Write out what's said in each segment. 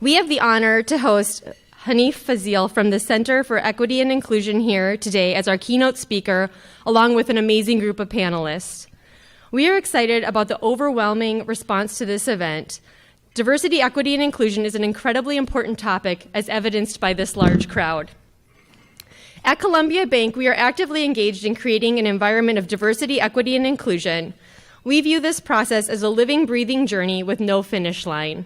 We have the honor to host Hanif Fazal from the Center for Equity and Inclusion here today as our keynote speaker, along with an amazing group of panelists. We are excited about the overwhelming response to this event. Diversity, equity, and inclusion is an incredibly important topic, as evidenced by this large crowd. At Columbia Bank, we are actively engaged in creating an environment of diversity, equity, and inclusion. We view this process as a living, breathing journey with no finish line.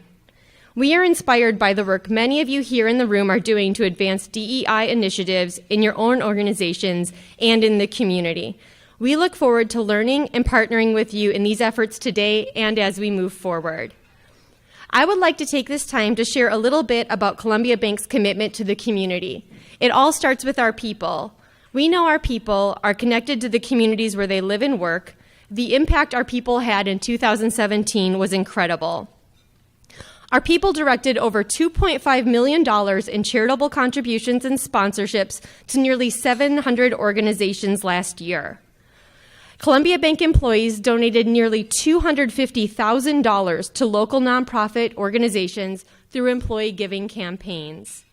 We are inspired by the work many of you here in the room are doing to advance DEI initiatives in your own organizations and in the community. We look forward to learning and partnering with you in these efforts today and as we move forward. I would like to take this time to share a little bit about Columbia Bank's commitment to the community. It all starts with our people. We know our people are connected to the communities where they live and work. The impact our people had in 2017 was incredible. Our people directed over $2.5 million in charitable contributions and sponsorships to nearly 700 organizations last year. Columbia Bank employees donated nearly $250,000 to local nonprofit organizations through employee giving campaigns.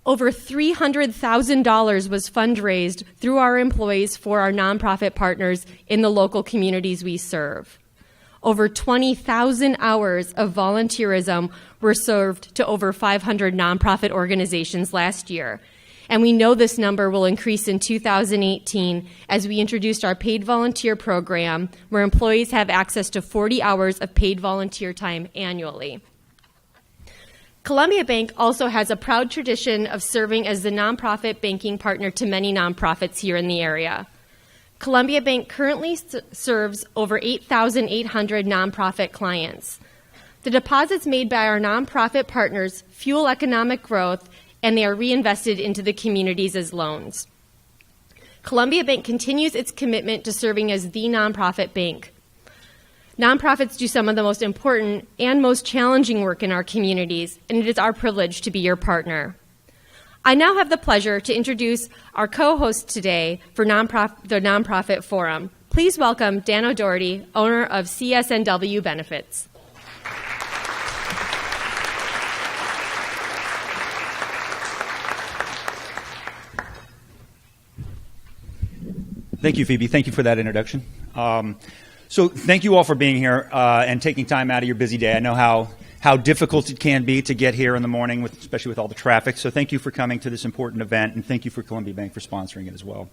Over $300,000 was fundraised through our employees for our nonprofit partners in the local communities we serve. Over 20,000 hours of volunteerism were served to over 500 nonprofit organizations last year. And we know this number will increase in 2018 as we introduced our paid volunteer program, where employees have access to 40 hours of paid volunteer time annually. Columbia Bank also has a proud tradition of serving as the nonprofit banking partner to many nonprofits here in the area. Columbia Bank currently serves over 8,800 nonprofit clients. The deposits made by our nonprofit partners fuel economic growth, and they are reinvested into the communities as loans. Columbia Bank continues its commitment to serving as the nonprofit bank. Nonprofits do some of the most important and most challenging work in our communities, and it is our privilege to be your partner. I now have the pleasure to introduce our co-host today for the Nonprofit Forum. Please welcome Dan O'Doherty, owner of CSNW Benefits. Thank you, Phoebe. Thank you for that introduction. So thank you all for being here and taking time out of your busy day. I know how difficult it can be to get here in the morning, especially with all the traffic. So thank you for coming to this important event, and thank you for Columbia Bank for sponsoring it as well.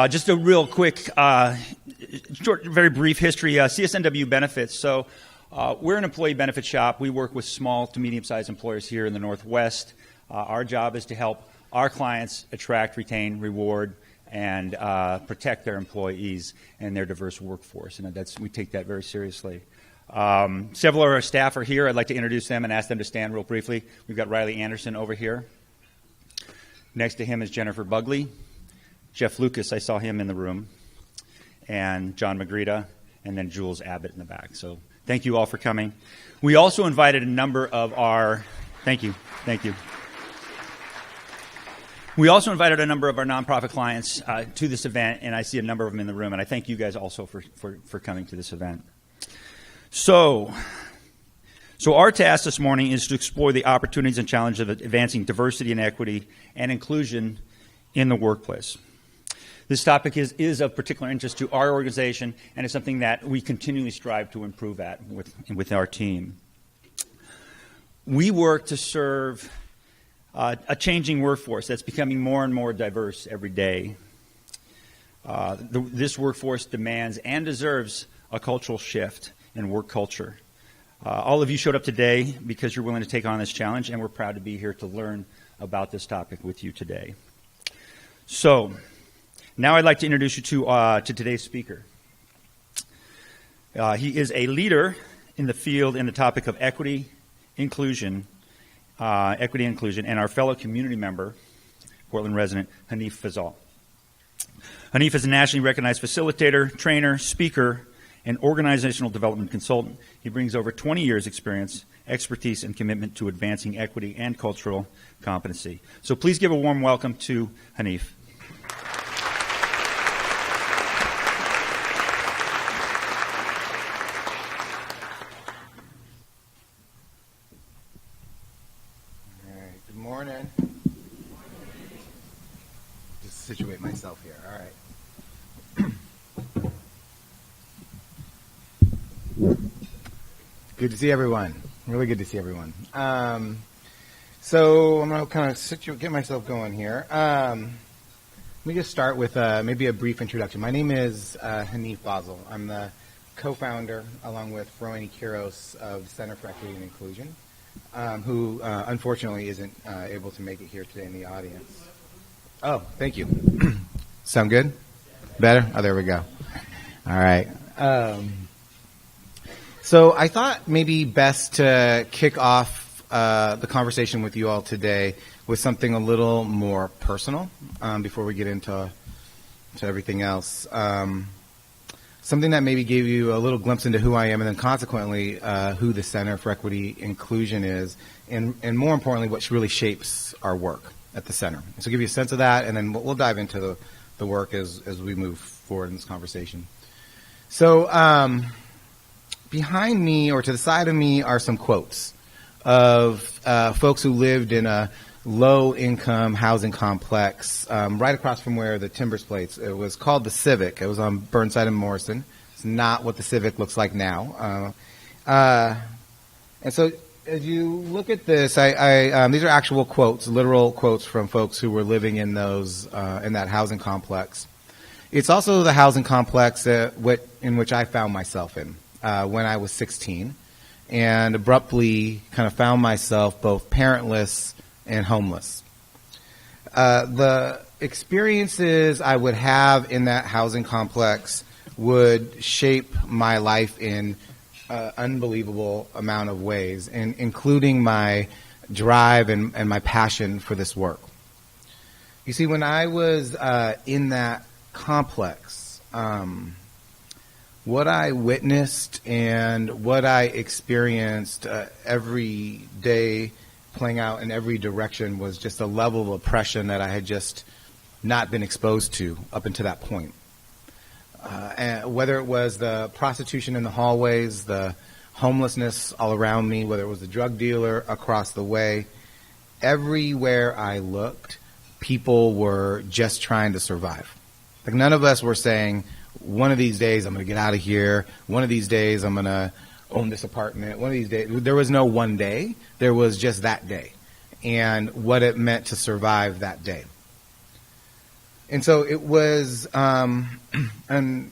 Just a real quick, short, very brief history. CSNW Benefits. So we're an employee benefit shop. We work with small to medium-sized employers here in the Northwest. Our job is to help our clients attract, retain, reward, and protect their employees and their diverse workforce. And we take that very seriously. Several of our staff are here. I'd like to introduce them and ask them to stand real briefly. We've got Riley Anderson over here. Next to him is Jennifer Bugley. Jeff Lucas, I saw him in the room. And John Magrita, and then Jules Abbott in the back. So thank you all for coming. We also invited a number of our, thank you. We also invited a number of our nonprofit clients to this event, and I see a number of them in the room, and I thank you guys also for coming to this event. So our task this morning is to explore the opportunities and challenges of advancing diversity and equity and inclusion in the workplace. This topic is of particular interest to our organization, and it's something that we continually strive to improve at with our team. We work to serve a changing workforce that's becoming more and more diverse every day. This workforce demands and deserves a cultural shift in work culture. All of you showed up today because you're willing to take on this challenge, and we're proud to be here to learn about this topic with you today. So, now I'd like to introduce you to today's speaker. He is a leader in the field in the topic of equity, inclusion, and our fellow community member, Portland resident, Hanif Fazal. Hanif is a nationally recognized facilitator, trainer, speaker, and organizational development consultant. He brings over 20 years' experience, expertise, and commitment to advancing equity and cultural competency. So please give a warm welcome to Hanif. situate myself here. All right. Good to see everyone. Really good to see everyone. So I'm going to kind of get myself going here. Let me just start with maybe a brief introduction. My name is Hanif Fazal. I'm the co-founder, along with Rowan Kiros, of the Center for Equity and Inclusion, who unfortunately isn't able to make it here today in the audience. Oh, thank you. Sound good? Better? Oh, there we go. All right. So I thought maybe best to kick off the conversation with you all today with something a little more personal before we get into everything else. Something that maybe gave you a little glimpse into who I am, and then consequently who the Center for Equity Inclusion is, and more importantly, what really shapes our work at the center. So give you a sense of that, and then we'll dive into the work as we move forward in this conversation. So behind me, or to the side of me, are some quotes of folks who lived in a low-income housing complex right across from where the Timbers plates. It was called the Civic. It was on Burnside and Morrison. It's not what the Civic looks like now. And so as you look at this, these are actual quotes, literal quotes from folks who were living in those in that housing complex. It's also the housing complex in which I found myself in when I was 16, and abruptly kind of found myself both parentless and homeless. The experiences I would have in that housing complex would shape my life in unbelievable amount of ways, and including my drive and my passion for this work. You see, when I was in that complex, what I witnessed and what I experienced every day playing out in every direction was just a level of oppression that I had just not been exposed to up until that point. And whether it was the prostitution in the hallways, the homelessness all around me, whether it was the drug dealer across the way, everywhere I looked, people were just trying to survive. Like, none of us were saying, one of these days I'm going to get out of here, one of these days I'm going to own this apartment, one of these days. There was no one day, there was just that day and what it meant to survive that day. And so it was an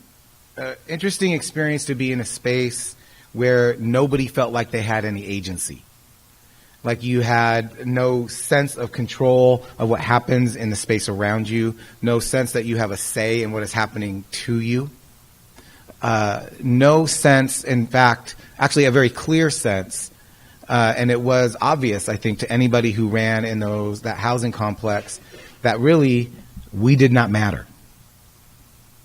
interesting experience to be in a space where nobody felt like they had any agency. Like, you had no sense of control of what happens in the space around you, no sense that you have a say in what is happening to you. No sense, in fact, actually a very clear sense, and it was obvious, I think, to anybody who ran in that housing complex, that really we did not matter.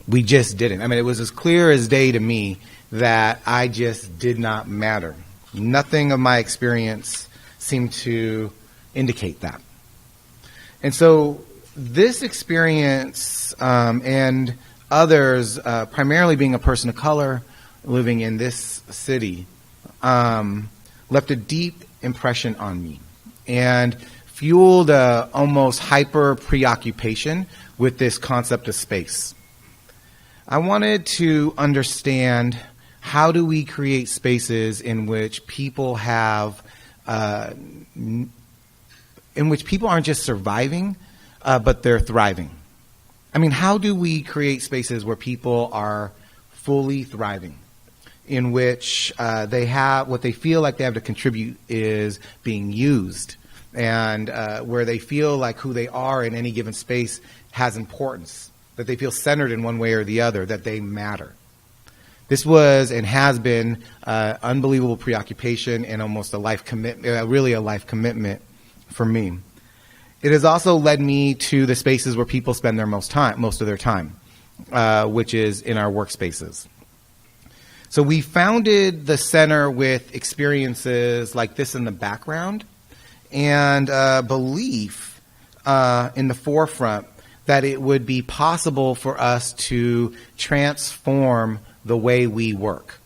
We just didn't. I mean, it was as clear as day to me that I just did not matter. Nothing of my experience seemed to indicate that. And so this experience and others, primarily being a person of color living in this city, left a deep impression on me and fueled a almost hyper preoccupation with this concept of space. I wanted to understand, how do we create spaces in which people have in which people aren't just surviving, but they're thriving. I mean, how do we create spaces where people are fully thriving, in which they have what they feel like they have to contribute is being used, and where they feel like who they are in any given space has importance, that they feel centered in one way or the other, that they matter. This was and has been unbelievable preoccupation and almost a life commitment, really a life commitment for me. It has also led me to the spaces where people spend most of their time, which is in our workspaces. So we founded the center with experiences like this in the background, and belief in the forefront that it would be possible for us to transform the way we work.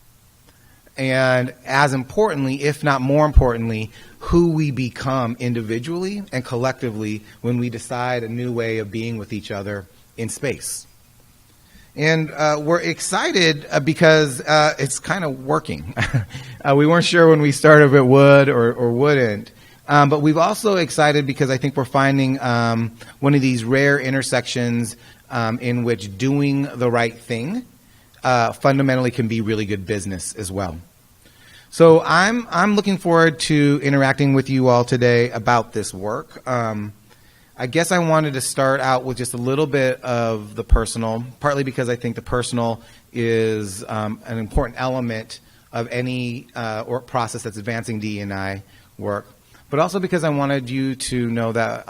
And as importantly, if not more importantly, who we become individually and collectively when we decide a new way of being with each other in space. And we're excited because it's kind of working. We weren't sure when we started if it would or wouldn't. But we've also excited because I think we're finding one of these rare intersections in which doing the right thing fundamentally can be really good business as well. So I'm looking forward to interacting with you all today about this work. I guess I wanted to start out with just a little bit of the personal, partly because I think the personal is an important element of any or process that's advancing DE&I work, but also because I wanted you to know that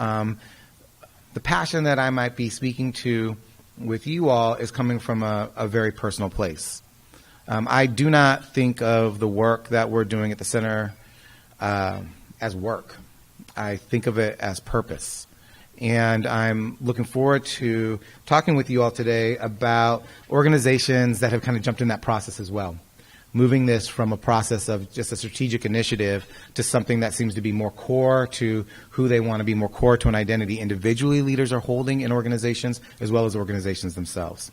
the passion that I might be speaking to with you all is coming from a very personal place. I do not think of the work that we're doing at the center as work. I think of it as purpose. And I'm looking forward to talking with you all today about organizations that have kind of jumped in that process as well, moving this from a process of just a strategic initiative to something that seems to be more core to who they want to be, more core to an identity individually leaders are holding in organizations as well as organizations themselves.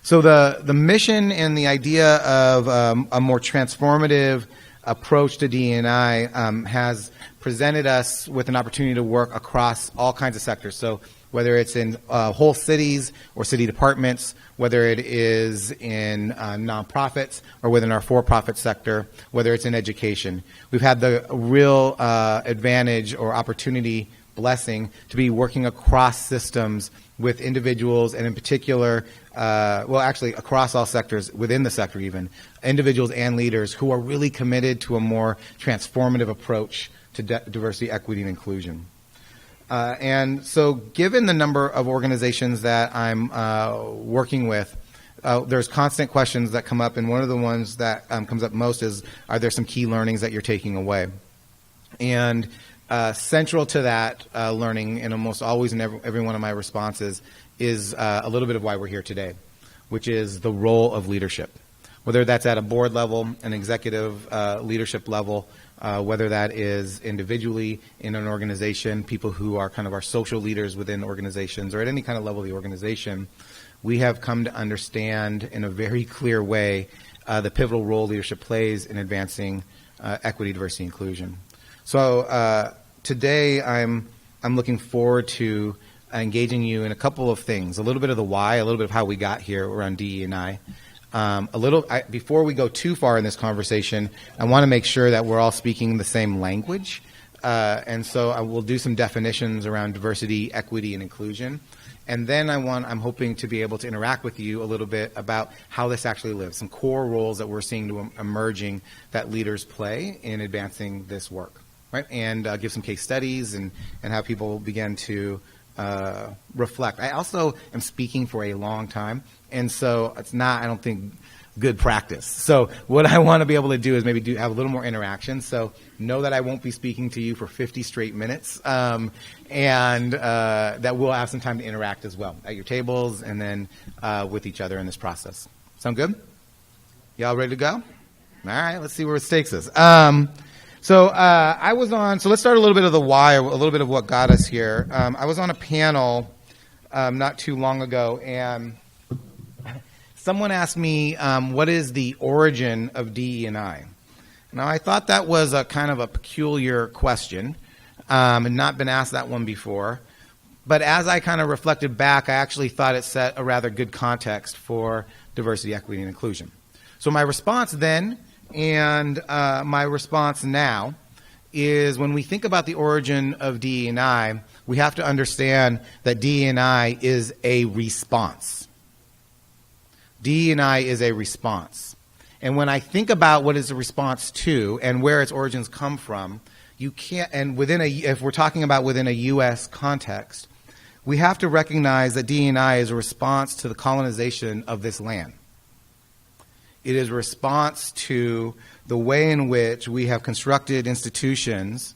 So the mission and the idea of a more transformative approach to DE&I has presented us with an opportunity to work across all kinds of sectors. So whether it's in whole cities or city departments, whether it is in nonprofits or within our for-profit sector, whether it's in education. We've had the real advantage or opportunity, blessing, to be working across systems with individuals, and in particular, well, actually across all sectors, within the sector even, individuals and leaders who are really committed to a more transformative approach to diversity, equity, and inclusion. And so given the number of organizations that I'm working with, there's constant questions that come up, and one of the ones that comes up most is, are there some key learnings that you're taking away? And central to that learning, and almost always in every one of my responses, is a little bit of why we're here today, which is the role of leadership. Whether that's at a board level, an executive leadership level, whether that is individually in an organization, people who are kind of our social leaders within organizations, or at any kind of level of the organization, we have come to understand in a very clear way the pivotal role leadership plays in advancing equity, diversity, inclusion. So today I'm looking forward to engaging you in a couple of things, a little bit of the why, a little bit of how we got here around DE&I. Before we go too far in this conversation, I want to make sure that we're all speaking the same language. And so I will do some definitions around diversity, equity, and inclusion. And then I'm hoping to be able to interact with you a little bit about how this actually lives, some core roles that we're seeing emerging that leaders play in advancing this work, right? And give some case studies and how people begin to reflect. I also am speaking for a long time, and so it's not, I don't think, good practice. So what I want to be able to do is maybe have a little more interaction. So know that I won't be speaking to you for 50 straight minutes, and that we'll have some time to interact as well at your tables and then with each other in this process. Sound good? Y'all ready to go? All right, let's see where it takes us. So let's start a little bit of the why, a little bit of what got us here. I was on a panel not too long ago, and someone asked me, what is the origin of DE&I? Now, I thought that was a kind of a peculiar question, and not been asked that one before. But as I kind of reflected back, I actually thought it set a rather good context for diversity, equity, and inclusion. So my response then, and my response now, is when we think about the origin of DE&I, we have to understand that DE&I is a response. DE&I is a response. And when I think about what is a response to and where its origins come from, you can't, and if we're talking about within a U.S. context, we have to recognize that DE&I is a response to the colonization of this land. It is a response to the way in which we have constructed institutions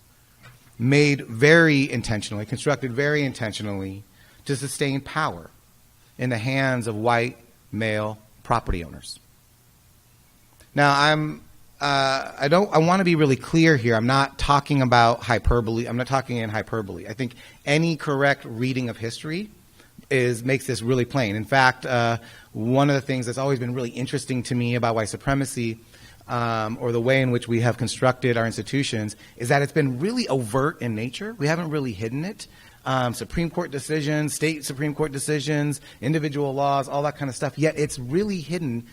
constructed very intentionally to sustain power in the hands of white male property owners. Now, I want to be really clear here. I'm not talking about hyperbole. I'm not talking in hyperbole. I think any correct reading of history makes this really plain. In fact, one of the things that's always been really interesting to me about white supremacy, or the way in which we have constructed our institutions, is that it's been really overt in nature. We haven't really hidden it. Supreme Court decisions, state Supreme Court decisions, individual laws, all that kind of stuff. Yet it's really hidden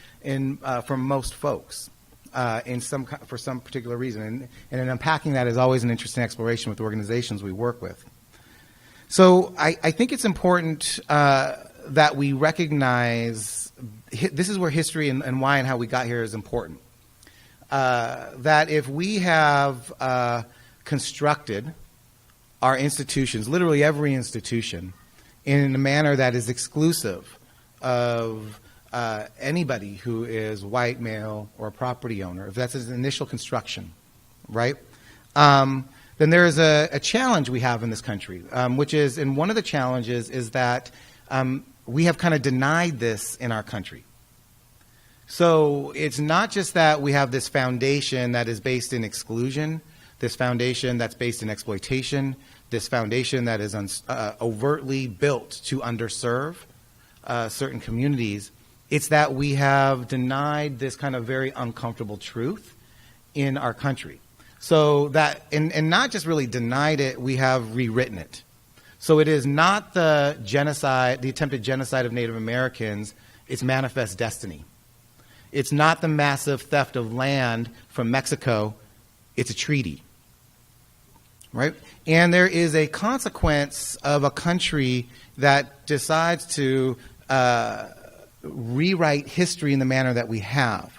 from most folks for some particular reason. And in unpacking that is always an interesting exploration with the organizations we work with. So I think it's important that we recognize this is where history and why and how we got here is important. That if we have constructed our institutions, literally every institution, in a manner that is exclusive of anybody who is white, male, or a property owner, if that's an initial construction, right? Then there is a challenge we have in this country, which is, and one of the challenges is that we have kind of denied this in our country. So it's not just that we have this foundation that is based in exclusion, this foundation that's based in exploitation, this foundation that is overtly built to underserve certain communities. It's that we have denied this kind of very uncomfortable truth in our country. So that, and not just really denied it, we have rewritten it. So it is not the genocide, the attempted genocide of Native Americans, it's manifest destiny. It's not the massive theft of land from Mexico, it's a treaty. Right? And there is a consequence of a country that decides to rewrite history in the manner that we have.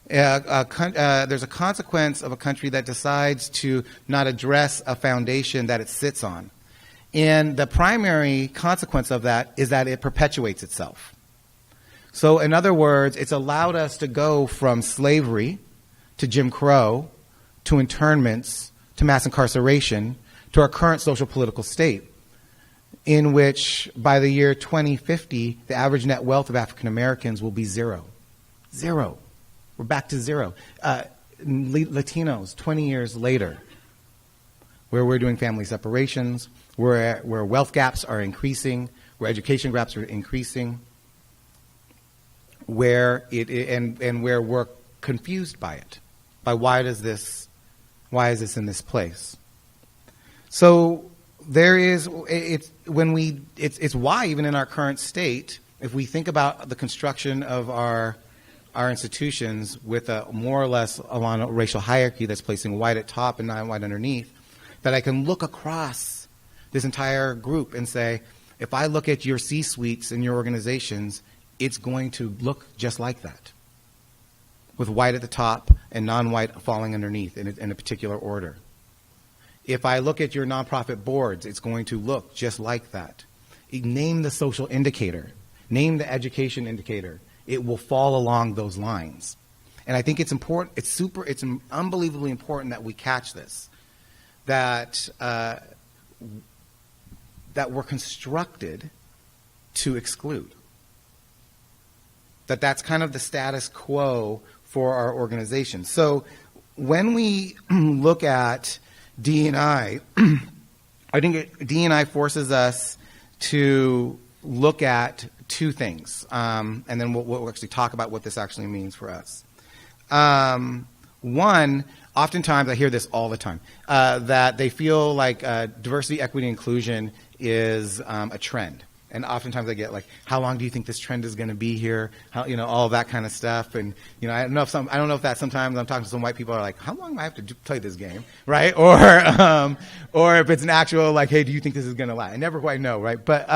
There's a consequence of a country that decides to not address a foundation that it sits on. And the primary consequence of that is that it perpetuates itself. So in other words, it's allowed us to go from slavery to Jim Crow to internments to mass incarceration to our current social political state, in which by the year 2050, the average net wealth of African Americans will be zero. Zero. We're back to zero. Latinos, 20 years later, where we're doing family separations, where wealth gaps are increasing, where education gaps are increasing, where where we're confused by it, by why is this in this place? So there is it's why even in our current state, if we think about the construction of our institutions with a more or less along a racial hierarchy that's placing white at top and non-white underneath, that I can look across this entire group and say, if I look at your C-suites and your organizations, it's going to look just like that, with white at the top and non-white falling underneath in a particular order. If I look at your nonprofit boards, it's going to look just like that. Name the social indicator, name the education indicator. It will fall along those lines. And I think it's important, it's unbelievably important that we catch this, that we're constructed to exclude. That's kind of the status quo for our organization. So when we look at D&I, I think D&I forces us to look at two things, and then we'll actually talk about what this actually means for us. One, oftentimes I hear this all the time, that they feel like diversity, equity, inclusion is a trend. And oftentimes I get like, how long do you think this trend is going to be here? How, all of that kind of stuff. And I don't know if that sometimes I'm talking to some white people are like, how long do I have to play this game, right? Or if it's an actual like, hey, do you think this is going to last? I never quite know, right? But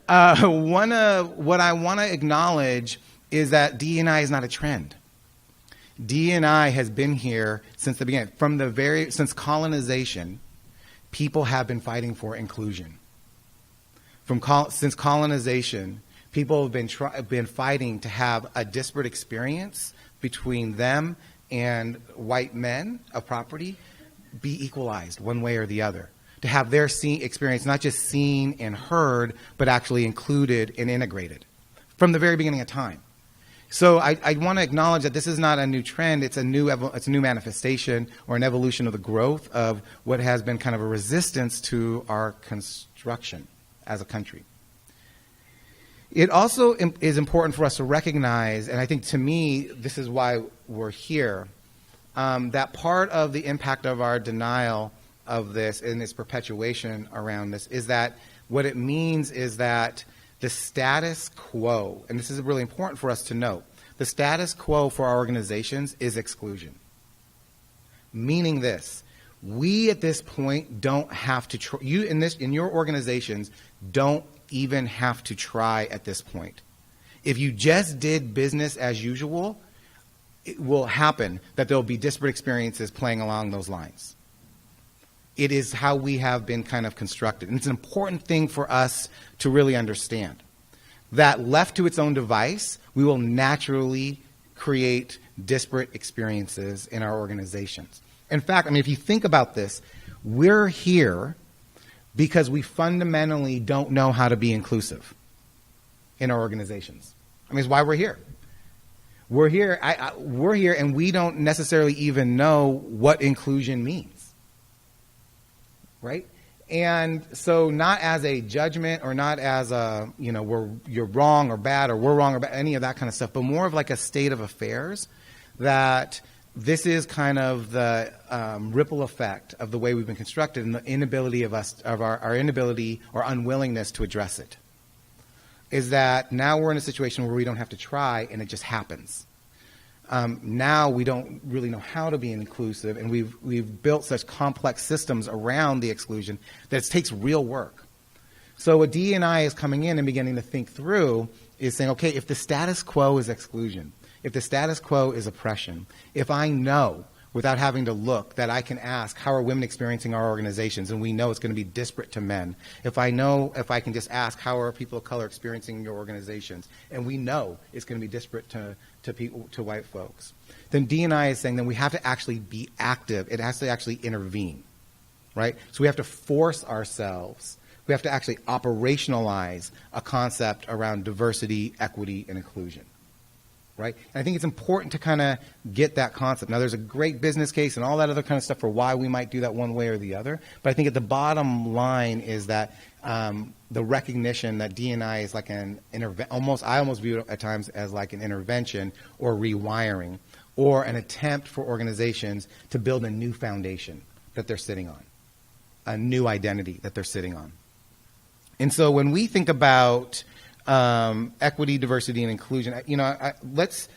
what I want to acknowledge is that D&I is not a trend. D&I has been here since the beginning, since colonization. People have been fighting for inclusion. Since colonization, people have been fighting to have a disparate experience between them and white men of property be equalized one way or the other. To have their experience not just seen and heard, but actually included and integrated from the very beginning of time. So I want to acknowledge that this is not a new trend. It's a new manifestation or an evolution of the growth of what has been kind of a resistance to our construction as a country. It also is important for us to recognize, and I think to me, this is why we're here, that part of the impact of our denial of this and its perpetuation around this is that what it means is that the status quo, and this is really important for us to note, the status quo for our organizations is exclusion. Meaning this, we at this point don't have to, in your organizations, don't even have to try at this point. If you just did business as usual, it will happen that there will be disparate experiences playing along those lines. It is how we have been kind of constructed. And it's an important thing for us to really understand. That left to its own device, we will naturally create disparate experiences in our organizations. In fact, I mean, if you think about this, we're here because we fundamentally don't know how to be inclusive in our organizations. I mean, it's why we're here. We're here, we're here, and we don't necessarily even know what inclusion means, right? And so not as a judgment or not as a, you know, you're wrong or bad or we're wrong or bad, any of that kind of stuff, but more of like a state of affairs that this is kind of the ripple effect of the way we've been constructed and the inability of us, of our inability or unwillingness to address it. Is that now we're in a situation where we don't have to try and it just happens. Now we don't really know how to be inclusive, and we've built such complex systems around the exclusion that it takes real work. So what DE&I is coming in and beginning to think through is saying, okay, if the status quo is exclusion, if the status quo is oppression, if I know without having to look that I can ask, how are women experiencing our organizations? And we know it's going to be disparate to men. If I know, if I can just ask, how are people of color experiencing your organizations? And we know it's going to be disparate to people, to white folks. Then D&I is saying that we have to actually be active. It has to actually intervene, right? So we have to force ourselves. We have to actually operationalize a concept around diversity, equity, and inclusion. Right? And I think it's important to kind of get that concept. Now, there's a great business case and all that other kind of stuff for why we might do that one way or the other. But I think at the bottom line is that the recognition that D&I is like an I almost view it at times as like an intervention or rewiring or an attempt for organizations to build a new foundation that they're sitting on, a new identity that they're sitting on. And so when we think about equity, diversity, and inclusion. You know, let's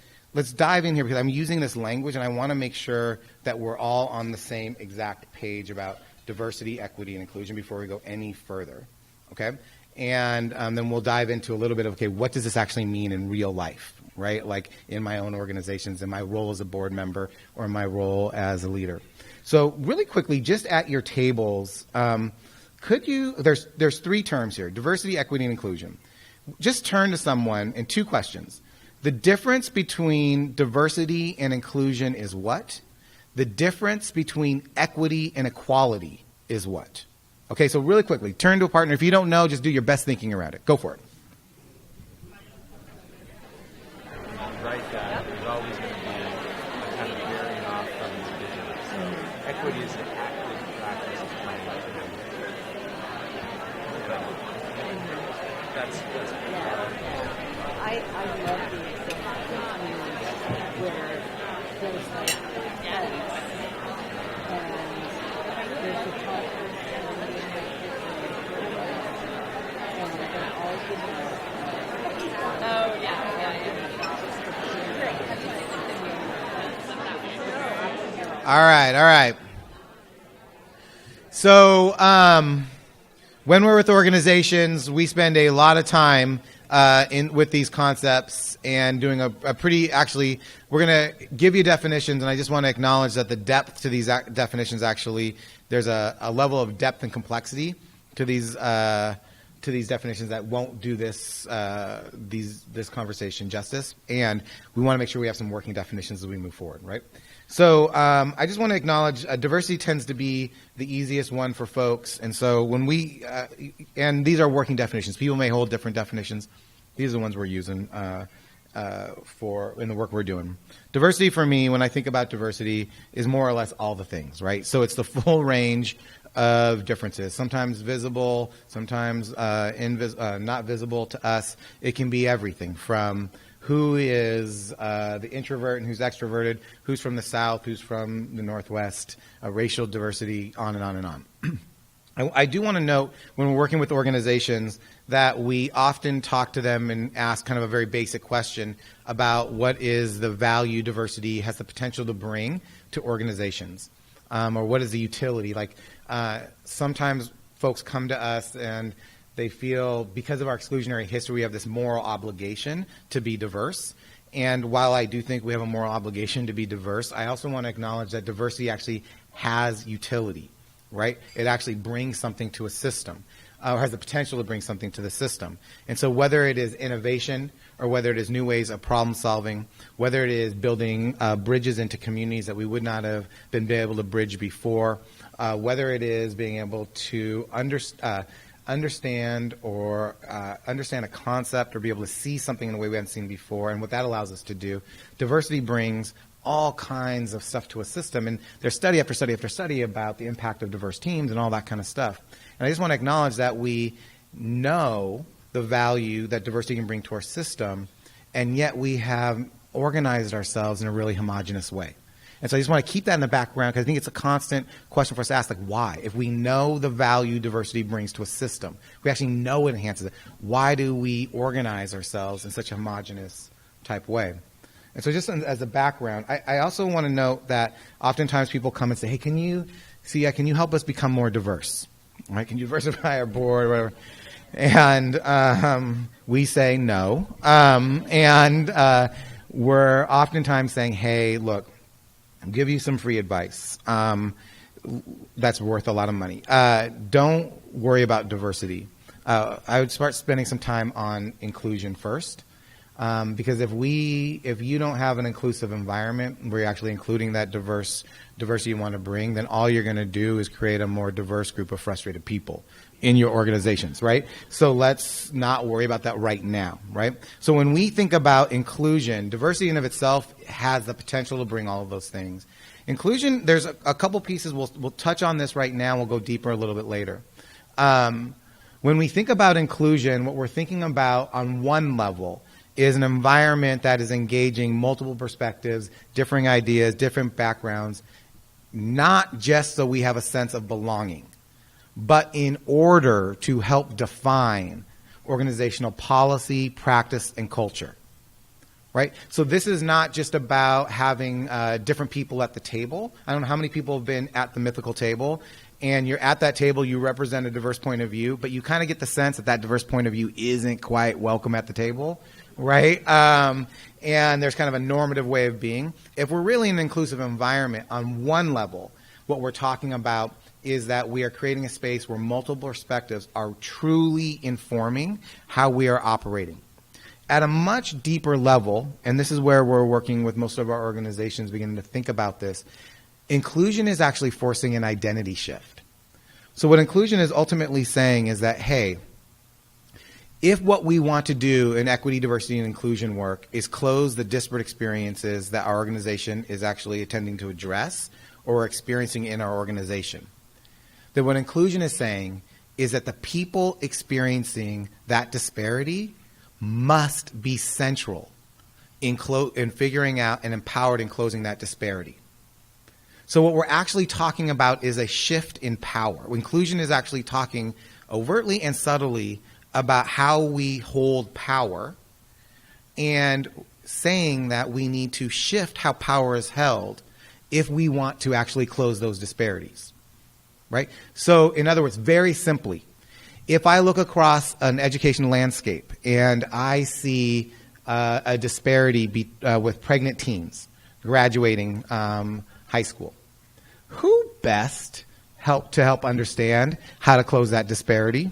dive in here because I'm using this language and I want to make sure that we're all on the same exact page about diversity, equity, and inclusion before we go any further. Okay, and then we'll dive into a little bit of what does this actually mean in real life, right? Like in my own organizations, in my role as a board member, or in my role as a leader. So really quickly, just at your tables, could you? There's three terms here: diversity, equity, and inclusion. Just turn to someone and two questions. The difference between diversity and inclusion is what? The difference between equity and equality is what? Okay, so really quickly, turn to a partner. If you don't know, just do your best thinking around it. Go for it. Right, that there's always going to be a kind of veering off from the vision. So equity is the active practice of trying to That's I love the example where there's like heads and there's the top person and they're all giving Oh, yeah. All right. So, when we're with organizations, we spend a lot of time with these concepts and doing a pretty, actually, we're going to give you definitions, and I just want to acknowledge that the depth to these definitions actually, there's a level of depth and complexity to these definitions that won't do this conversation justice, and we want to make sure we have some working definitions as we move forward, right? So I just want to acknowledge diversity tends to be the easiest one for folks. And so when we, and these are working definitions. People may hold different definitions. These are the ones we're using for in the work we're doing. Diversity for me, when I think about diversity, is more or less all the things, right? So it's the full range of differences, sometimes visible, sometimes not visible to us. It can be everything from who is the introvert and who's extroverted, who's from the South, who's from the Northwest, racial diversity, on and on and on. I do want to note, when we're working with organizations, that we often talk to them and ask kind of a very basic question about what is the value diversity has the potential to bring to organizations, or what is the utility. Like sometimes folks come to us and they feel, because of our exclusionary history, we have this moral obligation to be diverse. And while I do think we have a moral obligation to be diverse, I also want to acknowledge that diversity actually has utility, right? It actually brings something to a system, or has the potential to bring something to the system. And so whether it is innovation, or whether it is new ways of problem solving, whether it is building bridges into communities that we would not have been able to bridge before, whether it is being able to understand a concept, or be able to see something in a way we haven't seen before, and what that allows us to do. Diversity brings all kinds of stuff to a system, and there's study after study after study about the impact of diverse teams and all that kind of stuff. And I just want to acknowledge that we know the value that diversity can bring to our system, and yet we have organized ourselves in a really homogenous way. And so I just want to keep that in the background, because I think it's a constant question for us to ask, like, why? If we know the value diversity brings to a system, we actually know it enhances it, why do we organize ourselves in such a homogenous type way? And so just as a background, I also want to note that oftentimes people come and say, hey, can you help us become more diverse? Right? Can you diversify our board or whatever? And we say no. We're oftentimes saying, hey, look, I'll give you some free advice. That's worth a lot of money. Don't worry about diversity. I would start spending some time on inclusion first. Because if you don't have an inclusive environment where you're actually including that diversity you want to bring, then all you're going to do is create a more diverse group of frustrated people in your organizations, right? So let's not worry about that right now, right? So when we think about inclusion, diversity in of itself has the potential to bring all of those things. Inclusion, there's a couple pieces. We'll touch on this right now. We'll go deeper a little bit later. When we think about inclusion, what we're thinking about on one level is an environment that is engaging multiple perspectives, differing ideas, different backgrounds, not just so we have a sense of belonging, but in order to help define organizational policy, practice, and culture, right? So this is not just about having different people at the table. I don't know how many people have been at the mythical table, and you're at that table, you represent a diverse point of view, but you kind of get the sense that that diverse point of view isn't quite welcome at the table, right? And there's kind of a normative way of being. If we're really in an inclusive environment, on one level, what we're talking about is that we are creating a space where multiple perspectives are truly informing how we are operating. At a much deeper level, and this is where we're working with most of our organizations beginning to think about this, inclusion is actually forcing an identity shift. So what inclusion is ultimately saying is that, hey, if what we want to do in equity, diversity, and inclusion work is close the disparate experiences that our organization is actually attending to address or experiencing in our organization, then what inclusion is saying is that the people experiencing that disparity must be central in figuring out and empowered in closing that disparity. So what we're actually talking about is a shift in power. Inclusion is actually talking overtly and subtly about how we hold power, and saying that we need to shift how power is held if we want to actually close those disparities, right? So in other words, very simply, if I look across an education landscape and I see a disparity with pregnant teens graduating high school, who best to help understand how to close that disparity?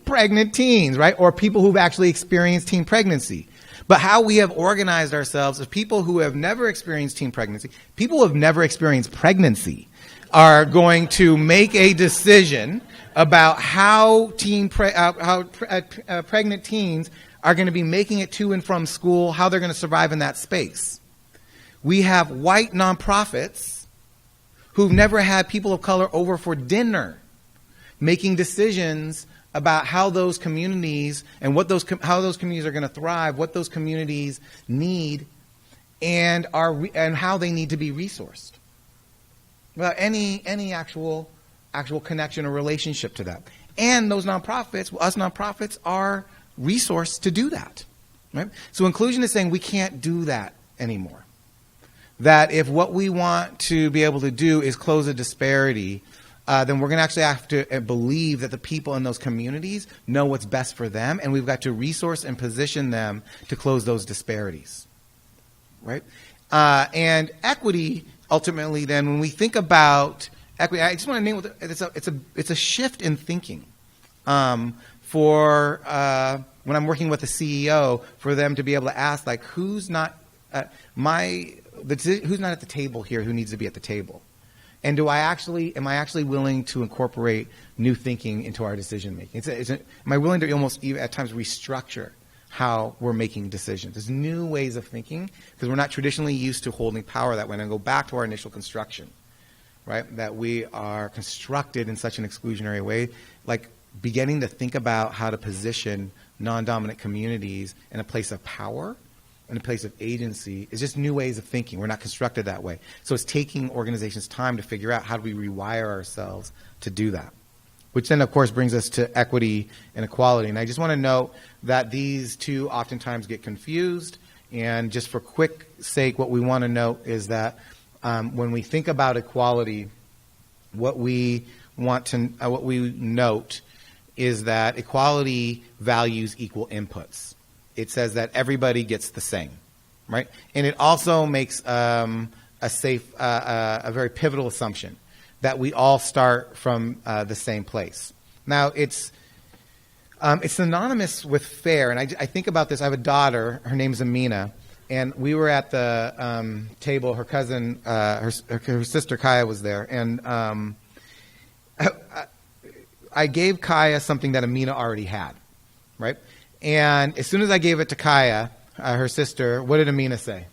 Pregnant teens, right? Or people who've actually experienced teen pregnancy. But how we have organized ourselves as people who have never experienced teen pregnancy, people who have never experienced pregnancy, are going to make a decision about how pregnant teens are going to be making it to and from school, how they're going to survive in that space. We have white nonprofits who've never had people of color over for dinner, making decisions about how those communities and how those communities are going to thrive, what those communities need, and how they need to be resourced, without any actual connection or relationship to that. And those nonprofits, us nonprofits, are resourced to do that. Right? So inclusion is saying we can't do that anymore. That if what we want to be able to do is close a disparity, then we're going to actually have to believe that the people in those communities know what's best for them, and we've got to resource and position them to close those disparities. Right? And equity, ultimately, then, when we think about equity, I just want to name it. It's a shift in thinking for when I'm working with a CEO, for them to be able to ask, like, who's not at the table here who needs to be at the table? And am I actually willing to incorporate new thinking into our decision making? Am I willing to almost even at times restructure how we're making decisions? There's new ways of thinking because we're not traditionally used to holding power that way. And go back to our initial construction, right? That we are constructed in such an exclusionary way, like beginning to think about how to position non-dominant communities in a place of power, in a place of agency, is just new ways of thinking. We're not constructed that way. So it's taking organizations time to figure out how do we rewire ourselves to do that. Which then, of course, brings us to equity and equality. And I just want to note that these two oftentimes get confused. And just for quick sake, what we want to note is that when we think about equality, what we note is that equality values equal inputs. It says that everybody gets the same, right? And it also makes a very pivotal assumption that we all start from the same place. Now, it's synonymous with fair, and I think about this. I have a daughter. Her name's Amina, and we were at the table. Her cousin, her sister Kaya was there, and I gave Kaya something that Amina already had, right? And as soon as I gave it to Kaya, her sister, what did Amina say?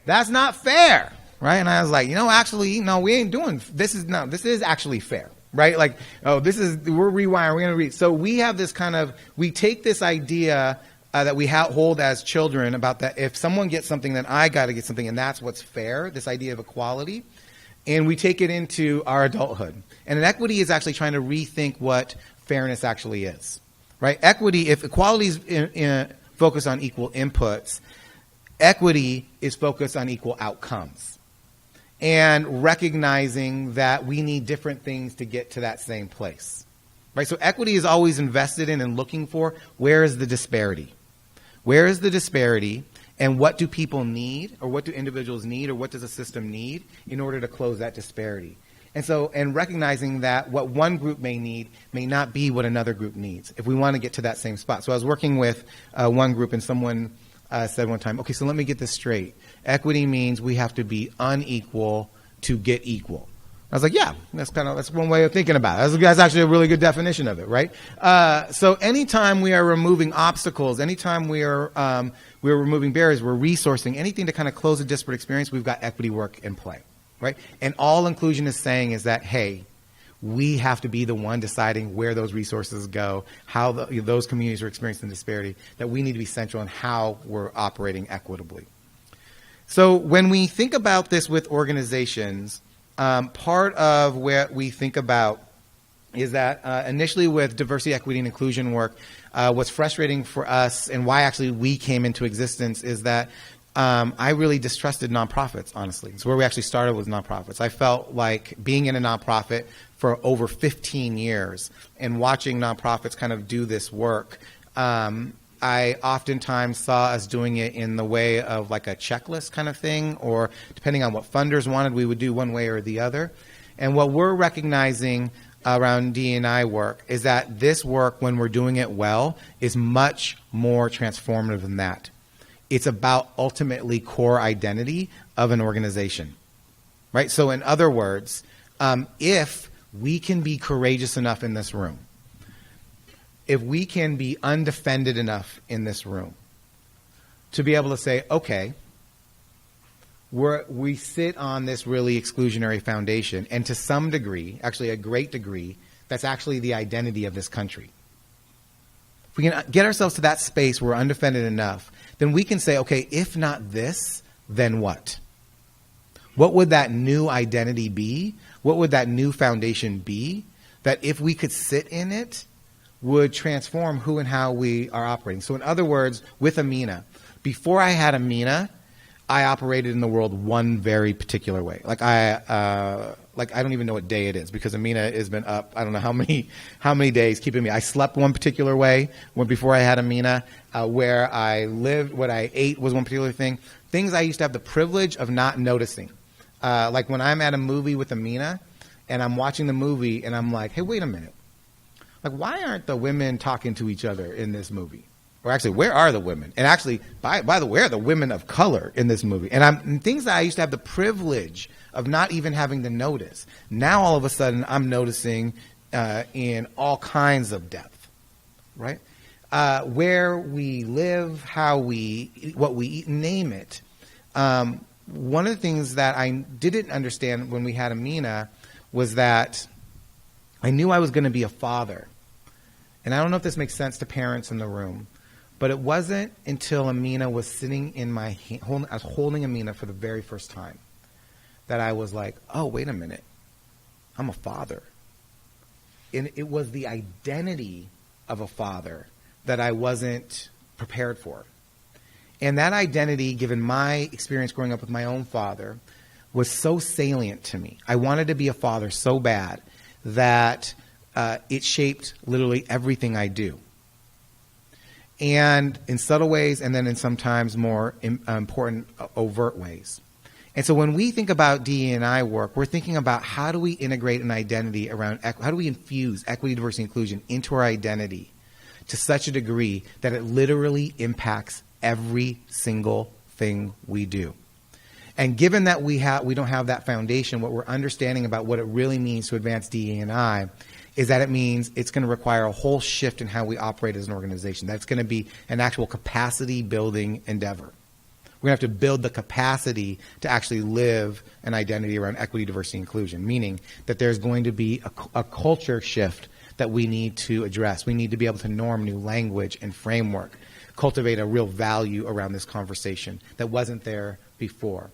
That's not fair, right? And I was like, actually, no, we ain't doing this. This is actually fair, right? Like, we're rewiring. We're going to read. So we have this we take this idea that we hold as children about that if someone gets something, then I got to get something, and that's what's fair. This idea of equality, and we take it into our adulthood. And equity is actually trying to rethink what fairness actually is. Right? Equity, if equality is focused on equal inputs, equity is focused on equal outcomes. And recognizing that we need different things to get to that same place. Right? So equity is always invested in and looking for where is the disparity? Where is the disparity, and what do people need, or what do individuals need, or what does a system need in order to close that disparity? And recognizing that what one group may need may not be what another group needs if we want to get to that same spot. So I was working with one group, and someone said one time, okay, so let me get this straight. Equity means we have to be unequal to get equal. I was like, yeah, that's one way of thinking about it. That's actually a really good definition of it, right? So anytime we are removing obstacles, anytime we're removing barriers, we're resourcing anything to kind of close a disparate experience, we've got equity work in play. Right? And all inclusion is saying is that, hey, we have to be the one deciding where those resources go, how those communities are experiencing disparity, that we need to be central in how we're operating equitably. So when we think about this with organizations, part of what we think about is that initially with diversity, equity, and inclusion work, what's frustrating for us and why actually we came into existence is that I really distrusted nonprofits, honestly. It's where we actually started with nonprofits. I felt like being in a nonprofit for over 15 years and watching nonprofits kind of do this work, I oftentimes saw us doing it in the way of like a checklist kind of thing, or depending on what funders wanted, we would do one way or the other. And what we're recognizing around D&I work is that this work, when we're doing it well, is much more transformative than that. It's about ultimately core identity of an organization, right? So in other words, if we can be courageous enough in this room, if we can be undefended enough in this room to be able to say, okay, we sit on this really exclusionary foundation, and to some degree, actually a great degree, that's actually the identity of this country. If we can get ourselves to that space where we're undefended enough, then we can say, okay, if not this, then what? What would that new identity be? What would that new foundation be that if we could sit in it would transform who and how we are operating? So in other words, with Amina, before I had Amina, I operated in the world one very particular way. Like I don't even know what day it is because Amina has been up. I don't know how many days keeping me. I slept one particular way when before I had Amina. Where I lived, what I ate was one particular thing. Things I used to have the privilege of not noticing. Like when I'm at a movie with Amina and I'm watching the movie and I'm like, hey, wait a minute. Like, why aren't the women talking to each other in this movie? Or actually, where are the women? And actually, by the way, where are the women of color in this movie? And things that I used to have the privilege of not even having to notice. Now, all of a sudden, I'm noticing in all kinds of depth, right? Where we live, what we eat, name it. One of the things that I didn't understand when we had Amina was that I knew I was going to be a father. And I don't know if this makes sense to parents in the room, but it wasn't until Amina was sitting in my hand, I was holding Amina for the very first time, that I was like, oh, wait a minute, I'm a father. And it was the identity of a father that I wasn't prepared for. And that identity, given my experience growing up with my own father, was so salient to me. I wanted to be a father so bad that it shaped literally everything I do. And in subtle ways, and then in sometimes more important, overt ways. And so when we think about DE&I work, we're thinking about how do we integrate an identity around, how do we infuse equity, diversity, inclusion into our identity to such a degree that it literally impacts every single thing we do. And given that we don't have that foundation, what we're understanding about what it really means to advance DE&I is that it means it's going to require a whole shift in how we operate as an organization. That's going to be an actual capacity building endeavor. We're going to have to build the capacity to actually live an identity around equity, diversity, inclusion, meaning that there's going to be a culture shift that we need to address. We need to be able to norm new language and framework, cultivate a real value around this conversation that wasn't there before.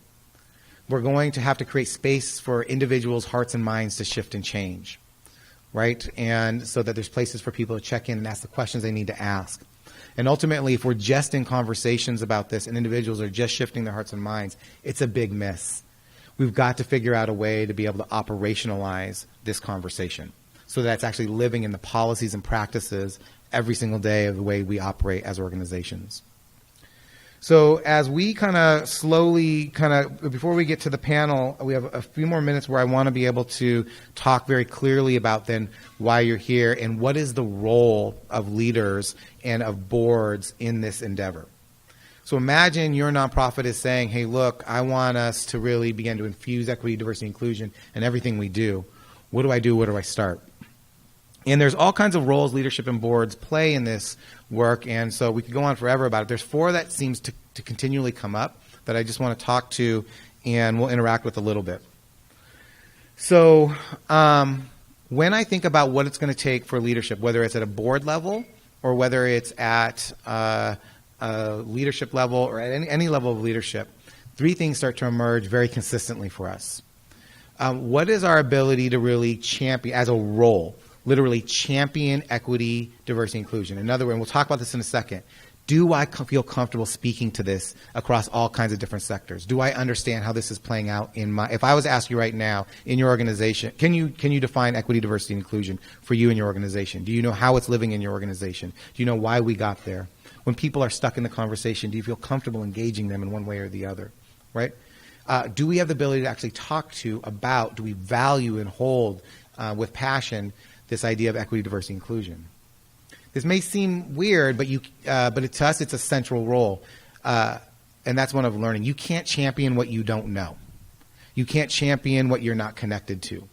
We're going to have to create space for individuals' hearts and minds to shift and change, right? And so that there's places for people to check in and ask the questions they need to ask. And ultimately, if we're just in conversations about this and individuals are just shifting their hearts and minds, it's a big miss. We've got to figure out a way to be able to operationalize this conversation so that it's actually living in the policies and practices every single day of the way we operate as organizations. So as we before we get to the panel, we have a few more minutes where I want to be able to talk very clearly about then why you're here and what is the role of leaders and of boards in this endeavor. So imagine your nonprofit is saying, hey, look, I want us to really begin to infuse equity, diversity, inclusion in everything we do. What do I do? Where do I start? And there's all kinds of roles leadership and boards play in this work, and so we could go on forever about it. There's four that seems to continually come up that I just want to talk to and we'll interact with a little bit. So when I think about what it's going to take for leadership, whether it's at a board level or whether it's at a leadership level or at any level of leadership, three things start to emerge very consistently for us. What is our ability to really champion, as a role, literally champion equity, diversity, inclusion? In other words, and we'll talk about this in a second, do I feel comfortable speaking to this across all kinds of different sectors? Do I understand how this is playing out if I was to ask you right now in your organization, can you define equity, diversity, and inclusion for you and your organization? Do you know how it's living in your organization? Do you know why we got there? When people are stuck in the conversation, do you feel comfortable engaging them in one way or the other, right? Do we have the ability to actually talk do we value and hold with passion this idea of equity, diversity, inclusion? This may seem weird, but to us, it's a central role, and that's one of learning. You can't champion what you don't know. You can't champion what you're not connected to.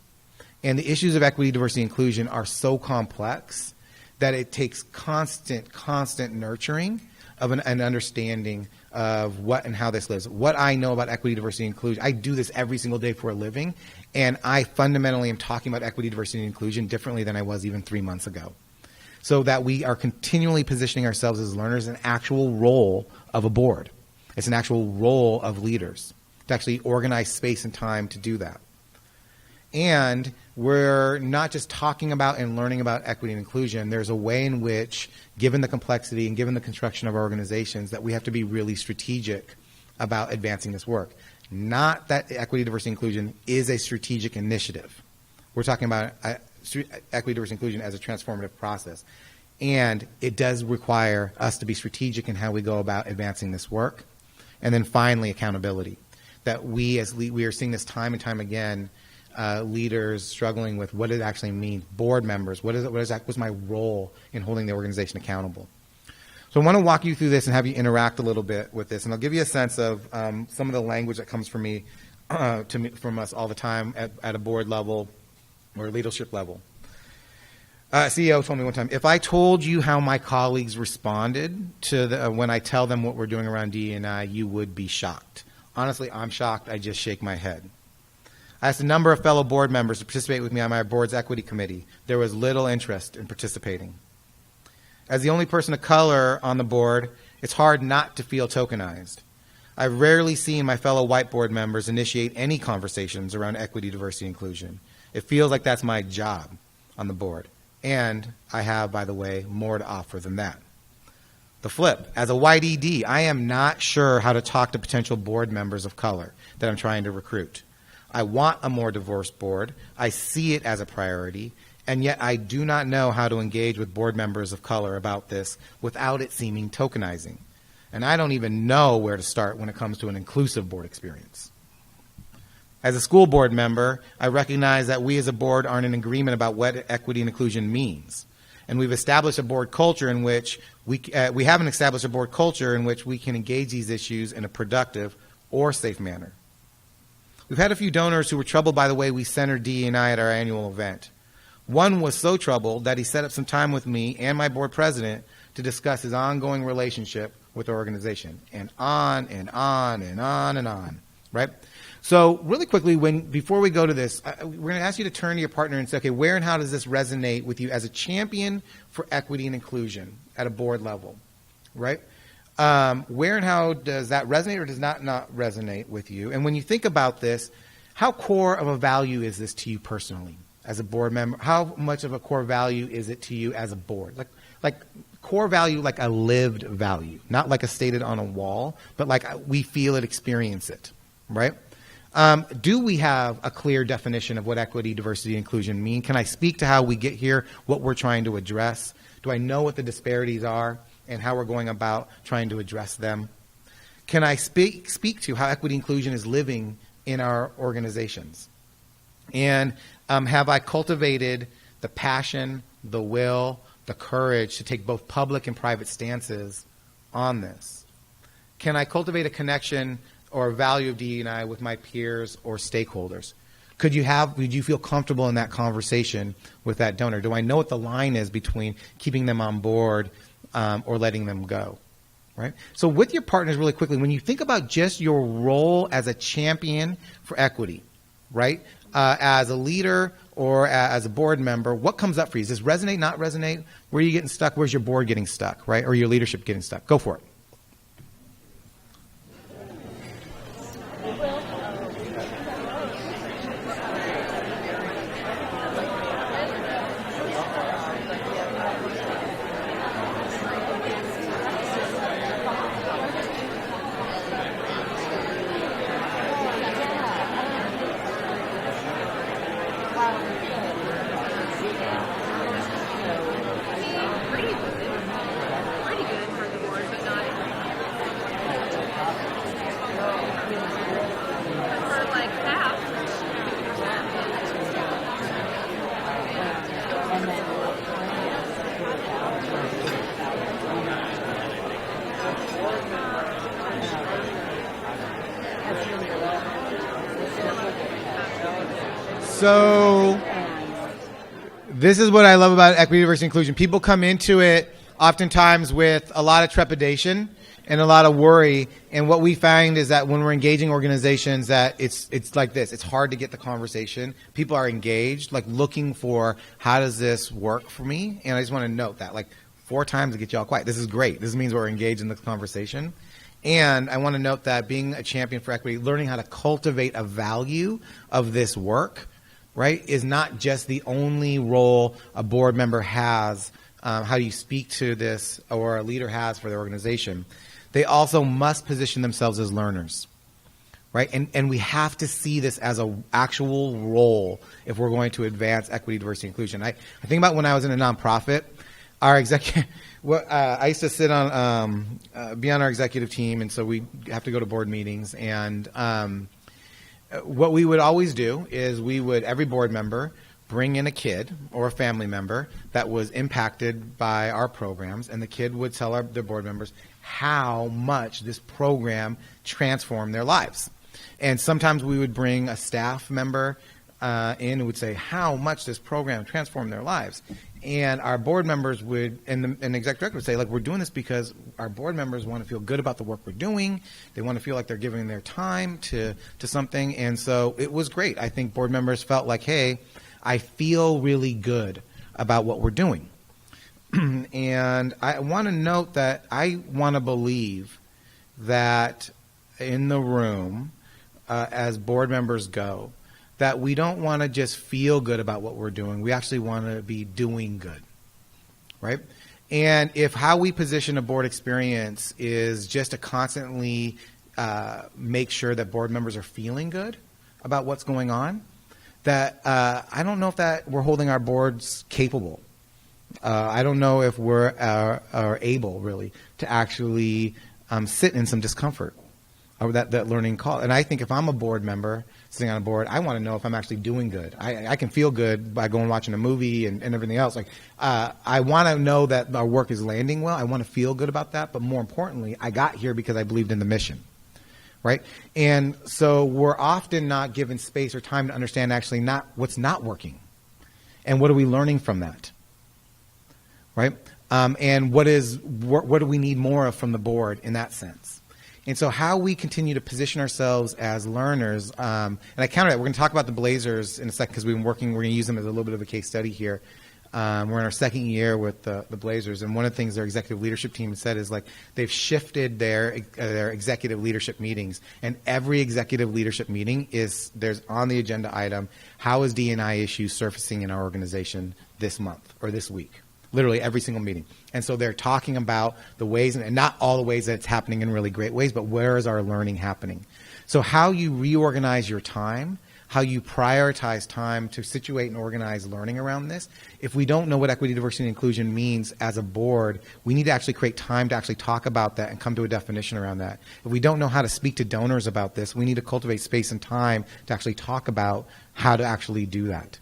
And the issues of equity, diversity, inclusion are so complex that it takes constant nurturing of an understanding of what and how this lives. What I know about equity, diversity, and inclusion, I do this every single day for a living, and I fundamentally am talking about equity, diversity, and inclusion differently than I was even 3 months ago. So that we are continually positioning ourselves as learners in an actual role of a board. It's an actual role of leaders to actually organize space and time to do that. And we're not just talking about and learning about equity and inclusion. There's a way in which, given the complexity and given the construction of our organizations, that we have to be really strategic about advancing this work. Not that equity, diversity, inclusion is a strategic initiative. We're talking about equity, diversity, inclusion as a transformative process. And it does require us to be strategic in how we go about advancing this work. And then finally, accountability. That we are seeing this time and time again, leaders struggling with what it actually means, board members, what's my role in holding the organization accountable. So I want to walk you through this and have you interact a little bit with this, and I'll give you a sense of some of the language that comes from me, from us all the time at a board level or leadership level. CEO told me one time, if I told you how my colleagues responded to when I tell them what we're doing around DE&I, you would be shocked. Honestly, I'm shocked. I just shake my head. I asked a number of fellow board members to participate with me on my board's equity committee. There was little interest in participating. As the only person of color on the board, it's hard not to feel tokenized. I've rarely seen my fellow white board members initiate any conversations around equity, diversity, inclusion. It feels like that's my job on the board. And I have, by the way, more to offer than that. The flip, as a white ED, I am not sure how to talk to potential board members of color that I'm trying to recruit. I want a more diverse board. I see it as a priority, and yet I do not know how to engage with board members of color about this without it seeming tokenizing. And I don't even know where to start when it comes to an inclusive board experience. As a school board member, I recognize that we as a board aren't in agreement about what equity and inclusion means. And we've established a board culture in which we haven't established a board culture in which we can engage these issues in a productive or safe manner. We've had a few donors who were troubled by the way we centered DE&I at our annual event. One was so troubled that he set up some time with me and my board president to discuss his ongoing relationship with our organization, and on and on and on and on, right? So really quickly, before we go to this, we're going to ask you to turn to your partner and say, okay, where and how does this resonate with you as a champion for equity and inclusion at a board level, right? Where and how does that resonate or does not resonate with you? And when you think about this, how core of a value is this to you personally as a board member? How much of a core value is it to you as a board? Like core value, like a lived value, not like a stated on a wall, but like we feel it, experience it, right? Do we have a clear definition of what equity, diversity, and inclusion mean? Can I speak to how we get here, what we're trying to address? Do I know what the disparities are and how we're going about trying to address them? Can I speak to how equity inclusion is living in our organizations? And have I cultivated the passion, the will, the courage to take both public and private stances on this? Can I cultivate a connection or a value of DE&I with my peers or stakeholders? Would you feel comfortable in that conversation with that donor? Do I know what the line is between keeping them on board or letting them go, right? So with your partners really quickly, when you think about just your role as a champion for equity, right, as a leader or as a board member, what comes up for you? Does this resonate, not resonate? Where are you getting stuck? Where's your board getting stuck, right, or your leadership getting stuck? Go for it. So this is what I love about equity, diversity, inclusion. People come into it oftentimes with a lot of trepidation and a lot of worry. And what we find is that when we're engaging organizations, that it's like this. It's hard to get the conversation. People are engaged, like looking for, how does this work for me? And I just want to note that, like, 4 times to get y'all quiet. This is great. This means we're engaged in the conversation. And I want to note that being a champion for equity, learning how to cultivate a value of this work, right, is not just the only role a board member has, how you speak to this, or a leader has for their organization. They also must position themselves as learners, right? And we have to see this as an actual role if we're going to advance equity, diversity, inclusion. I think about when I was in a nonprofit, our executive, I used to sit on, be on our executive team, and so we have to go to board meetings. And what we would always do is every board member bring in a kid or a family member that was impacted by our programs, and the kid would tell their board members how much this program transformed their lives. And sometimes we would bring a staff member in who would say how much this program transformed their lives. And our board members would, and the executive director would say, like, we're doing this because our board members want to feel good about the work we're doing. They want to feel like they're giving their time to something. And so it was great. I think board members felt like, hey, I feel really good about what we're doing. And I want to note that I want to believe that in the room, as board members go, that we don't want to just feel good about what we're doing. We actually want to be doing good, right? And if how we position a board experience is just to constantly make sure that board members are feeling good about what's going on, that I don't know if that we're holding our boards capable. I don't know if we're are able, really, to actually sit in some discomfort of that learning call. And I think if I'm a board member sitting on a board, I want to know if I'm actually doing good. I can feel good by going and watching a movie and everything else. Like, I want to know that our work is landing well. I want to feel good about that. But more importantly, I got here because I believed in the mission, right? And so we're often not given space or time to understand actually not what's not working, and what are we learning from that, right? And what do we need more of from the board in that sense? And so how we continue to position ourselves as learners, and I counted it. We're going to talk about the Blazers in a second because we've been working. We're going to use them as a little bit of a case study here. We're in our second year with the Blazers, and one of the things their executive leadership team said is, like, they've shifted their executive leadership meetings, and every executive leadership meeting there's on the agenda item, how is D&I issues surfacing in our organization this month or this week? Literally every single meeting. And so they're talking about the ways, and not all the ways that it's happening in really great ways, but where is our learning happening? So how you reorganize your time, how you prioritize time to situate and organize learning around this. If we don't know what equity, diversity, and inclusion means as a board, we need to actually create time to actually talk about that and come to a definition around that. If we don't know how to speak to donors about this, we need to cultivate space and time to actually talk about how to actually do that.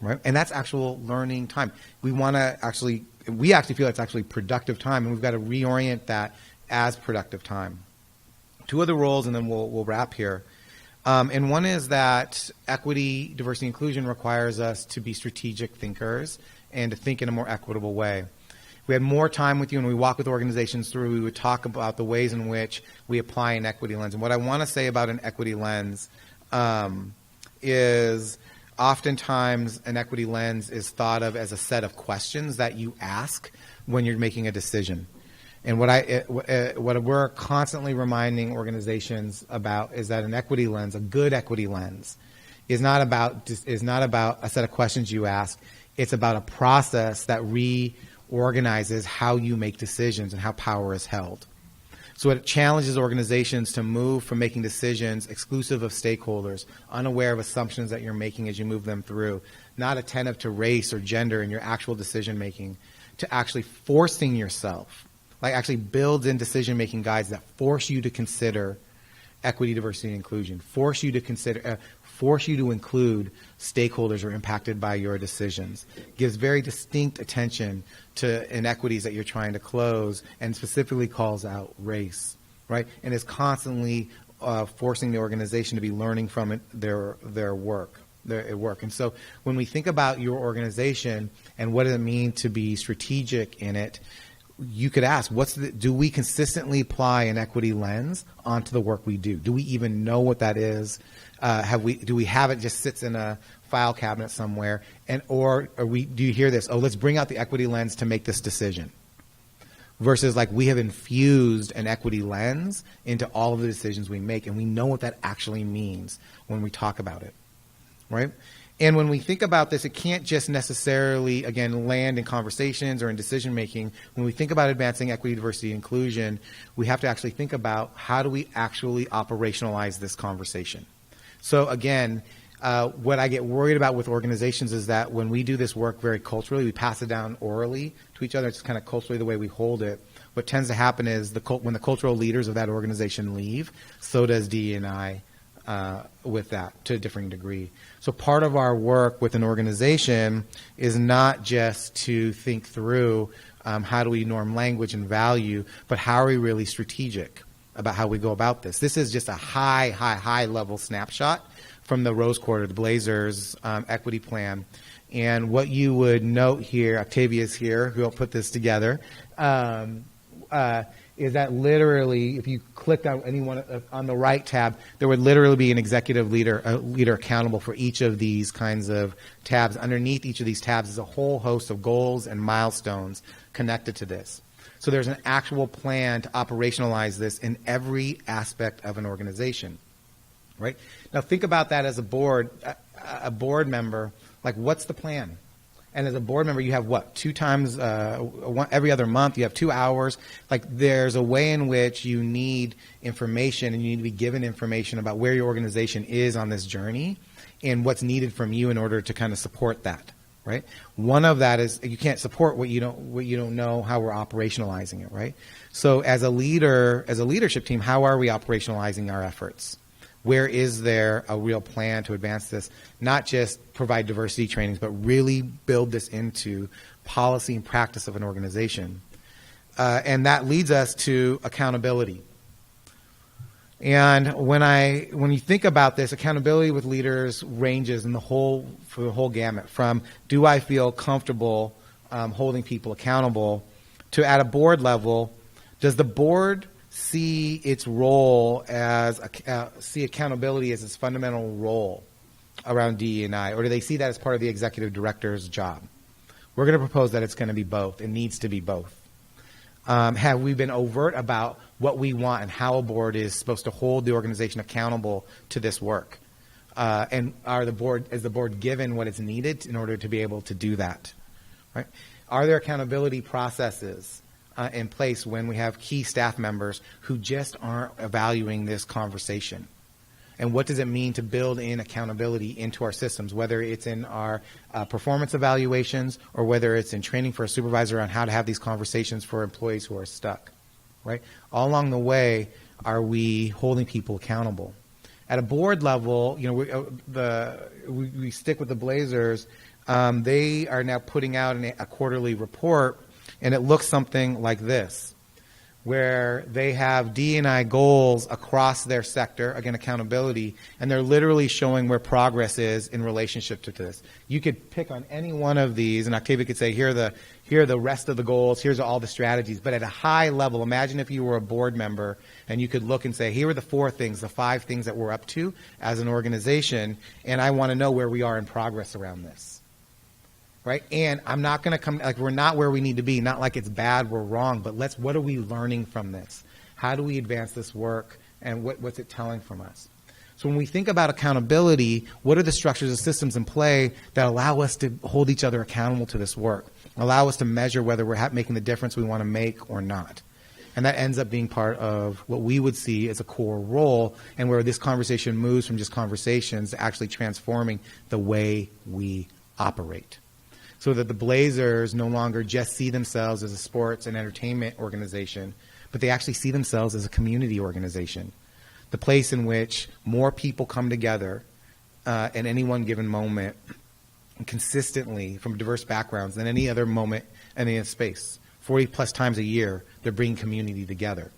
Right? And that's actual learning time. We actually feel it's actually productive time, and we've got to reorient that as productive time. 2 other roles, and then we'll wrap here. And one is that equity, diversity, inclusion requires us to be strategic thinkers and to think in a more equitable way. If we had more time with you and we walk with organizations through, we would talk about the ways in which we apply an equity lens. And what I want to say about an equity lens is oftentimes an equity lens is thought of as a set of questions that you ask when you're making a decision. And what we're constantly reminding organizations about is that an equity lens, a good equity lens, is not about a set of questions you ask. It's about a process that reorganizes how you make decisions and how power is held. So it challenges organizations to move from making decisions exclusive of stakeholders, unaware of assumptions that you're making as you move them through, not attentive to race or gender in your actual decision making, to actually forcing yourself, like actually builds in decision-making guides that force you to consider equity, diversity, and inclusion, force you to include stakeholders who are impacted by your decisions, gives very distinct attention to inequities that you're trying to close, and specifically calls out race, right? And is constantly forcing the organization to be learning from their work. And so when we think about your organization and what does it mean to be strategic in it, you could ask, do we consistently apply an equity lens onto the work we do? Do we even know what that is? Do we have it just sits in a file cabinet somewhere? Do you hear this? Oh, let's bring out the equity lens to make this decision. Versus like we have infused an equity lens into all of the decisions we make, and we know what that actually means when we talk about it, right? And when we think about this, it can't just necessarily, again, land in conversations or in decision making. When we think about advancing equity, diversity, inclusion, we have to actually think about how do we actually operationalize this conversation. So again, what I get worried about with organizations is that when we do this work very culturally, we pass it down orally to each other. It's kind of culturally the way we hold it. What tends to happen is when the cultural leaders of that organization leave, so does DE&I with that to a differing degree. So part of our work with an organization is not just to think through how do we norm language and value, but how are we really strategic about how we go about this. This is just a high level snapshot from the Rose Quarter, the Blazers equity plan. And what you would note here, Octavia's here, who will put this together, is that literally, if you clicked on anyone on the right tab, there would literally be an executive leader, a leader accountable for each of these kinds of tabs. Underneath each of these tabs is a whole host of goals and milestones connected to this. So there's an actual plan to operationalize this in every aspect of an organization, right? Now think about that as a board member, like what's the plan? And as a board member, you have what, 2 times, every other month, you have 2 hours. Like there's a way in which you need information and you need to be given information about where your organization is on this journey and what's needed from you in order to kind of support that, right? One of that is you can't support what you don't know how we're operationalizing it, right? So as a leader, as a leadership team, how are we operationalizing our efforts? Where is there a real plan to advance this? Not just provide diversity trainings, but really build this into policy and practice of an organization. And that leads us to accountability. And when you think about this, accountability with leaders ranges for the whole gamut. From do I feel comfortable holding people accountable to at a board level, does the board see its role as see accountability as its fundamental role around DE&I, or do they see that as part of the executive director's job? We're going to propose that it's going to be both. It needs to be both. Have we been overt about what we want and how a board is supposed to hold the organization accountable to this work? And is the board given what is needed in order to be able to do that? Right? Are there accountability processes in place when we have key staff members who just aren't valuing this conversation? And what does it mean to build in accountability into our systems, whether it's in our performance evaluations or whether it's in training for a supervisor on how to have these conversations for employees who are stuck, right? All along the way, are we holding people accountable? At a board level, we stick with the Blazers. They are now putting out a quarterly report, and it looks something like this, where they have D&I goals across their sector, again, accountability, and they're literally showing where progress is in relationship to this. You could pick on any one of these, and Octavia could say, here are the rest of the goals, here's all the strategies. But at a high level, imagine if you were a board member and you could look and say, here are the 4 things, the 5 things that we're up to as an organization, and I want to know where we are in progress around this. Right? And I'm not going to come, like we're not where we need to be, not like it's bad, we're wrong, but what are we learning from this? How do we advance this work, and what's it telling from us? So when we think about accountability, what are the structures and systems in play that allow us to hold each other accountable to this work, allow us to measure whether we're making the difference we want to make or not? And that ends up being part of what we would see as a core role, and where this conversation moves from just conversations to actually transforming the way we operate. So that the Blazers no longer just see themselves as a sports and entertainment organization, but they actually see themselves as a community organization, the place in which more people come together at any one given moment consistently from diverse backgrounds than any other moment in any space. 40 plus times a year, they're bringing community together.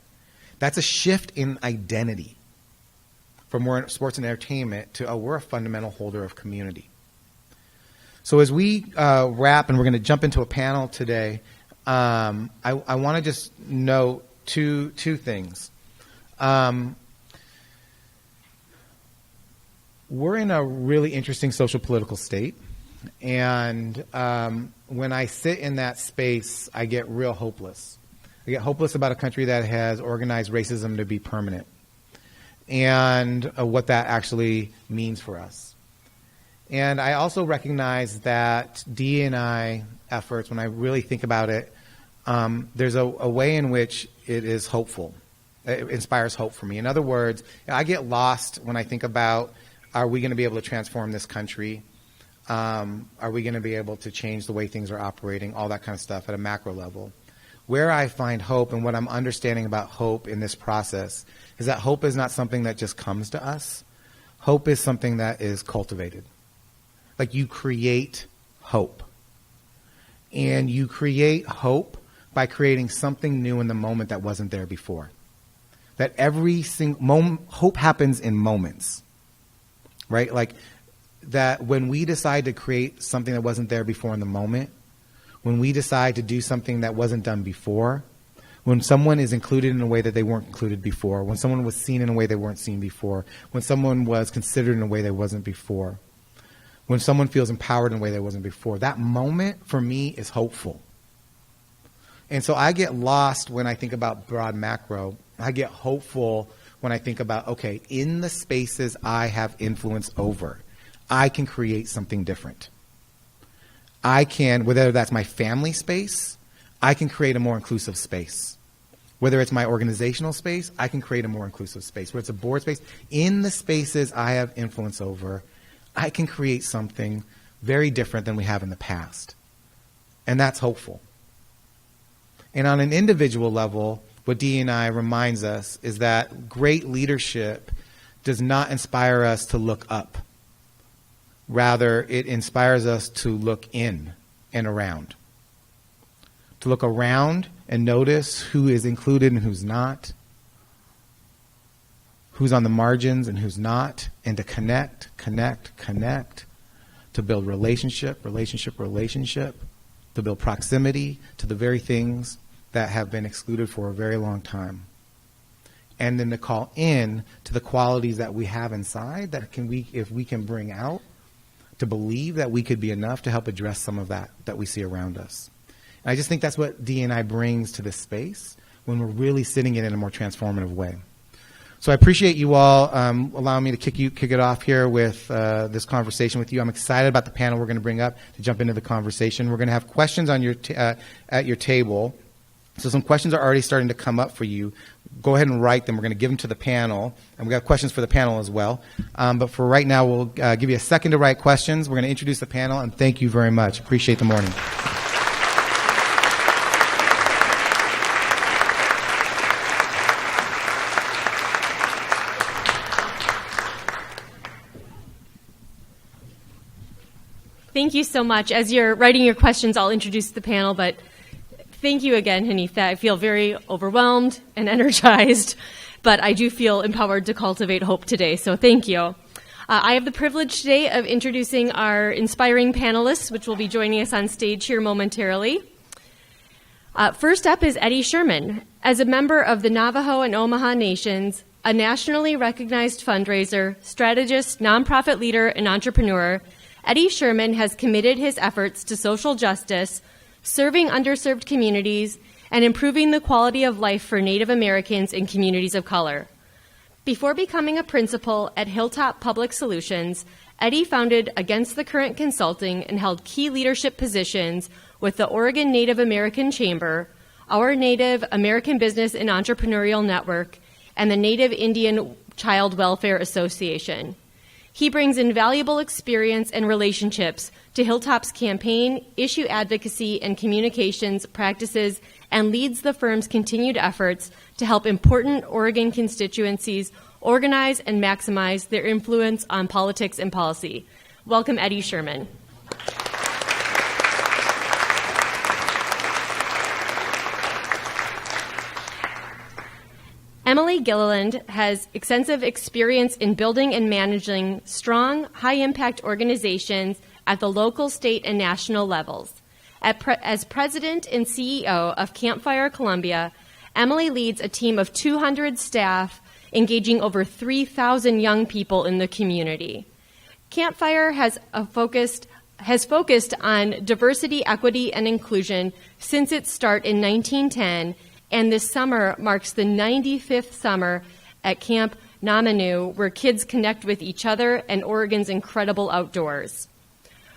That's a shift in identity from more sports and entertainment to, we're a fundamental holder of community. So as we wrap, and we're going to jump into a panel today, I want to just note two things. We're in a really interesting social political state, and when I sit in that space, I get real hopeless. I get hopeless about a country that has organized racism to be permanent, and what that actually means for us. And I also recognize that DE&I efforts, when I really think about it, there's a way in which it is hopeful. It inspires hope for me. In other words, I get lost when I think about, are we going to be able to transform this country? Are we going to be able to change the way things are operating? All that kind of stuff at a macro level. Where I find hope and what I'm understanding about hope in this process is that hope is not something that just comes to us. Hope is something that is cultivated. Like, you create hope. And you create hope by creating something new in the moment that wasn't there before. That every single moment, hope happens in moments, right? Like, that when we decide to create something that wasn't there before in the moment, when we decide to do something that wasn't done before, when someone is included in a way that they weren't included before, when someone was seen in a way they weren't seen before, when someone was considered in a way they wasn't before, when someone feels empowered in a way they wasn't before, that moment for me is hopeful. And so I get lost when I think about broad macro. I get hopeful when I think about, okay, in the spaces I have influence over, I can create something different. I can, whether that's my family space, I can create a more inclusive space. Whether it's my organizational space, I can create a more inclusive space. Whether it's a board space, in the spaces I have influence over, I can create something very different than we have in the past. And that's hopeful. And on an individual level, what DE&I reminds us is that great leadership does not inspire us to look up. Rather, it inspires us to look in and around. To look around and notice who is included and who's not, who's on the margins and who's not, and to connect, to build relationship, to build proximity to the very things that have been excluded for a very long time. And then to call in to the qualities that we have inside that if we can bring out, to believe that we could be enough to help address some of that we see around us. And I just think that's what DE&I brings to this space when we're really sitting in a more transformative way. So I appreciate you all allowing me to kick it off here with this conversation with you. I'm excited about the panel we're going to bring up to jump into the conversation. We're going to have questions on at your table. So some questions are already starting to come up for you. Go ahead and write them. We're going to give them to the panel. And we've got questions for the panel as well. But for right now, we'll give you a second to write questions. We're going to introduce the panel, and thank you very much. Appreciate the morning. Thank you so much. As you're writing your questions, I'll introduce the panel, but thank you again, Hanif. I feel very overwhelmed and energized, but I do feel empowered to cultivate hope today, so thank you. I have the privilege today of introducing our inspiring panelists, which will be joining us on stage here momentarily. First up is Eddie Sherman. As a member of the Navajo and Omaha Nations, a nationally recognized fundraiser, strategist, nonprofit leader, and entrepreneur, Eddie Sherman has committed his efforts to social justice, serving underserved communities, and improving the quality of life for Native Americans and communities of color. Before becoming a principal at Hilltop Public Solutions, Eddie founded Against the Current Consulting and held key leadership positions with the Oregon Native American Chamber, our Native American Business and Entrepreneurial Network, and the Native Indian Child Welfare Association. He brings invaluable experience and relationships to Hilltop's campaign, issue advocacy, and communications practices, and leads the firm's continued efforts to help important Oregon constituencies organize and maximize their influence on politics and policy. Welcome, Eddie Sherman. Emily Gilliland has extensive experience in building and managing strong, high-impact organizations at the local, state, and national levels. As president and CEO of Campfire Columbia, Emily leads a team of 200 staff engaging over 3,000 young people in the community. Campfire has focused on diversity, equity, and inclusion since its start in 1910, and this summer marks the 95th summer at Camp Namanu, where kids connect with each other and Oregon's incredible outdoors.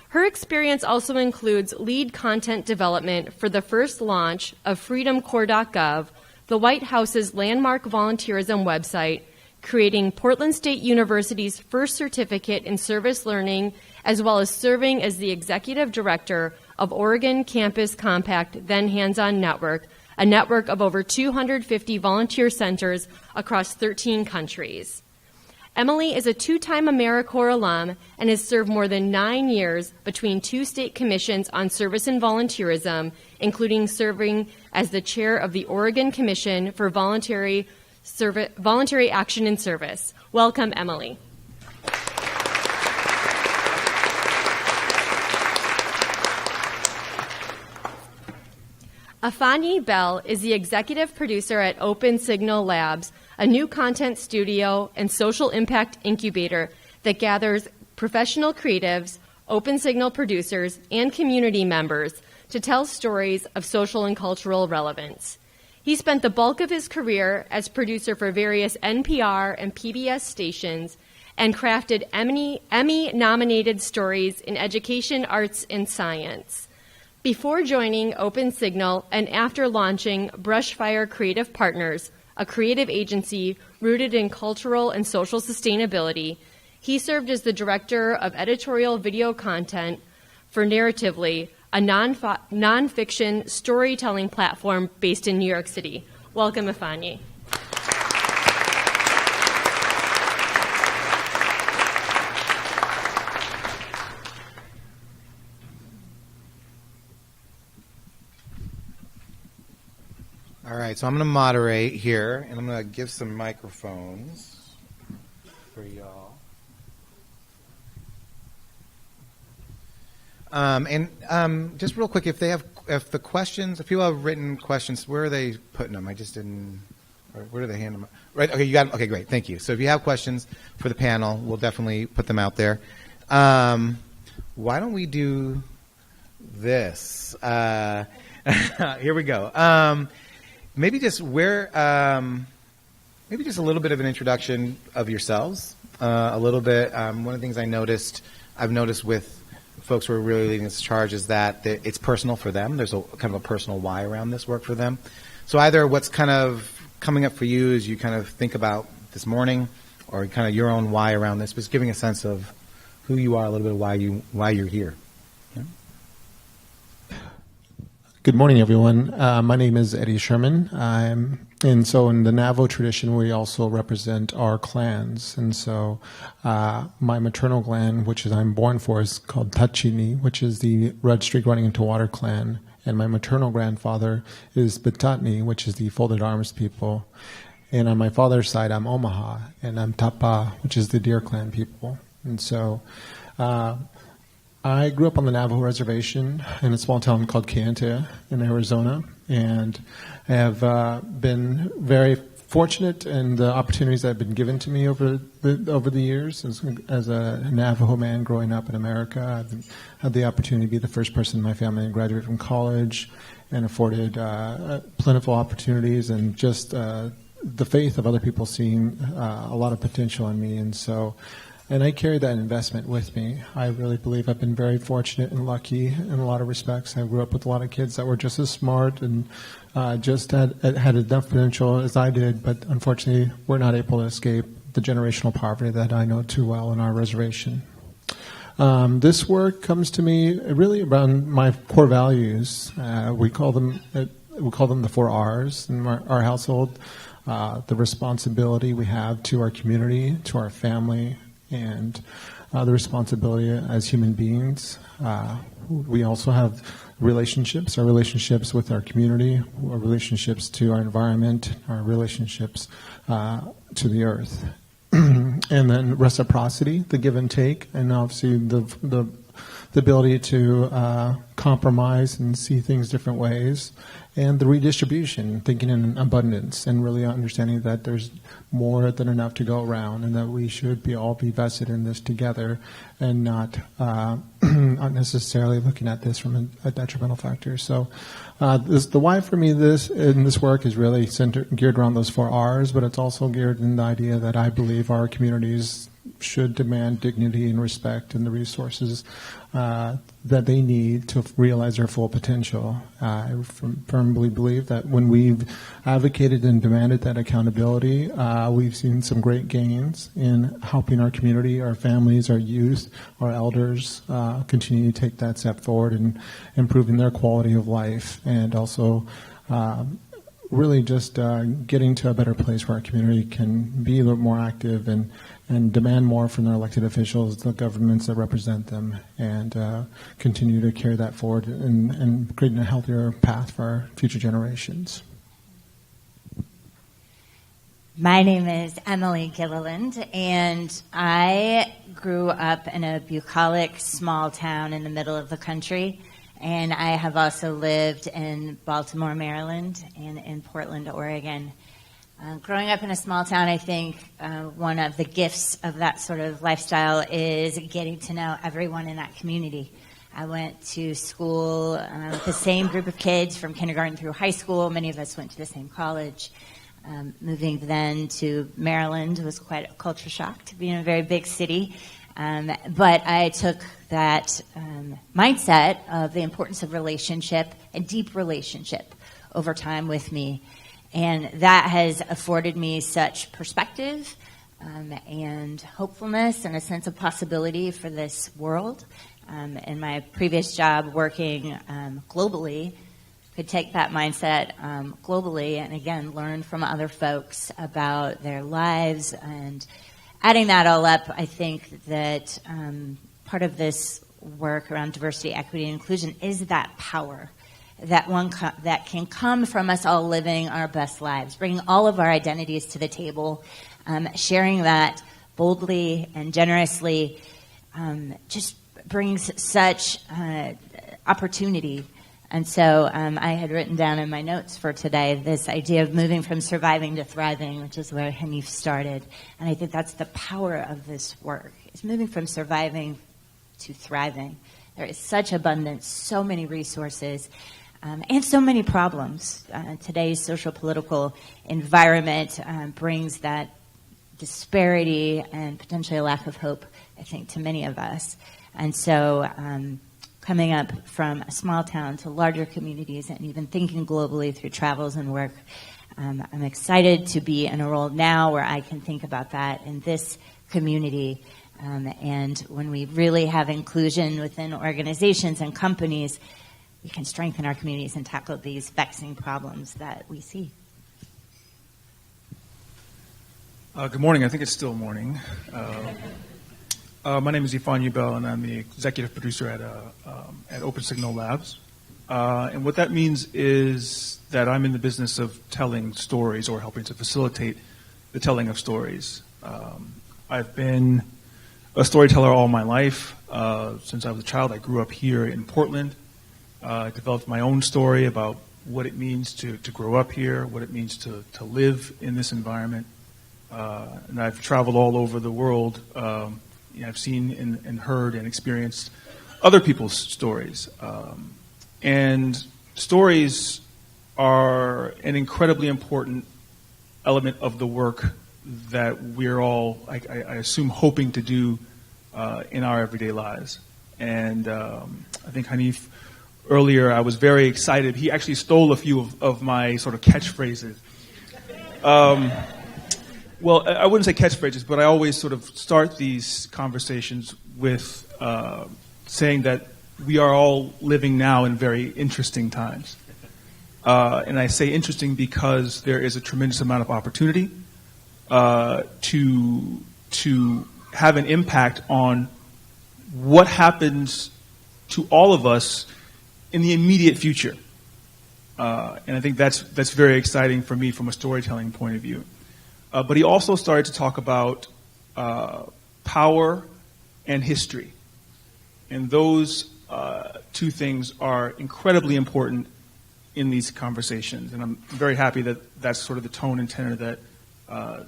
Her experience also includes lead content development for the first launch of freedomcorps.gov, the White House's landmark volunteerism website, creating Portland State University's first certificate in service learning, as well as serving as the executive director of Oregon Campus Compact, then Hands-On Network, a network of over 250 volunteer centers across 13 countries. Emily is a two-time AmeriCorps alum and has served more than 9 years between 2 state commissions on service and volunteerism, including serving as the chair of the Oregon Commission for Voluntary Action and Service. Welcome, Emily. Afani Bell is the executive producer at Open Signal Labs, a new content studio and social impact incubator that gathers professional creatives, Open Signal producers, and community members to tell stories of social and cultural relevance. He spent the bulk of his career as producer for various NPR and PBS stations and crafted Emmy-nominated stories in education, arts, and science. Before joining Open Signal and after launching Brushfire Creative Partners, a creative agency rooted in cultural and social sustainability, he served as the director of editorial video content for Narratively, a nonfiction storytelling platform based in New York City. Welcome, Afani. All right, so I'm going to moderate here, and I'm going to give some microphones for y'all. Just real quick, if people have written questions, where are they putting them? I just didn't. Where do they hand them? Right. Okay, you got them. Okay, great. Thank you. So if you have questions for the panel, we'll definitely put them out there. Why don't we do this? Here we go. Maybe just a little bit of an introduction of yourselves. A little bit. One of the things I've noticed with folks who are really leading this charge is that it's personal for them. There's a kind of a personal why around this work for them. So either what's kind of coming up for you as you kind of think about this morning, or kind of your own why around this, but giving a sense of who you are, a little bit of why you're here. Good morning, everyone. My name is Eddie Sherman. And so in the Navajo tradition, we also represent our clans. And so my maternal clan, which is I'm born for, is called Tachini, which is the Red Streak Running into Water clan. And my maternal grandfather is Bitatni, which is the Folded Arms people. And on my father's side, I'm Omaha, and I'm Tapa, which is the Deer Clan people. And so I grew up on the Navajo reservation in a small town called Kayenta in Arizona, and I have been very fortunate in the opportunities that have been given to me over the years as a Navajo man growing up in America. I've had the opportunity to be the first person in my family to graduate from college, and afforded plentiful opportunities and just the faith of other people seeing a lot of potential in me, and I carry that investment with me. I really believe I've been very fortunate and lucky in a lot of respects. I grew up with a lot of kids that were just as smart and just had enough potential as I did, but unfortunately we're not able to escape the generational poverty that I know too well in our reservation. This work comes to me really around my core values. We call them the 4 R's in our household. The responsibility we have to our community, to our family, and the responsibility as human beings. We also have relationships, our relationships with our community, our relationships to our environment, our relationships to the earth. And then reciprocity, the give and take, and obviously the the ability to compromise and see things different ways, and the redistribution, thinking in abundance, and really understanding that there's more than enough to go around, and that we should all be vested in this together, and not not necessarily looking at this from a detrimental factor. So, the why for me in this work is really geared around those 4 R's, but it's also geared in the idea that I believe our communities should demand dignity and respect and the resources that they need to realize their full potential. I firmly believe that when we've advocated and demanded that accountability, we've seen some great gains in helping our community, our families, our youth, our elders continue to take that step forward and improving their quality of life, and also really just getting to a better place where our community can be a little more active and demand more from their elected officials, the governments that represent them, and continue to carry that forward and creating a healthier path for our future generations. My name is Emily Gilliland, and I grew up in a bucolic small town in the middle of the country. And I have also lived in Baltimore, Maryland, and in Portland, Oregon. Growing up in a small town, I think one of the gifts of that sort of lifestyle is getting to know everyone in that community. I went to school with the same group of kids from kindergarten through high school. Many of us went to the same college. Moving then to Maryland was quite a culture shock to be in a very big city. But I took that mindset of the importance of relationship and deep relationship over time with me. And that has afforded me such perspective and hopefulness and a sense of possibility for this world. In my previous job working globally, could take that mindset globally and, again, learn from other folks about their lives. And adding that all up, I think that part of this work around diversity, equity, and inclusion is that power that that can come from us all living our best lives, bringing all of our identities to the table, sharing that boldly and generously, just brings such opportunity. And so I had written down in my notes for today this idea of moving from surviving to thriving, which is where Hanif started. And I think that's the power of this work. It's moving from surviving to thriving. There is such abundance, so many resources, and so many problems. Today's social political environment brings that disparity and potentially a lack of hope, I think, to many of us. And so coming up from a small town to larger communities and even thinking globally through travels and work, I'm excited to be in a role now where I can think about that in this community. And when we really have inclusion within organizations and companies, we can strengthen our communities and tackle these vexing problems that we see. Good morning. I think it's still morning. My name is Ifan Ubel, and I'm the executive producer at Open Signal Labs. And what that means is that I'm in the business of telling stories or helping to facilitate the telling of stories. I've been a storyteller all my life. Since I was a child, I grew up here in Portland. I developed my own story about what it means to grow up here, what it means to live in this environment. And I've traveled all over the world. I've seen and heard and experienced other people's stories. And stories are an incredibly important element of the work that we're all, I assume, hoping to do in our everyday lives. And I think Hanif, earlier, I was very excited. He actually stole a few of my sort of catchphrases. Well, I wouldn't say catchphrases, but I always sort of start these conversations with saying that we are all living now in very interesting times. And I say interesting because there is a tremendous amount of opportunity to have an impact on what happens to all of us in the immediate future. And I think that's very exciting for me from a storytelling point of view. But he also started to talk about power and history. And those two things are incredibly important in these conversations, and I'm very happy that that's sort of the tone and tenor that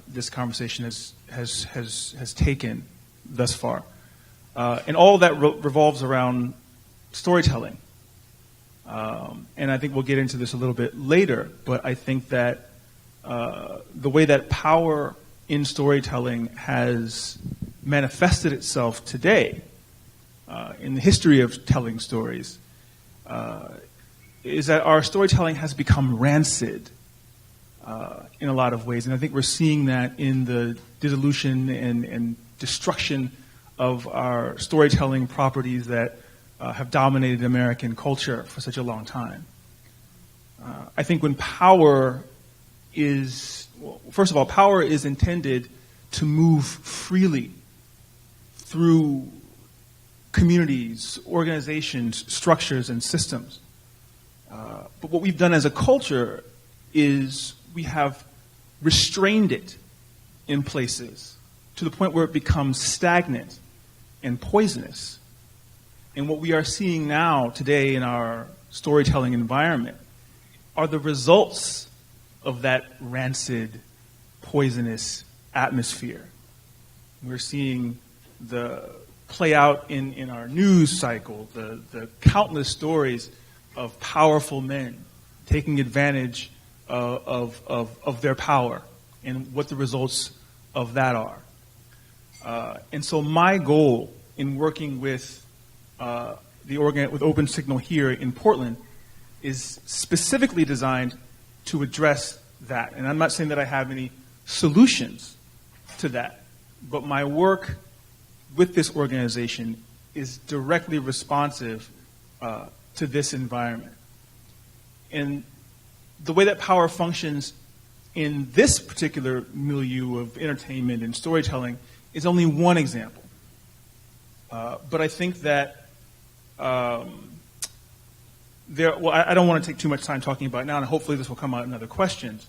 this conversation has taken thus far. And all that revolves around storytelling. And I think we'll get into this a little bit later, but I think that the way that power in storytelling has manifested itself today in the history of telling stories is that our storytelling has become rancid in a lot of ways. And I think we're seeing that in the dissolution and destruction of our storytelling properties that have dominated American culture for such a long time. I think when power is, well, first of all, power is intended to move freely through communities, organizations, structures, and systems. But what we've done as a culture is we have restrained it in places to the point where it becomes stagnant and poisonous. And what we are seeing now today in our storytelling environment are the results of that rancid, poisonous atmosphere. We're seeing the play out in our news cycle, the countless stories of powerful men taking advantage of their power and what the results of that are. And so my goal in working with with Open Signal here in Portland is specifically designed to address that. And I'm not saying that I have any solutions to that, but my work with this organization is directly responsive to this environment. And the way that power functions in this particular milieu of entertainment and storytelling is only one example. But I think that I don't want to take too much time talking about it now, and hopefully this will come out in other questions.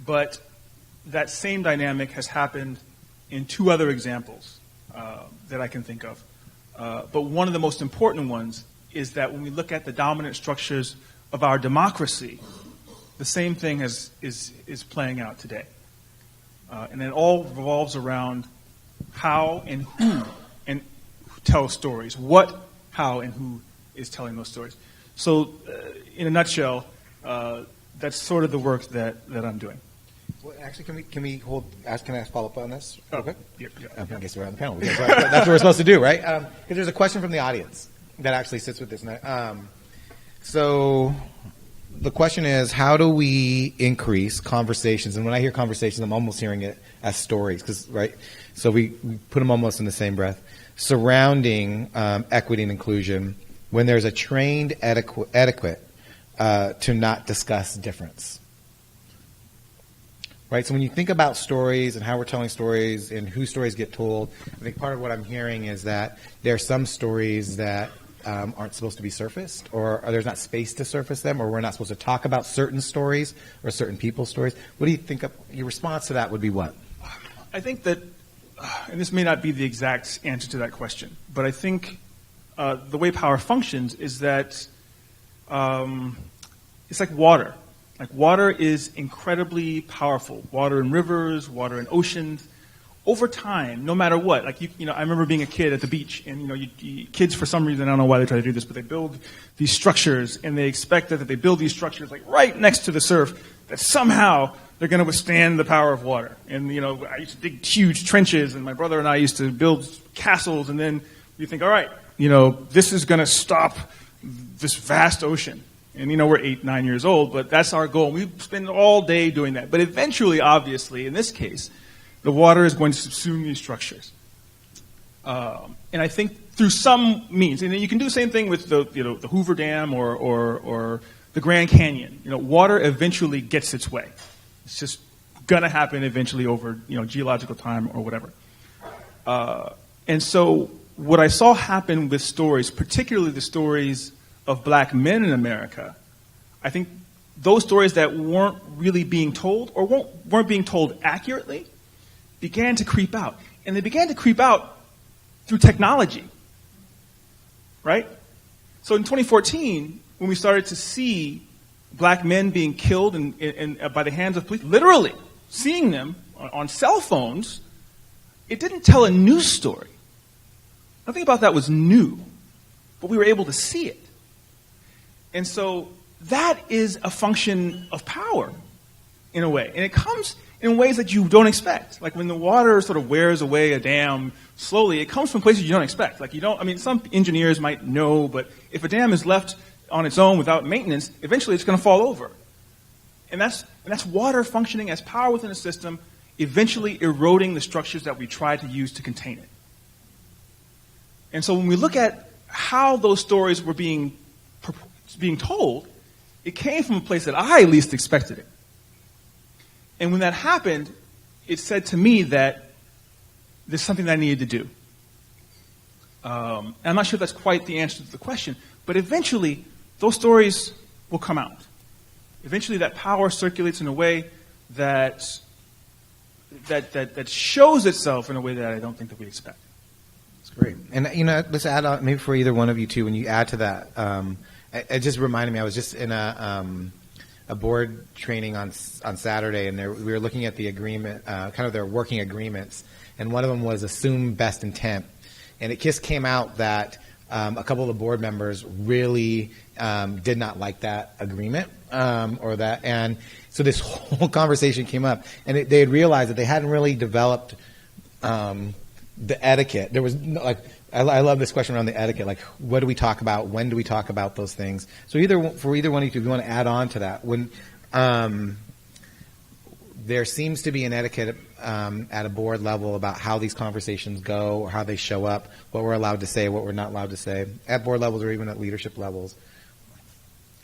But that same dynamic has happened in two other examples that I can think of. But one of the most important ones is that when we look at the dominant structures of our democracy, the same thing is playing out today. And it all revolves around how and who tell stories. What, how, and who is telling those stories. So, in a nutshell, that's sort of the work that I'm doing. Well, actually, can we can I follow up on this? Okay. I guess we're on the panel. That's what we're supposed to do, right? Because there's a question from the audience that actually sits with this. So the question is, how do we increase conversations? And when I hear conversations, I'm almost hearing it as stories, right? So we put them almost in the same breath. Surrounding equity and inclusion when there's a trained etiquette to not discuss difference. Right? So when you think about stories and how we're telling stories and who stories get told, I think part of what I'm hearing is that there are some stories that aren't supposed to be surfaced, or there's not space to surface them, or we're not supposed to talk about certain stories or certain people's stories. What do you think your response to that would be? What? I think that, and this may not be the exact answer to that question, but I think the way power functions is that it's like water. Like water is incredibly powerful. Water in rivers, water in oceans. Over time, no matter what, like I remember being a kid at the beach, and kids for some reason, I don't know why they try to do this, but they build these structures, and they expect that if they build these structures like right next to the surf, that somehow they're going to withstand the power of water. And I used to dig huge trenches, and my brother and I used to build castles, and then you think, all right, this is going to stop this vast ocean. And we're 8, 9 years old, but that's our goal. We spend all day doing that. But eventually, obviously, in this case, the water is going to subsume these structures. And I think through some means, and you can do the same thing with the Hoover Dam or the Grand Canyon. Water eventually gets its way. It's just going to happen eventually over geological time or whatever. And so what I saw happen with stories, particularly the stories of black men in America, I think those stories that weren't really being told or weren't being told accurately began to creep out. And they began to creep out through technology. right? So in 2014, when we started to see black men being killed by the hands of police, literally seeing them on cell phones, it didn't tell a news story. Nothing about that was new, but we were able to see it. And so that is a function of power, in a way. And it comes in ways that you don't expect. Like when the water sort of wears away a dam slowly, it comes from places you don't expect. Like some engineers might know, but if a dam is left on its own without maintenance, eventually it's going to fall over. And that's water functioning as power within a system, eventually eroding the structures that we try to use to contain it. And so when we look at how those stories were being told, it came from a place that I least expected it. And when that happened, it said to me that there's something that I needed to do. And I'm not sure if that's quite the answer to the question, but eventually those stories will come out. Eventually that power circulates in a way that shows itself in a way that I don't think that we expect. That's great. And, let's add on, maybe for either one of you two, when you add to that, it just reminded me, I was just in a board training on Saturday, and we were looking at the agreement, kind of their working agreements, and one of them was assume best intent. And it just came out that a couple of the board members really did not like that agreement, and so this whole conversation came up, and they had realized that they hadn't really developed the etiquette. There was I love this question around the etiquette. Like, what do we talk about? When do we talk about those things? So for either one of you, if you want to add on to that, when there seems to be an etiquette at a board level about how these conversations go or how they show up, what we're allowed to say, what we're not allowed to say, at board levels or even at leadership levels.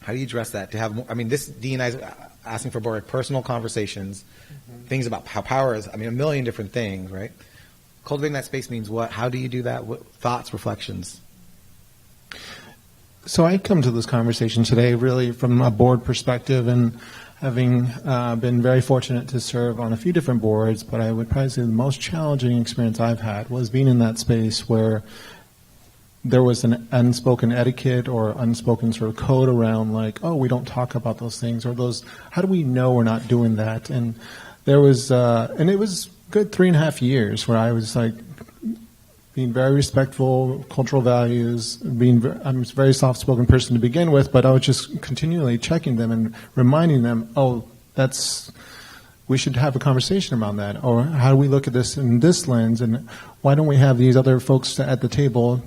How do you address that? To have more, this D&I is asking for more personal conversations, things about how power is, a million different things, right? Cultivating that space means what? How do you do that? What thoughts, reflections? So I come to this conversation today really from a board perspective, and having been very fortunate to serve on a few different boards, but I would probably say the most challenging experience I've had was being in that space where there was an unspoken etiquette or unspoken sort of code around we don't talk about those things, or those, how do we know we're not doing that? And there was, and it was good 3.5 years where I was being very respectful, cultural values, I'm a very soft-spoken person to begin with, but I was just continually checking them and reminding them, we should have a conversation around that, or how do we look at this in this lens, and why don't we have these other folks at the table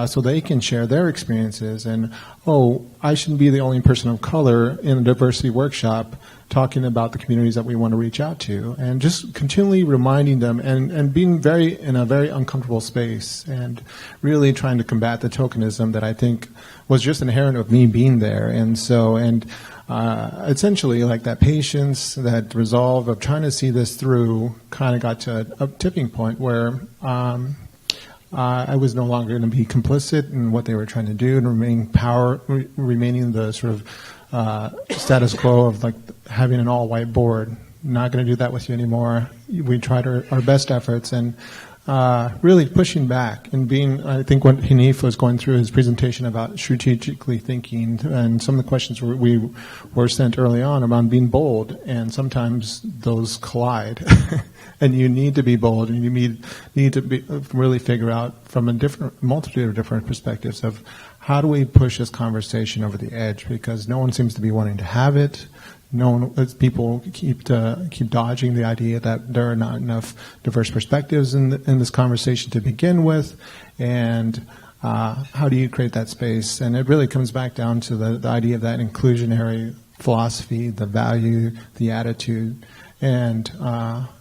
so they can share their experiences, and I shouldn't be the only person of color in a diversity workshop talking about the communities that we want to reach out to, and just continually reminding them and being in a very uncomfortable space, and really trying to combat the tokenism that I think was just inherent of me being there. And so, essentially, that patience, that resolve of trying to see this through kind of got to a tipping point where I was no longer going to be complicit in what they were trying to do and remaining the sort of status quo of having an all-white board. Not going to do that with you anymore. We tried our best efforts, and really pushing back and I think what Hanif was going through his presentation about strategically thinking, and some of the questions we were sent early on around being bold, and sometimes those collide. And you need to be bold, and you need to really figure out from a multitude of different perspectives of how do we push this conversation over the edge, because no one seems to be wanting to have it. People keep dodging the idea that there are not enough diverse perspectives in this conversation to begin with, and how do you create that space? And it really comes back down to the idea of that inclusionary philosophy, the value, the attitude. And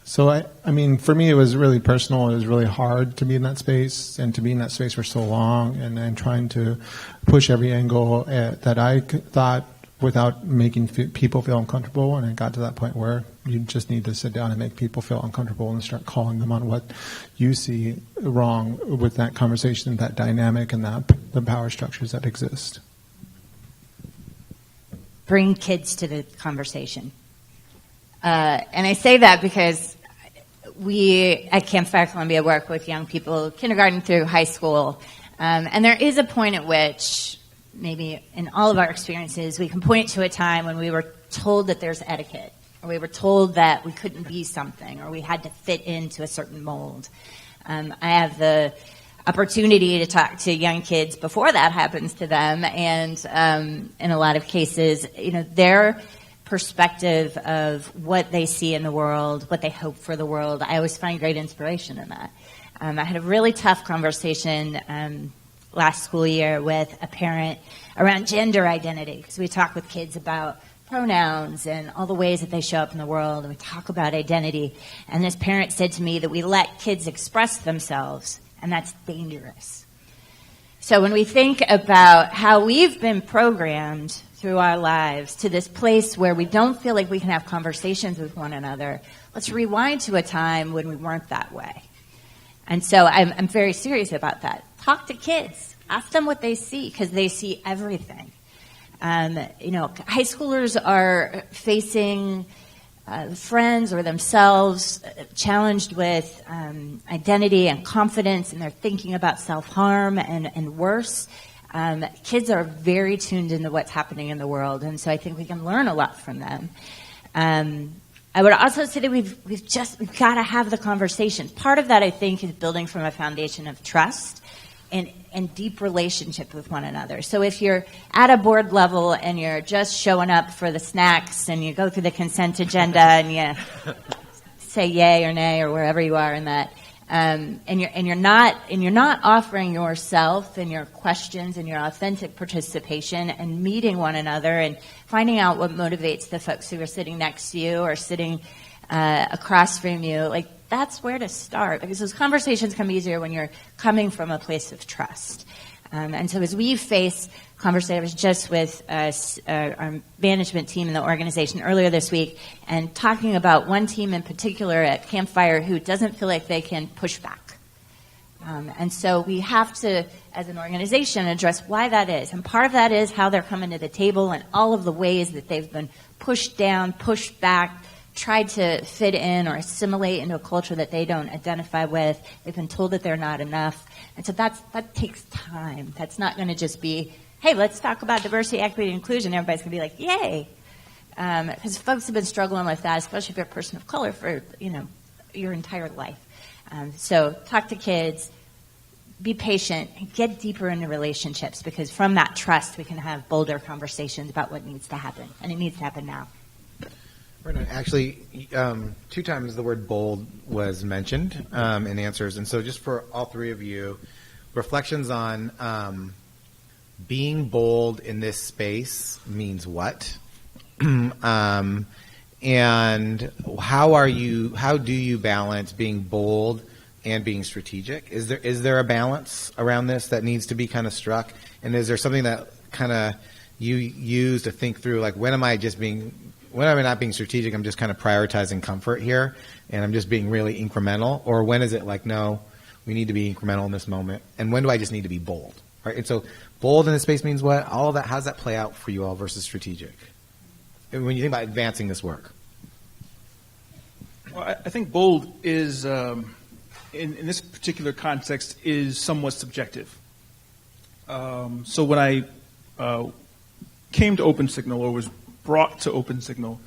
so, for me, it was really personal. It was really hard to be in that space, and to be in that space for so long, and trying to push every angle that I thought without making people feel uncomfortable. And it got to that point where you just need to sit down and make people feel uncomfortable and start calling them on what you see wrong with that conversation, that dynamic, and the power structures that exist. Bring kids to the conversation. And I say that because we at Campfire Columbia work with young people, kindergarten through high school, And there is a point at which, maybe in all of our experiences, we can point to a time when we were told that there's etiquette, or we were told that we couldn't be something, or we had to fit into a certain mold. I have the opportunity to talk to young kids before that happens to them, and in a lot of cases, their perspective of what they see in the world, what they hope for the world, I always find great inspiration in that. I had a really tough conversation last school year with a parent around gender identity, because we talk with kids about pronouns and all the ways that they show up in the world, and we talk about identity. And this parent said to me that we let kids express themselves, and that's dangerous. So when we think about how we've been programmed through our lives to this place where we don't feel like we can have conversations with one another, let's rewind to a time when we weren't that way. And so I'm very serious about that. Talk to kids. Ask them what they see, because they see everything. High schoolers are facing friends or themselves challenged with identity and confidence, and they're thinking about self-harm and worse. Kids are very tuned into what's happening in the world, and so I think we can learn a lot from them. I would also say that we've got to have the conversations. Part of that, I think, is building from a foundation of trust and deep relationship with one another. So if you're at a board level and you're just showing up for the snacks and you go through the consent agenda and you say yay or nay or wherever you are in that, and you're not offering yourself and your questions and your authentic participation and meeting one another and finding out what motivates the folks who are sitting next to you or sitting across from you, like that's where to start, because those conversations come easier when you're coming from a place of trust. And so as we face conversations, I was just with our management team in the organization earlier this week and talking about one team in particular at Campfire who doesn't feel like they can push back. And so we have to, as an organization, address why that is. And part of that is how they're coming to the table and all of the ways that they've been pushed down, pushed back, tried to fit in or assimilate into a culture that they don't identify with. They've been told that they're not enough. And so that takes time. That's not going to just be, hey, let's talk about diversity, equity, and inclusion. Everybody's going to be like, yay. Because folks have been struggling with that, especially if you're a person of color for, your entire life. So talk to kids, be patient, and get deeper into relationships, because from that trust we can have bolder conversations about what needs to happen. And it needs to happen now. Actually, 2 times the word bold was mentioned in answers. And so just for all 3 of you, reflections on being bold in this space means what? And how do you balance being bold and being strategic? Is there a balance around this that needs to be kind of struck? And is there something that kind of you use to think through, like, when am I not being strategic, I'm just kind of prioritizing comfort here, and I'm just being really incremental? Or when is it like, no, we need to be incremental in this moment? And when do I just need to be bold? Right? And so bold in this space means what? All of that, how does that play out for you all versus strategic? And when you think about advancing this work. Well, I think bold is, in this particular context, is somewhat subjective. So when I came to OpenSignal, or was brought to OpenSignal,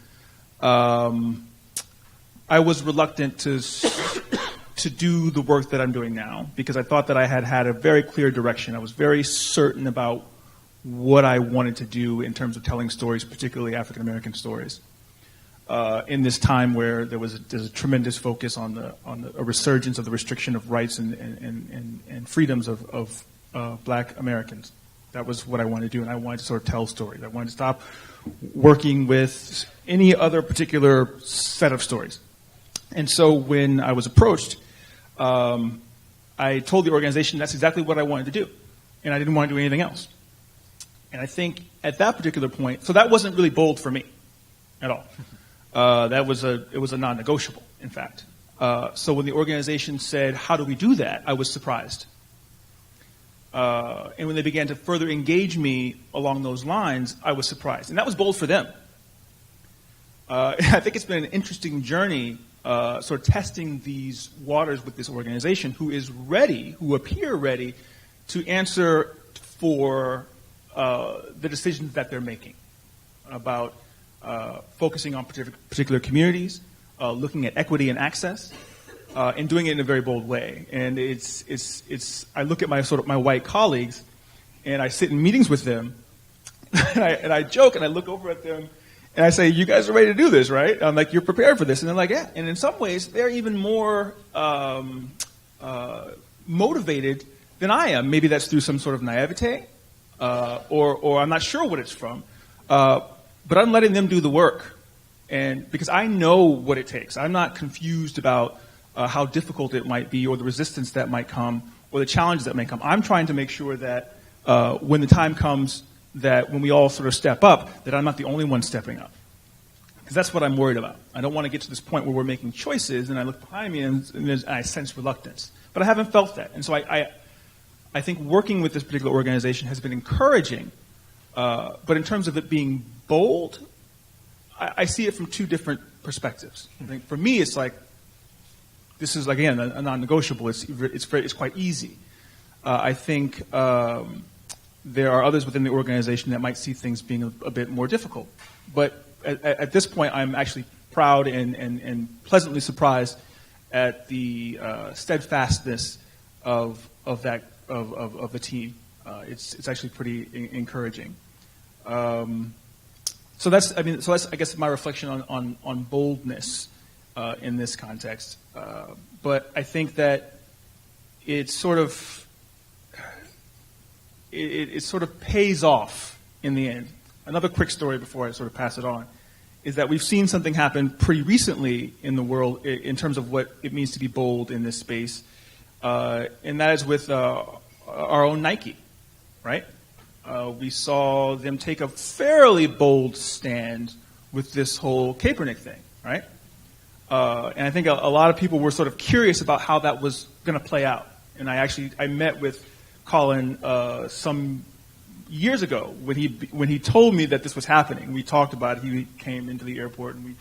I was reluctant to do the work that I'm doing now, because I thought that I had a very clear direction. I was very certain about what I wanted to do in terms of telling stories, particularly African American stories, in this time where there's a tremendous focus on a resurgence of the restriction of rights and freedoms of Black Americans. That was what I wanted to do, and I wanted to sort of tell stories. I wanted to stop working with any other particular set of stories. And so when I was approached, I told the organization that's exactly what I wanted to do, and I didn't want to do anything else. And I think at that particular point, so that wasn't really bold for me at all. It was a non-negotiable, in fact. So when the organization said, how do we do that, I was surprised. And when they began to further engage me along those lines, I was surprised. And that was bold for them. I think it's been an interesting journey, sort of testing these waters with this organization who appear ready to answer for the decisions that they're making about focusing on particular communities, looking at equity and access, and doing it in a very bold way. And I look at my white colleagues, and I sit in meetings with them, and I joke, and I look over at them, and I say, "You guys are ready to do this, right?" I'm like, "You're prepared for this," and they're like, "Yeah." And in some ways, they're even more motivated than I am. Maybe that's through some sort of naivete, or I'm not sure what it's from. But I'm letting them do the work, and because I know what it takes. I'm not confused about how difficult it might be, or the resistance that might come, or the challenges that may come. I'm trying to make sure that when the time comes, that when we all sort of step up, that I'm not the only one stepping up. Because that's what I'm worried about. I don't want to get to this point where we're making choices, and I look behind me and I sense reluctance. But I haven't felt that. And so I think working with this particular organization has been encouraging. But in terms of it being bold, I see it from two different perspectives. I think for me, it's like, this is, again, a non-negotiable. It's quite easy. I think there are others within the organization that might see things being a bit more difficult. But at this point, I'm actually proud and pleasantly surprised at the steadfastness of the team. It's actually pretty encouraging. So that's I guess my reflection on boldness in this context. But I think that it sort of pays off in the end. Another quick story before I sort of pass it on is that we've seen something happen pretty recently in the world in terms of what it means to be bold in this space, and that is with our own Nike, right? We saw them take a fairly bold stand with this whole Kaepernick thing, right? And I think a lot of people were sort of curious about how that was going to play out. And I met with Colin some years ago when he told me that this was happening. We talked about it. He came into the airport and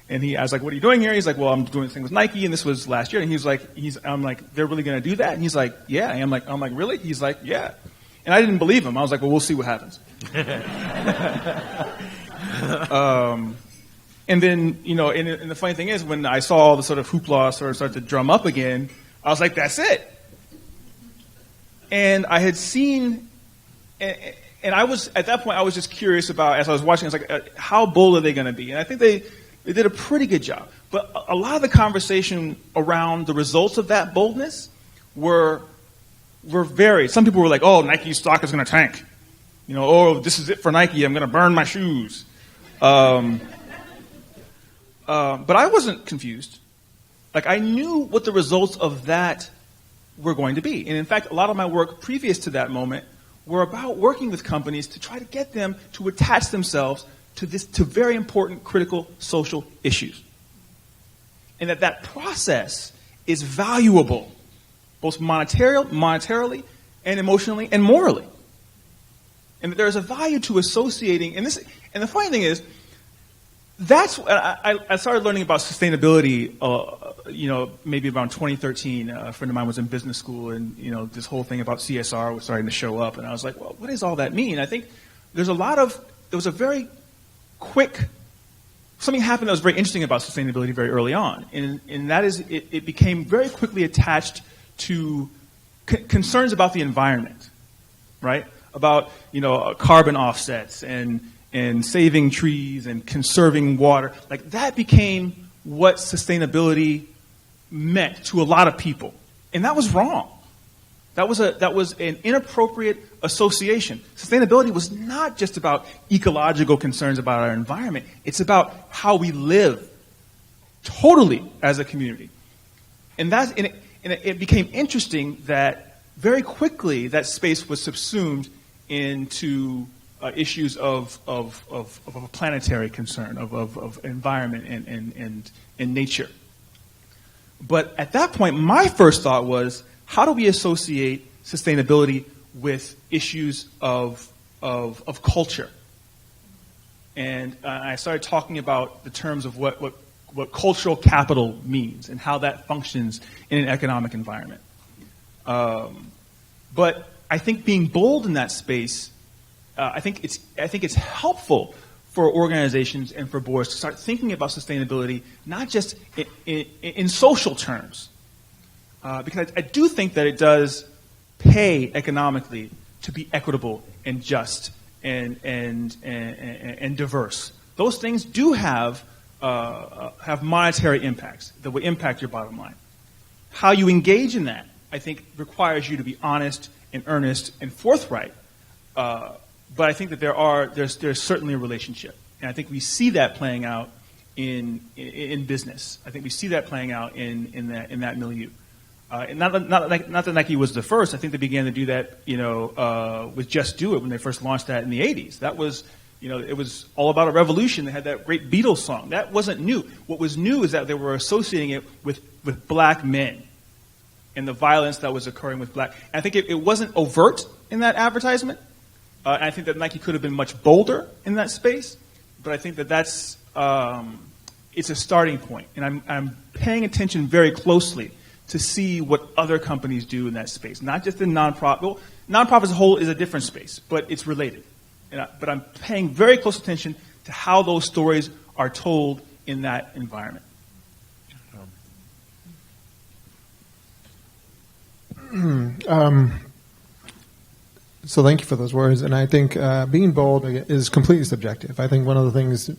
I was like, "What are you doing here?" He's like, "Well, I'm doing this thing with Nike, and this was last year." And I'm like, "They're really going to do that?" And he's like, "Yeah." And I'm like, "Really?" He's like, "Yeah." And I didn't believe him. I was like, "Well, we'll see what happens." And then, and the funny thing is, when I saw all the sort of hoopla sort of start to drum up again, I was like, "That's it." And I had seen, and I was, at that point, I was just curious about, as I was watching, I was like, how bold are they going to be? And I think they did a pretty good job. But a lot of the conversation around the results of that boldness were varied. Some people were like, "Oh, Nike stock is going to tank." "Oh, this is it for Nike. I'm going to burn my shoes." But I wasn't confused. Like, I knew what the results of that were going to be. And in fact, a lot of my work previous to that moment were about working with companies to try to get them to attach themselves to very important, critical social issues. And that process is valuable, both monetarily and emotionally and morally. And that there's a value to associating, and the funny thing is, that's I started learning about sustainability, maybe around 2013. A friend of mine was in business school, and this whole thing about CSR was starting to show up, and I was like, "Well, what does all that mean?" I think there was a very quick something happened that was very interesting about sustainability very early on, and that is it became very quickly attached to concerns about the environment, right? About carbon offsets and saving trees and conserving water. Like, that became what sustainability meant to a lot of people. And that was wrong. That was an inappropriate association. Sustainability was not just about ecological concerns about our environment. It's about how we live totally as a community. And it became interesting that very quickly that space was subsumed into issues of a planetary concern, of environment and nature. But at that point, my first thought was, how do we associate sustainability with issues of culture? And I started talking about the terms of what cultural capital means and how that functions in an economic environment. But I think being bold in that space, I think it's helpful for organizations and for boards to start thinking about sustainability, not just in social terms, because I do think that it does pay economically to be equitable and just and diverse. Those things do have monetary impacts that will impact your bottom line. How you engage in that, I think, requires you to be honest and earnest and forthright. But I think that there's certainly a relationship, and I think we see that playing out in business. I think we see that playing out in that milieu. And not that Nike was the first. I think they began to do that, with Just Do It when they first launched that in the '80s. That was, it was all about a revolution. They had that great Beatles song. That wasn't new. What was new is that they were associating it with black men and the violence that was occurring with black. And I think it wasn't overt in that advertisement. I think that Nike could have been much bolder in that space. But I think that that's it's a starting point. And I'm paying attention very closely to see what other companies do in that space, not just in nonprofit. Well, nonprofit as a whole is a different space, but it's related. But I'm paying very close attention to how those stories are told in that environment. So thank you for those words. And I think being bold is completely subjective. I think one of the things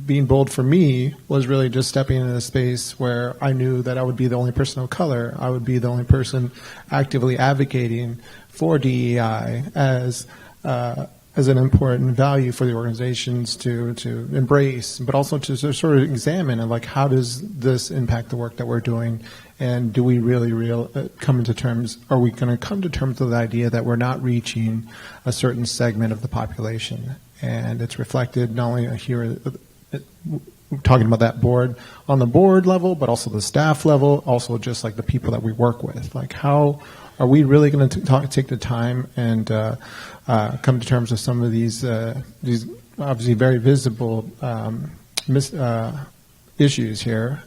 being bold for me was really just stepping into a space where I knew that I would be the only person of color. I would be the only person actively advocating for DEI as an important value for the organizations to embrace, but also to sort of examine and like, how does this impact the work that we're doing? And do we really come into terms, are we going to come to terms with the idea that we're not reaching a certain segment of the population? And it's reflected not only here, talking about that board, on the board level, but also the staff level, also just like the people that we work with. Like, how are we really going to take the time and come to terms with some of these obviously very visible issues here?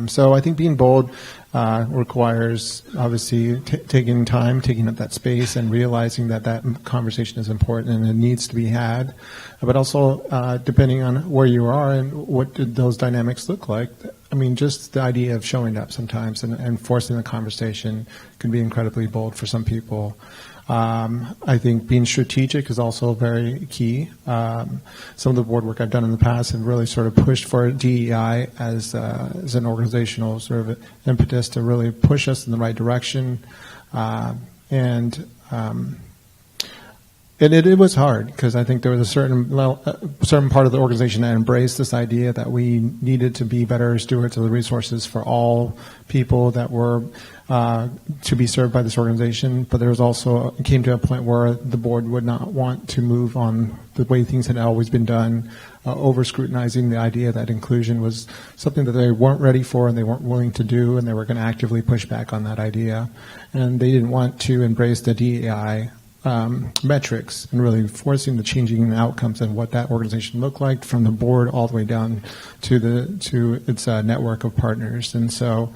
So I think being bold requires obviously taking time, taking up that space, and realizing that conversation is important and it needs to be had. But also, depending on where you are and what did those dynamics look like, I mean, just the idea of showing up sometimes and forcing the conversation can be incredibly bold for some people. I think being strategic is also very key. Some of the board work I've done in the past have really sort of pushed for DEI as an organizational sort of impetus to really push us in the right direction. And it was hard because I think there was a certain part of the organization that embraced this idea that we needed to be better stewards of the resources for all people that were to be served by this organization. But there was also, it came to a point where the board would not want to move on the way things had always been done, over scrutinizing the idea that inclusion was something that they weren't ready for and they weren't willing to do, and they were going to actively push back on that idea. And they didn't want to embrace the DEI metrics and really forcing the changing outcomes and what that organization looked like from the board all the way down to its network of partners. And so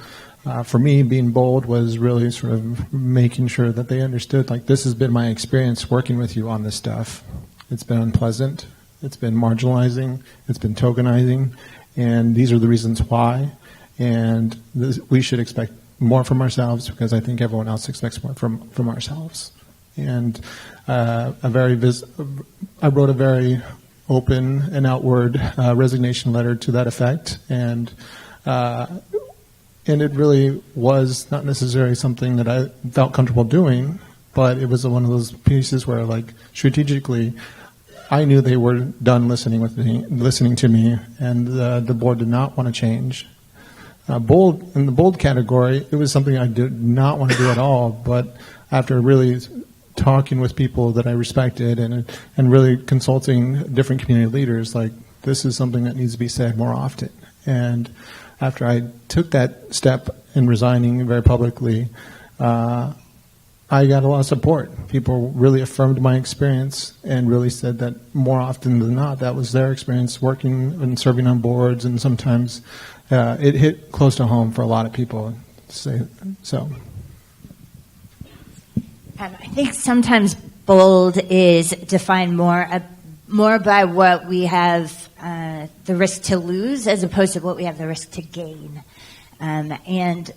for me, being bold was really sort of making sure that they understood, like, this has been my experience working with you on this stuff. It's been unpleasant. It's been marginalizing. It's been tokenizing. And these are the reasons why. And we should expect more from ourselves because I think everyone else expects more from ourselves. And I wrote a very open and outward resignation letter to that effect, and it really was not necessarily something that I felt comfortable doing, but it was one of those pieces where, like, strategically, I knew they were done listening to me, and the board did not want to change. In the bold category, it was something I did not want to do at all, but after really talking with people that I respected and really consulting different community leaders, like, this is something that needs to be said more often. And after I took that step in resigning very publicly, I got a lot of support. People really affirmed my experience and really said that more often than not, that was their experience working and serving on boards, and sometimes it hit close to home for a lot of people. So. I think sometimes bold is defined more by what we have the risk to lose as opposed to what we have the risk to gain. And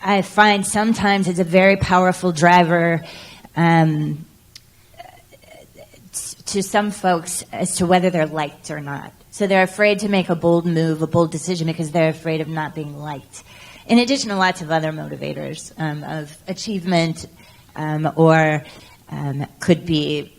I find sometimes it's a very powerful driver to some folks as to whether they're liked or not. So they're afraid to make a bold move, a bold decision, because they're afraid of not being liked. In addition to lots of other motivators of achievement or could be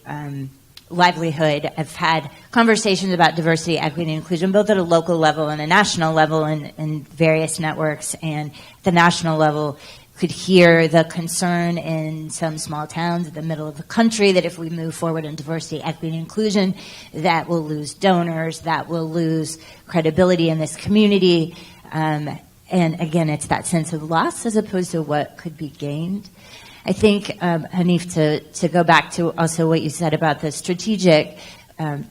livelihood. I've had conversations about diversity, equity, and inclusion, both at a local level and a national level in various networks. And at the national level, could hear the concern in some small towns in the middle of the country that if we move forward in diversity, equity, and inclusion, that will lose donors, that will lose credibility in this community. And again, it's that sense of loss as opposed to what could be gained. I think, Hanif, to go back to also what you said about the strategic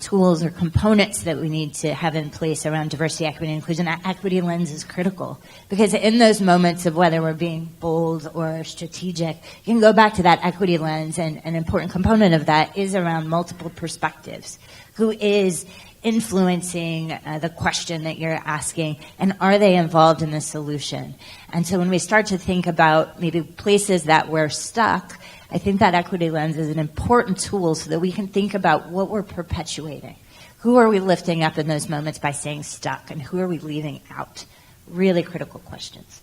tools or components that we need to have in place around diversity, equity, and inclusion, that equity lens is critical. Because in those moments of whether we're being bold or strategic, you can go back to that equity lens, and an important component of that is around multiple perspectives. Who is influencing the question that you're asking, and are they involved in the solution? And so when we start to think about maybe places that we're stuck, I think that equity lens is an important tool so that we can think about what we're perpetuating. Who are we lifting up in those moments by saying stuck, and who are we leaving out? Really critical questions.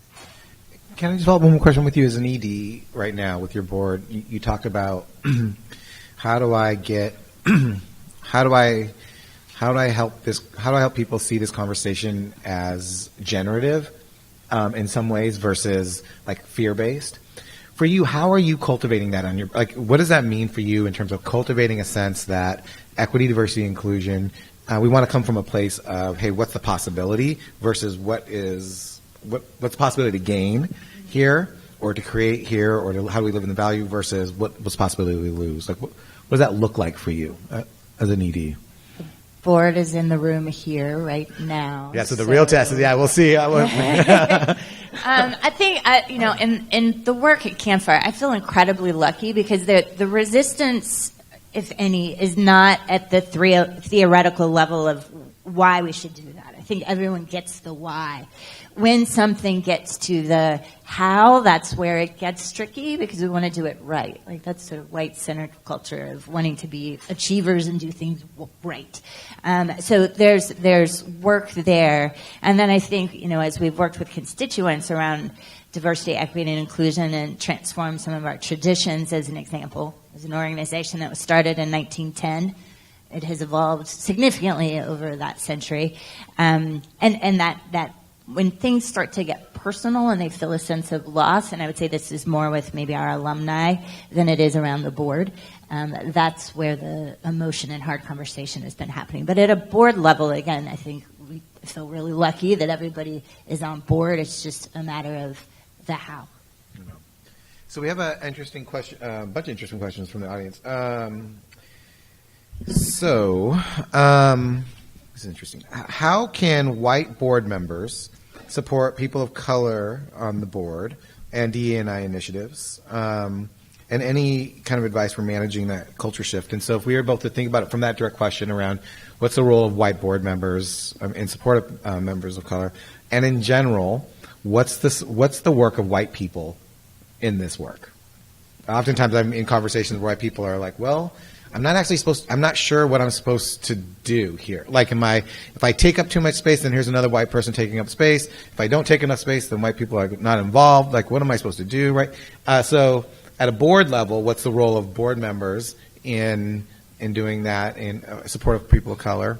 Can I just follow up one more question with you as an ED right now with your board? You talk about how do I help people see this conversation as generative in some ways versus like fear-based? For you, how are you cultivating that on your, like, what does that mean for you in terms of cultivating a sense that equity, diversity, inclusion, we want to come from a place of, hey, what's the possibility versus what's the possibility to gain here or to create here, or how do we live in the value versus what's the possibility we lose? Like, what does that look like for you as an ED? Board is in the room here right now. Yeah, so the real test is, we'll see. I think, in the work at Campfire, I feel incredibly lucky because the resistance, if any, is not at the theoretical level of why we should do that. I think everyone gets the why. When something gets to the how, that's where it gets tricky because we want to do it right. Like that's sort of white-centered culture of wanting to be achievers and do things right. So there's work there. And then I think, as we've worked with constituents around diversity, equity, and inclusion and transformed some of our traditions, as an example, as an organization that was started in 1910, it has evolved significantly over that century. And that when things start to get personal and they feel a sense of loss, and I would say this is more with maybe our alumni than it is around the board, that's where the emotion and hard conversation has been happening. But at a board level, again, I think we feel really lucky that everybody is on board. It's just a matter of the how. So we have a interesting question, bunch of interesting questions from the audience. This is interesting. How can white board members support people of color on the board and DE&I initiatives, and any kind of advice for managing that culture shift? And so if we were both to think about it from that direct question around what's the role of white board members in support of members of color, and in general, what's the work of white people in this work? Oftentimes I'm in conversations where white people are like, well, I'm not sure what I'm supposed to do here. Like, if I take up too much space, then here's another white person taking up space. If I don't take enough space, then white people are not involved. Like, what am I supposed to do, right? So at a board level, what's the role of board members in doing that in support of people of color,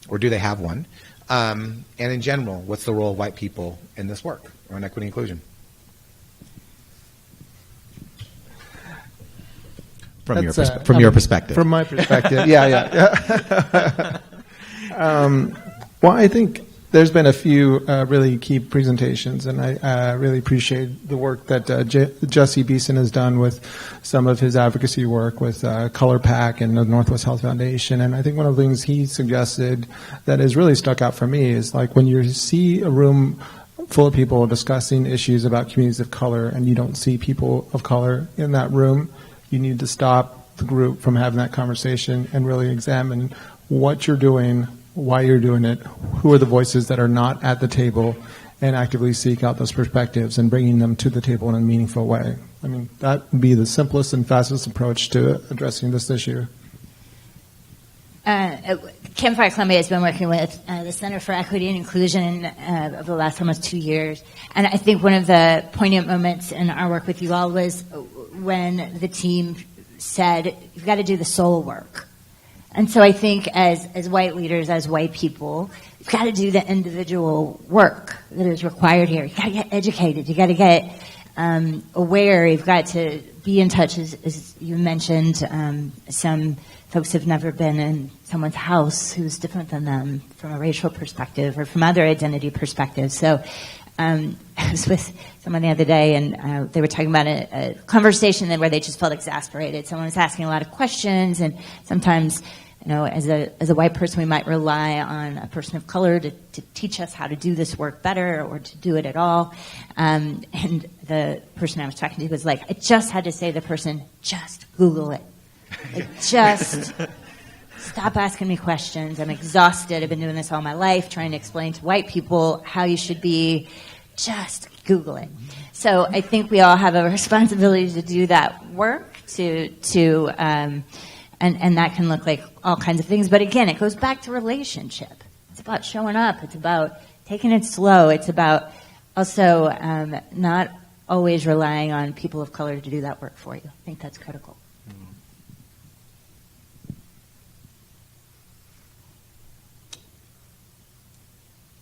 or do they have one? And in general, what's the role of white people in this work on equity and inclusion? From your perspective. From my perspective, yeah. Well, I think there's been a few really key presentations, and I really appreciate the work that Jesse Beeson has done with some of his advocacy work with Color Pack and the Northwest Health Foundation. And I think one of the things he suggested that has really stuck out for me is like when you see a room full of people discussing issues about communities of color and you don't see people of color in that room, you need to stop the group from having that conversation and really examine what you're doing, why you're doing it, who are the voices that are not at the table, and actively seek out those perspectives and bringing them to the table in a meaningful way. I mean, that would be the simplest and fastest approach to addressing this issue. Campfire Columbia has been working with the Center for Equity and Inclusion over the last almost 2 years. And I think one of the poignant moments in our work with you all was when the team said, you've got to do the soul work. And so I think as white leaders, as white people, you've got to do the individual work that is required here. You've got to get educated. You've got to get aware. You've got to be in touch, as you mentioned. Some folks have never been in someone's house who's different than them from a racial perspective or from other identity perspectives. So I was with someone the other day, and they were talking about a conversation where they just felt exasperated. Someone was asking a lot of questions, and sometimes, as a white person, we might rely on a person of color to teach us how to do this work better or to do it at all. And the person I was talking to was like, I just had to say to the person, just Google it. Just stop asking me questions. I'm exhausted. I've been doing this all my life, trying to explain to white people how you should be. Just Google it. So I think we all have a responsibility to do that work, and that can look like all kinds of things. But again, it goes back to relationship. It's about showing up. It's about taking it slow. It's about also not always relying on people of color to do that work for you. I think that's critical.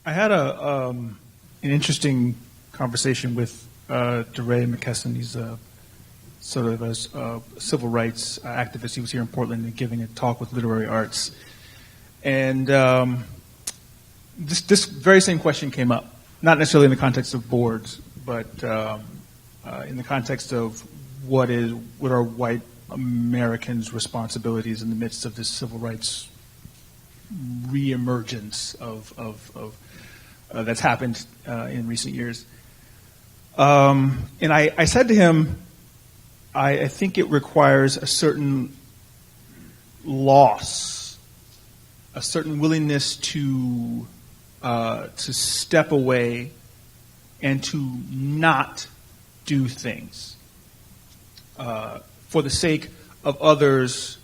I had an interesting conversation with DeRay McKesson. He's sort of a civil rights activist. He was here in Portland and giving a talk with literary arts. And this very same question came up, not necessarily in the context of boards, but in the context of what are white Americans' responsibilities in the midst of this civil rights reemergence of that's happened in recent years. And I said to him, I think it requires a certain loss, a certain willingness to step away and to not do things for the sake of others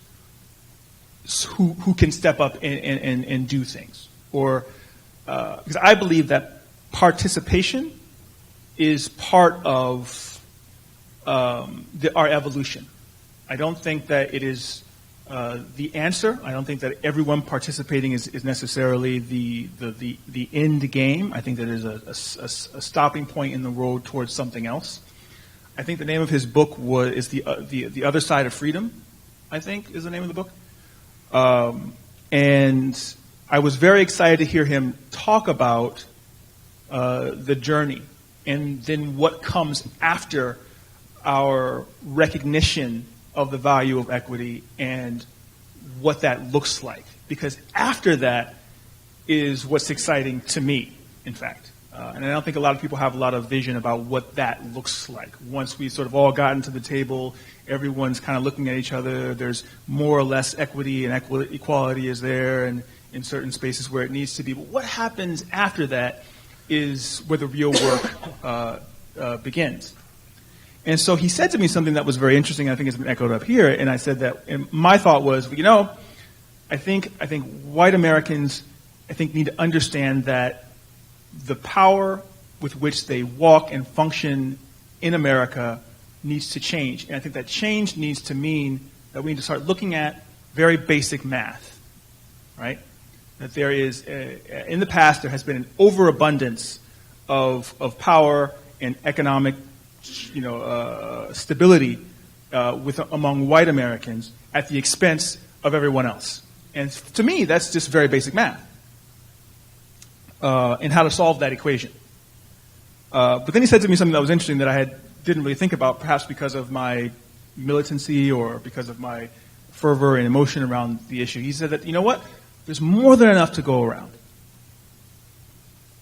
who can step up and do things. Or because I believe that participation is part of our evolution. I don't think that it is the answer. I don't think that everyone participating is necessarily the end game. I think that is a stopping point in the road towards something else. I think the name of his book is the Other Side of Freedom, I think is the name of the book. And I was very excited to hear him talk about the journey and then what comes after our recognition of the value of equity and what that looks like. Because after that is what's exciting to me, in fact. And I don't think a lot of people have a lot of vision about what that looks like. Once we sort of all gotten to the table, everyone's kind of looking at each other. There's more or less equity and equality is there and in certain spaces where it needs to be. But what happens after that is where the real work begins. And so he said to me something that was very interesting. I think it's been echoed up here. And I said that, and my thought was, I think white Americans, need to understand that the power with which they walk and function in America needs to change. And I think that change needs to mean that we need to start looking at very basic math, right? That there is, in the past, there has been an overabundance of power and economic, stability among white Americans at the expense of everyone else. And to me, that's just very basic math. And how to solve that equation. But then he said to me something that was interesting that I didn't really think about, perhaps because of my militancy or because of my fervor and emotion around the issue. He said that, there's more than enough to go around.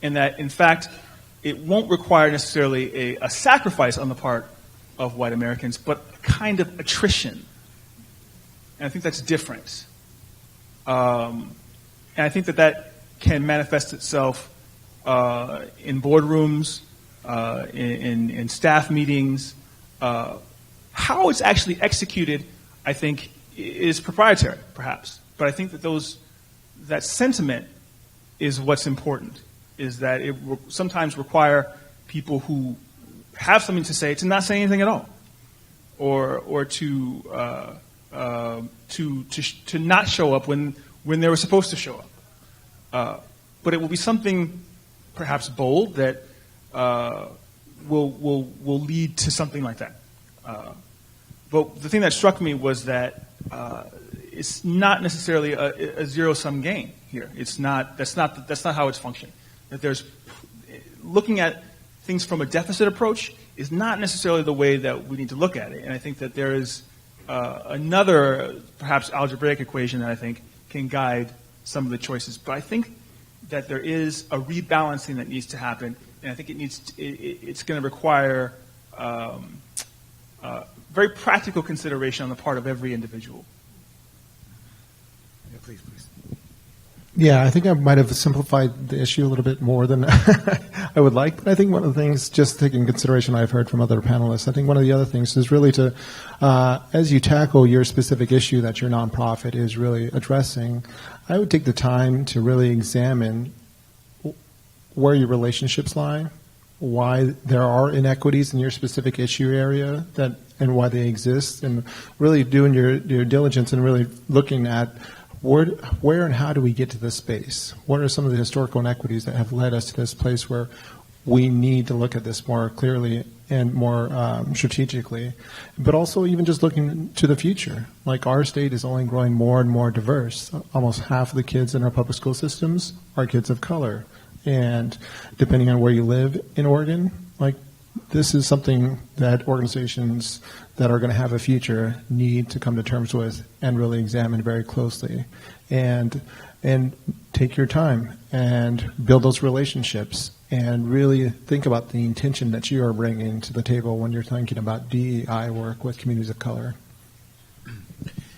And that, in fact, it won't require necessarily a sacrifice on the part of white Americans, but a kind of attrition. And I think that's different. And I think that can manifest itself in boardrooms, in staff meetings. How it's actually executed, I think, is proprietary, perhaps. But I think that sentiment is what's important, is that it will sometimes require people who have something to say to not say anything at all, or to not show up when they were supposed to show up. But it will be something perhaps bold that will lead to something like that. But the thing that struck me was that it's not necessarily a zero-sum game here. That's not how it's functioning. That there's looking at things from a deficit approach is not necessarily the way that we need to look at it. And I think that there is another perhaps algebraic equation that I think can guide some of the choices. But I think that there is a rebalancing that needs to happen, and I think it's going to require very practical consideration on the part of every individual. Yeah, please. Yeah, I think I might have simplified the issue a little bit more than I would like. But I think one of the things, just taking consideration I've heard from other panelists, I think one of the other things is really to, as you tackle your specific issue that your nonprofit is really addressing, I would take the time to really examine where your relationships lie, why there are inequities in your specific issue area and why they exist, and really doing your diligence and really looking at where and how do we get to this space? What are some of the historical inequities that have led us to this place where we need to look at this more clearly and more strategically? But also even just looking to the future. Like our state is only growing more and more diverse. Almost half of the kids in our public school systems are kids of color. And depending on where you live in Oregon, like this is something that organizations that are going to have a future need to come to terms with and really examine very closely, and take your time and build those relationships and really think about the intention that you are bringing to the table when you're thinking about DEI work with communities of color.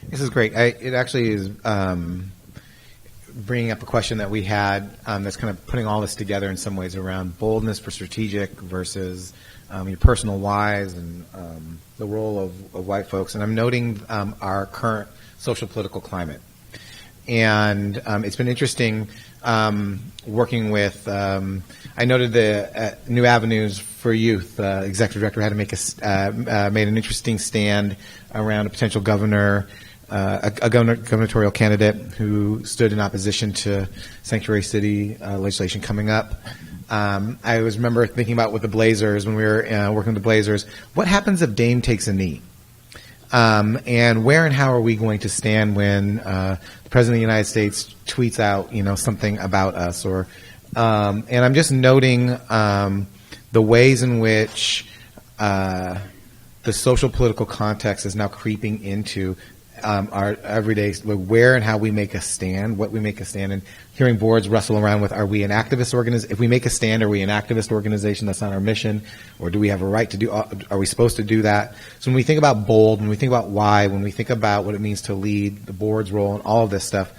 This is great. It actually is bringing up a question that we had that's kind of putting all this together in some ways around boldness for strategic versus your personal whys and the role of white folks. And I'm noting our current social political climate. And it's been interesting working with, I noted the New Avenues for Youth executive director had to made an interesting stand around a potential governor, a gubernatorial candidate who stood in opposition to sanctuary city legislation coming up. I always remember thinking about with the Blazers, when we were working with the Blazers, what happens if Dame takes a knee? And where and how are we going to stand when the President of the United States tweets out, something about us? And I'm just noting the ways in which the social political context is now creeping into our everyday, where and how we make a stand, what we make a stand, and hearing boards wrestle around with, are we an activist organization? If we make a stand, are we an activist organization? That's not our mission. Or do we have a right to do, are we supposed to do that? So when we think about bold, when we think about why, when we think about what it means to lead, the board's role, and all of this stuff,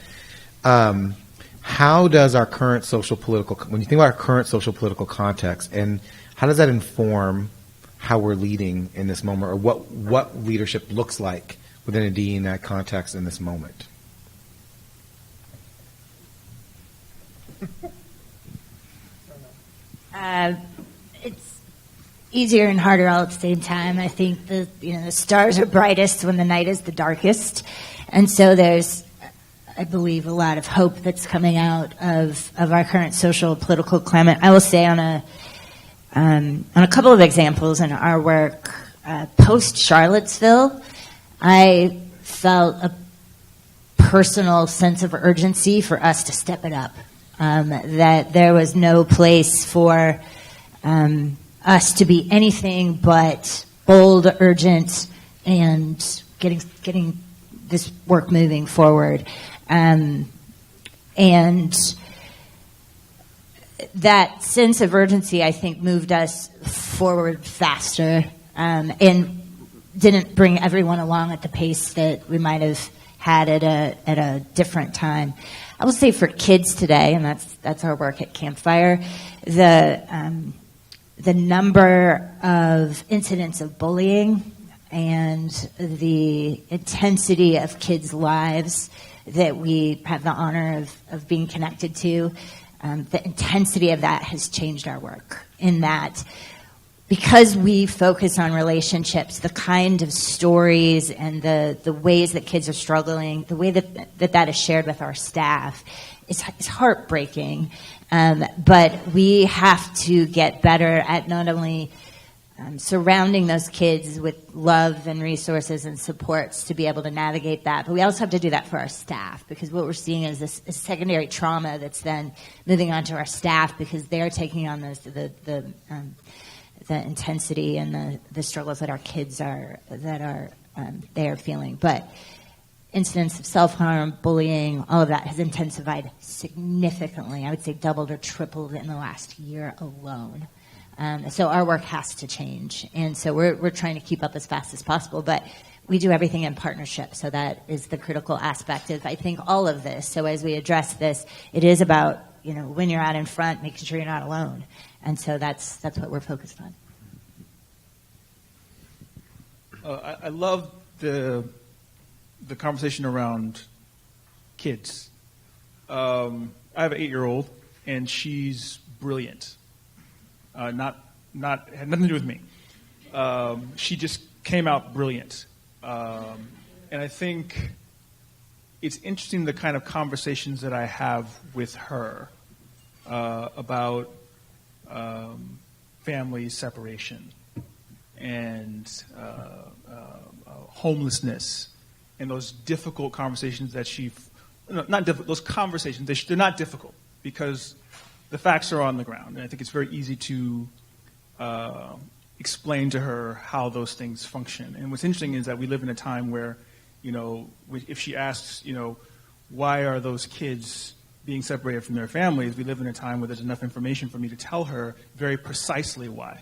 how does our current social political, when you think about our current social political context, and how does that inform how we're leading in this moment, or what leadership looks like within a DE&I context in this moment? It's easier and harder all at the same time. I think the stars are brightest when the night is the darkest, and so there's, I believe, a lot of hope that's coming out of our current social political climate. I will say on a couple of examples in our work post Charlottesville, I felt a personal sense of urgency for us to step it up. That there was no place for us to be anything but bold, urgent, and getting this work moving forward. And that sense of urgency, I think, moved us forward faster and didn't bring everyone along at the pace that we might have had at a different time. I will say for kids today, and that's our work at Campfire, the number of incidents of bullying and the intensity of kids' lives that we have the honor of being connected to, the intensity of that has changed our work in that because we focus on relationships, the kind of stories and the ways that kids are struggling, the way that is shared with our staff is heartbreaking. But we have to get better at not only surrounding those kids with love and resources and supports to be able to navigate that, but we also have to do that for our staff, because what we're seeing is this secondary trauma that's then moving on to our staff because they're taking on the intensity and the struggles that our kids are feeling. But incidents of self-harm, bullying, all of that has intensified significantly. I would say doubled or tripled in the last year alone. So our work has to change. And so we're trying to keep up as fast as possible, but we do everything in partnership. So that is the critical aspect of, I think, all of this. So as we address this, it is about, when you're out in front, making sure you're not alone. And so that's what we're focused on. I love the conversation around kids. I have an 8-year-old, and she's brilliant. Had nothing to do with me. She just came out brilliant. And I think it's interesting the kind of conversations that I have with her about family separation and homelessness and those difficult conversations that those conversations, they're not difficult because the facts are on the ground, and I think it's very easy to explain to her how those things function. And what's interesting is that we live in a time where, if she asks, why are those kids being separated from their families, we live in a time where there's enough information for me to tell her very precisely why.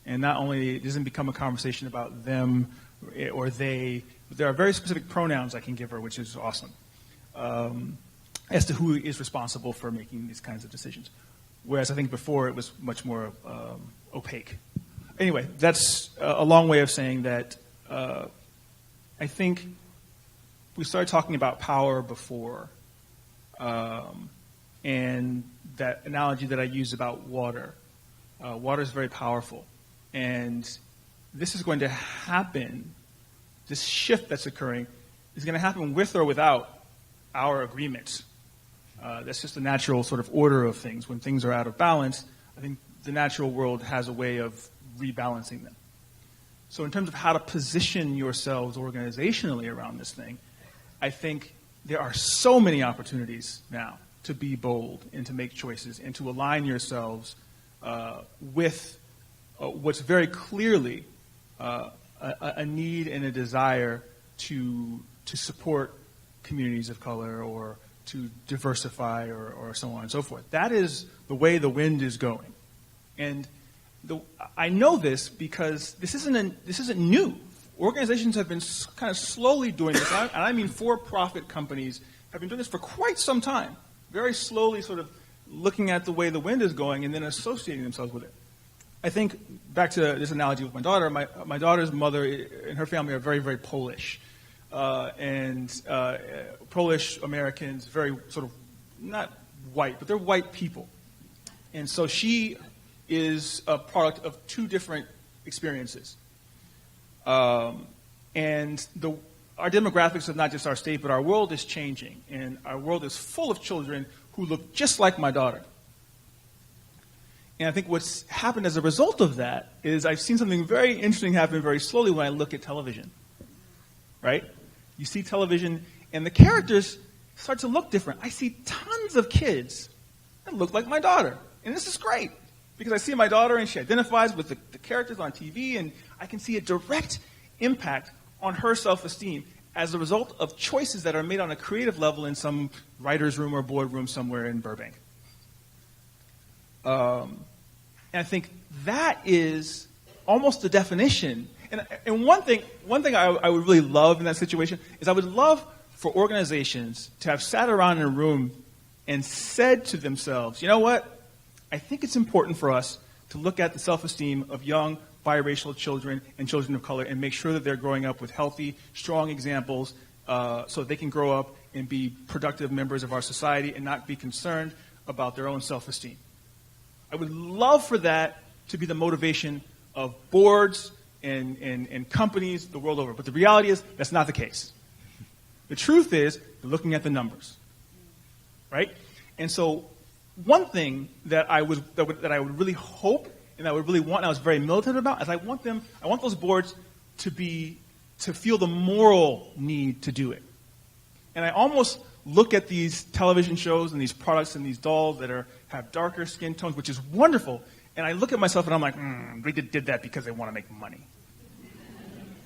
And not only it doesn't become a conversation about them or they, but there are very specific pronouns I can give her, which is awesome. As to who is responsible for making these kinds of decisions. Whereas I think before it was much more opaque. Anyway, that's a long way of saying that I think we started talking about power before, and that analogy that I used about water. Water is very powerful, and this is going to happen, this shift that's occurring is going to happen with or without our agreement. That's just the natural sort of order of things. When things are out of balance, I think the natural world has a way of rebalancing them. So in terms of how to position yourselves organizationally around this thing, I think there are so many opportunities now to be bold and to make choices and to align yourselves with what's very clearly a need and a desire to support communities of color or to diversify or so on and so forth. That is the way the wind is going. And I know this because this isn't new. Organizations have been kind of slowly doing this, and I mean for-profit companies have been doing this for quite some time, very slowly sort of looking at the way the wind is going and then associating themselves with it. I think, back to this analogy with my daughter, my daughter's mother and her family are very, very Polish. And Polish Americans, very sort of not white, but they're white people. And so she is a product of two different experiences. And our demographics of not just our state, but our world is changing. And our world is full of children who look just like my daughter. And I think what's happened as a result of that is I've seen something very interesting happen very slowly when I look at television. Right? You see television, and the characters start to look different. I see tons of kids that look like my daughter. And this is great, because I see my daughter, and she identifies with the characters on TV, and I can see a direct impact on her self-esteem as a result of choices that are made on a creative level in some writer's room or boardroom somewhere in Burbank. And I think that is almost the definition. And one thing I would really love in that situation is I would love for organizations to have sat around in a room and said to themselves, you know what? I think it's important for us to look at the self-esteem of young biracial children and children of color and make sure that they're growing up with healthy, strong examples so that they can grow up and be productive members of our society and not be concerned about their own self-esteem. I would love for that to be the motivation of boards and companies the world over. But the reality is that's not the case. The truth is they're looking at the numbers, right? And so one thing that I would really hope and I would really want, and I was very militant about, is I want those boards to feel the moral need to do it. And I almost look at these television shows and these products and these dolls that have darker skin tones, which is wonderful. And I look at myself and I'm like, they did that because they want to make money.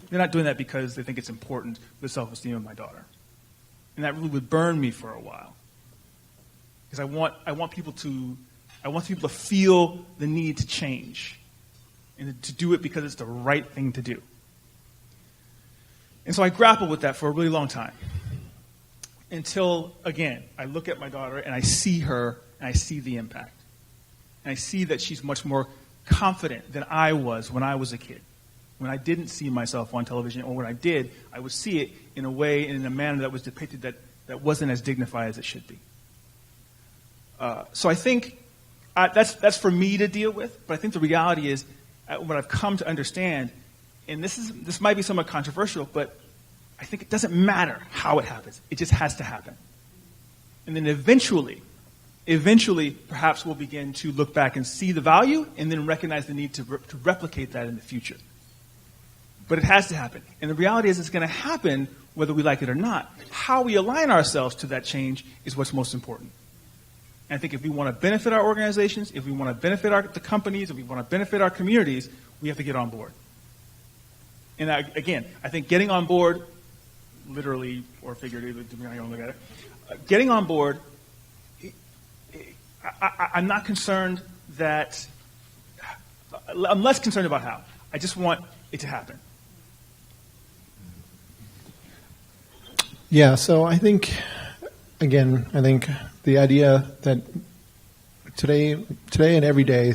They're not doing that because they think it's important for the self-esteem of my daughter. And that really would burn me for a while. Because I want people to feel the need to change and to do it because it's the right thing to do. And so I grappled with that for a really long time. Until, again, I look at my daughter and I see her and I see the impact. And I see that she's much more confident than I was when I was a kid. When I didn't see myself on television, or when I did, I would see it in a way and in a manner that was depicted that wasn't as dignified as it should be. So I think that's for me to deal with, but I think the reality is what I've come to understand, and this might be somewhat controversial, but I think it doesn't matter how it happens. It just has to happen. And then eventually, perhaps we'll begin to look back and see the value and then recognize the need to replicate that in the future. But it has to happen. And the reality is it's going to happen whether we like it or not. How we align ourselves to that change is what's most important. And I think if we want to benefit our organizations, if we want to benefit the companies, if we want to benefit our communities, we have to get on board. And again, I think getting on board, literally or figuratively, depending on how you want to look at it, getting on board, I'm not concerned that, I'm less concerned about how. I just want it to happen. Yeah, so I think the idea that today and every day,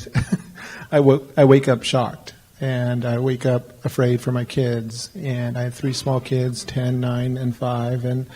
I wake up shocked, and I wake up afraid for my kids, and I have 3 small kids, 10, 9, and 5,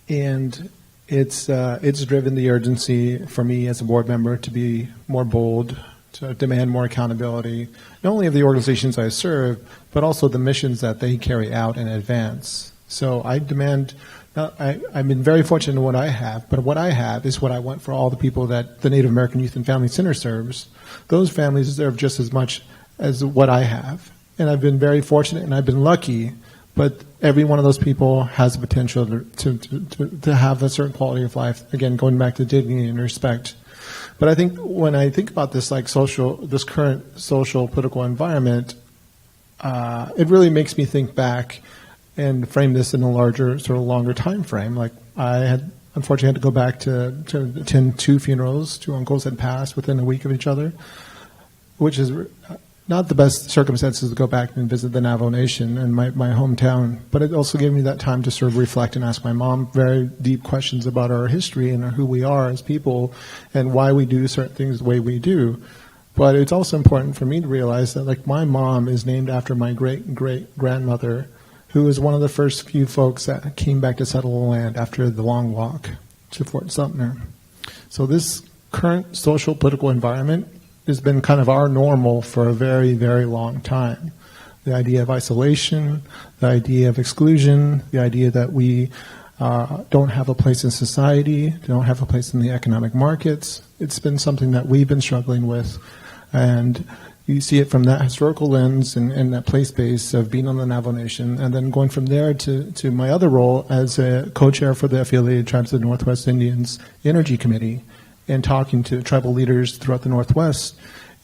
and it's driven the urgency for me as a board member to be more bold, to demand more accountability, not only of the organizations I serve, but also the missions that they carry out and advance. So I demand, I've been very fortunate in what I have, but what I have is what I want for all the people that the Native American Youth and Family Center serves. Those families deserve just as much as what I have. And I've been very fortunate and I've been lucky, but every one of those people has the potential to have a certain quality of life. Again, going back to dignity and respect. But I think when I think about this this current social political environment, it really makes me think back and frame this in a larger, sort of longer time frame. Like I unfortunately had to go back to attend 2 funerals. 2 uncles had passed within a week of each other, which is not the best circumstances to go back and visit the Navajo Nation and my hometown. But it also gave me that time to sort of reflect and ask my mom very deep questions about our history and who we are as people and why we do certain things the way we do. But it's also important for me to realize that, like, my mom is named after my great-great-grandmother, who was one of the first few folks that came back to settle the land after the long walk to Fort Sumter. So this current social political environment has been kind of our normal for a very, very long time. The idea of isolation, the idea of exclusion, the idea that we don't have a place in society, don't have a place in the economic markets. It's been something that we've been struggling with. And you see it from that historical lens and that place base of being on the Navajo Nation, and then going from there to my other role as a co-chair for the Affiliated Tribes of the Northwest Indians Energy Committee, and talking to tribal leaders throughout the Northwest,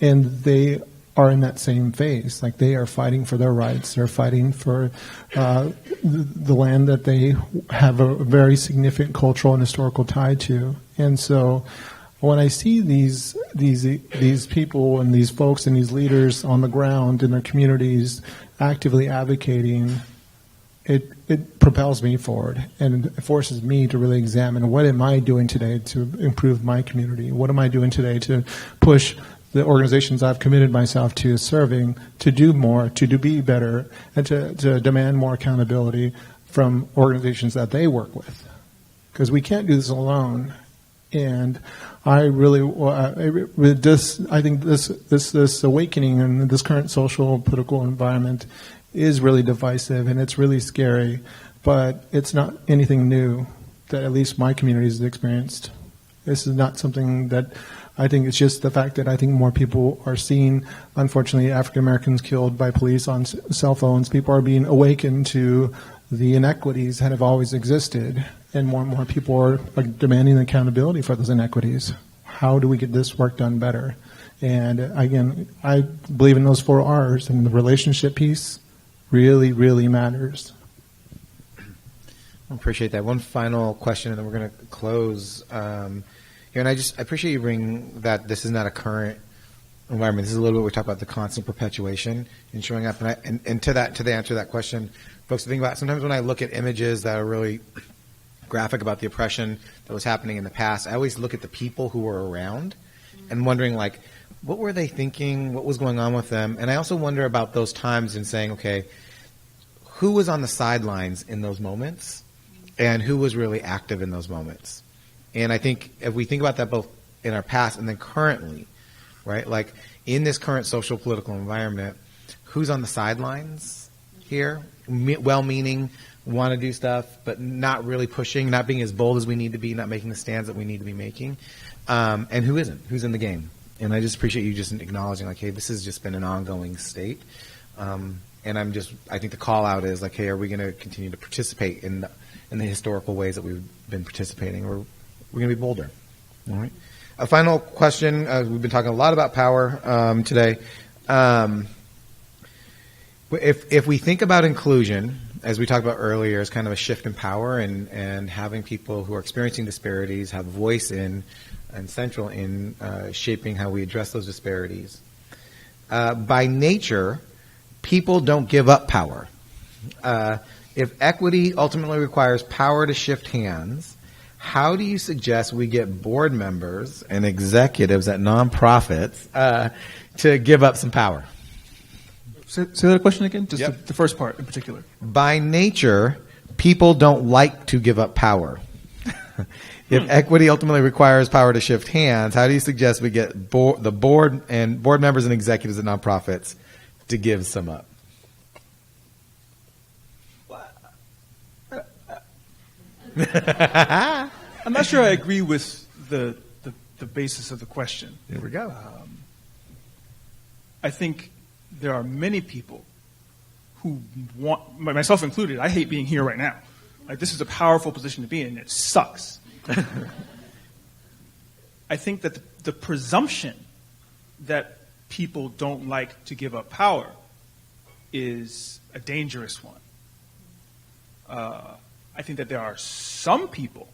and they are in that same phase. Like, they are fighting for their rights. They're fighting for the land that they have a very significant cultural and historical tie to. And so when I see these people and these folks and these leaders on the ground in their communities actively advocating, it propels me forward, and it forces me to really examine, what am I doing today to improve my community? What am I doing today to push the organizations I've committed myself to serving to do more, to be better, and to demand more accountability from organizations that they work with? Because we can't do this alone. And I really, I think this awakening in this current social political environment is really divisive, and it's really scary, but it's not anything new that at least my community has experienced. This is not something that I think, it's just the fact that I think more people are seeing, unfortunately, African Americans killed by police on cell phones. People are being awakened to the inequities that have always existed, and more people are demanding accountability for those inequities. How do we get this work done better? And again, I believe in those 4 R's, and the relationship piece really, really matters. I appreciate that. One final question, and then we're going to close here. And I appreciate you bringing that this is not a current environment. This is a little bit, we talk about the constant perpetuation and showing up. And to the answer to that question, folks, think about, sometimes when I look at images that are really graphic about the oppression that was happening in the past, I always look at the people who were around and wondering, like, what were they thinking? What was going on with them? And I also wonder about those times and saying, okay, who was on the sidelines in those moments and who was really active in those moments? And I think if we think about that both in our past and then currently, right, like in this current social political environment, who's on the sidelines here, well-meaning, want to do stuff, but not really pushing, not being as bold as we need to be, not making the stands that we need to be making, and who isn't, who's in the game. And I just appreciate you just acknowledging, like, hey, this has just been an ongoing state. And I think the call out is like, hey, are we going to continue to participate in the historical ways that we've been participating, or we're going to be bolder? All right. A final question. We've been talking a lot about power today. If we think about inclusion, as we talked about earlier, as kind of a shift in power and having people who are experiencing disparities have a voice in and central in shaping how we address those disparities. By nature, people don't give up power. If equity ultimately requires power to shift hands, how do you suggest we get board members and executives at nonprofits to give up some power? Say that question again, just Yep. the first part in particular. By nature, people don't like to give up power. If equity ultimately requires power to shift hands, how do you suggest we get the board members and executives at nonprofits to give some up? I'm not sure I agree with the basis of the question. There we go. I think there are many people who want, myself included, I hate being here right now. Like, this is a powerful position to be in. It sucks. I think that the presumption that people don't like to give up power is a dangerous one. I think that there are some people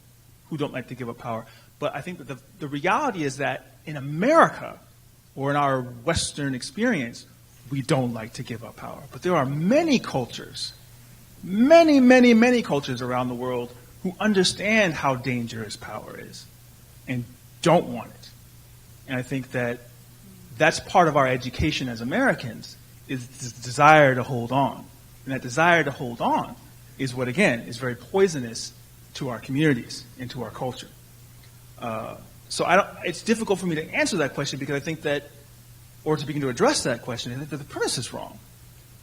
who don't like to give up power, but I think that the reality is that in America, or in our Western experience, we don't like to give up power. But there are many cultures, many, many, many cultures around the world who understand how dangerous power is and don't want it. And I think that that's part of our education as Americans, is this desire to hold on. And that desire to hold on is what, again, is very poisonous to our communities and to our culture. So it's difficult for me to answer that question, because I think that, or to begin to address that question, I think that the premise is wrong.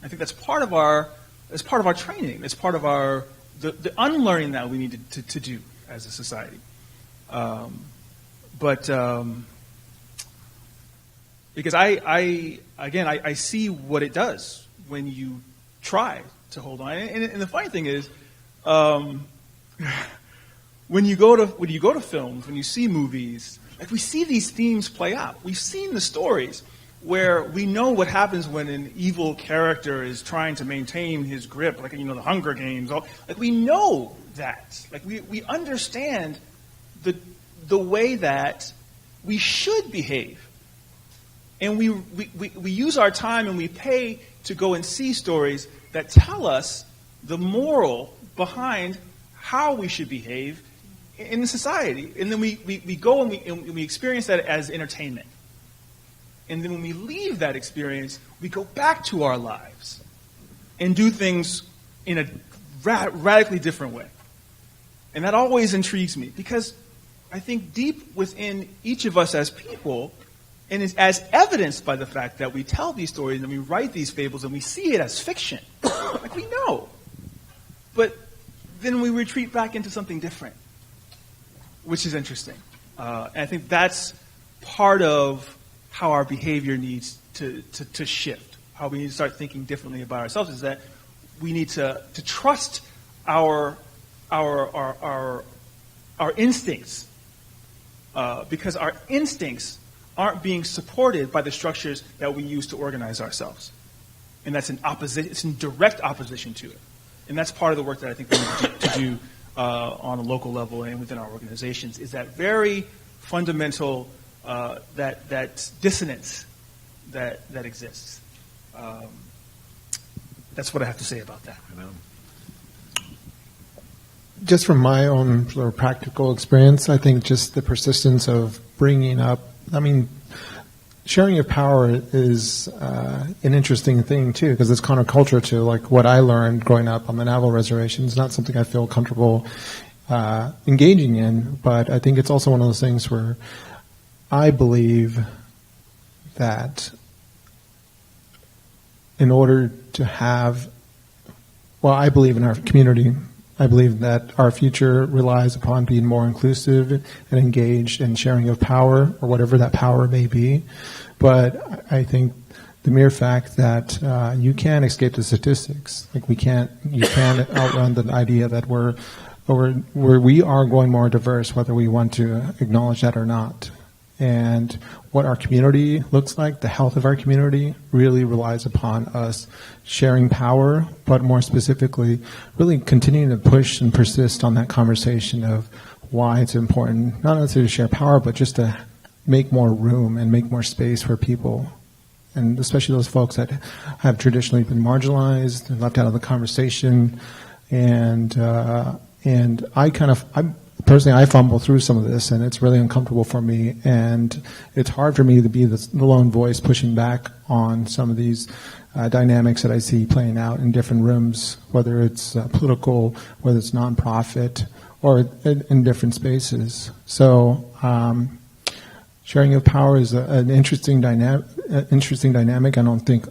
I think that's part of our training. It's part of the unlearning that we need to do as a society. Because I see what it does when you try to hold on. And the funny thing is, when you go to films, when you see movies, like, we see these themes play out. We've seen the stories where we know what happens when an evil character is trying to maintain his grip, like, the Hunger Games. Like, we know that. Like, we understand the way that we should behave. And we use our time and we pay to go and see stories that tell us the moral behind how we should behave in society. And then we go and we experience that as entertainment. And then when we leave that experience, we go back to our lives and do things in a radically different way. And that always intrigues me, because I think deep within each of us as people, and is as evidenced by the fact that we tell these stories and we write these fables and we see it as fiction. Like, we know. But then we retreat back into something different, which is interesting. And I think that's part of how our behavior needs to shift, how we need to start thinking differently about ourselves, is that we need to trust our instincts, because our instincts aren't being supported by the structures that we use to organize ourselves. And that's it's in direct opposition to it. And that's part of the work that I think we need to do on a local level and within our organizations, is that very fundamental that dissonance that exists. That's what I have to say about that. Just from my own sort of practical experience, I think just the persistence of bringing up, sharing of power is an interesting thing too, because it's counterculture to like what I learned growing up on the Navajo reservation. It's not something I feel comfortable engaging in, but I think it's also one of those things where I believe that in order to have, I believe in our community. I believe that our future relies upon being more inclusive and engaged in sharing of power, or whatever that power may be. But I think the mere fact that you can't escape the statistics, like you can't outrun the idea that we are going more diverse, whether we want to acknowledge that or not. And what our community looks like, the health of our community, really relies upon us sharing power, but more specifically, really continuing to push and persist on that conversation of why it's important, not necessarily to share power, but just to make more room and make more space for people. And especially those folks that have traditionally been marginalized and left out of the conversation. And Personally, I fumble through some of this, and it's really uncomfortable for me. And it's hard for me to be the lone voice pushing back on some of these dynamics that I see playing out in different rooms, whether it's political, whether it's nonprofit, or in different spaces. So sharing of power is an interesting dynamic. I don't think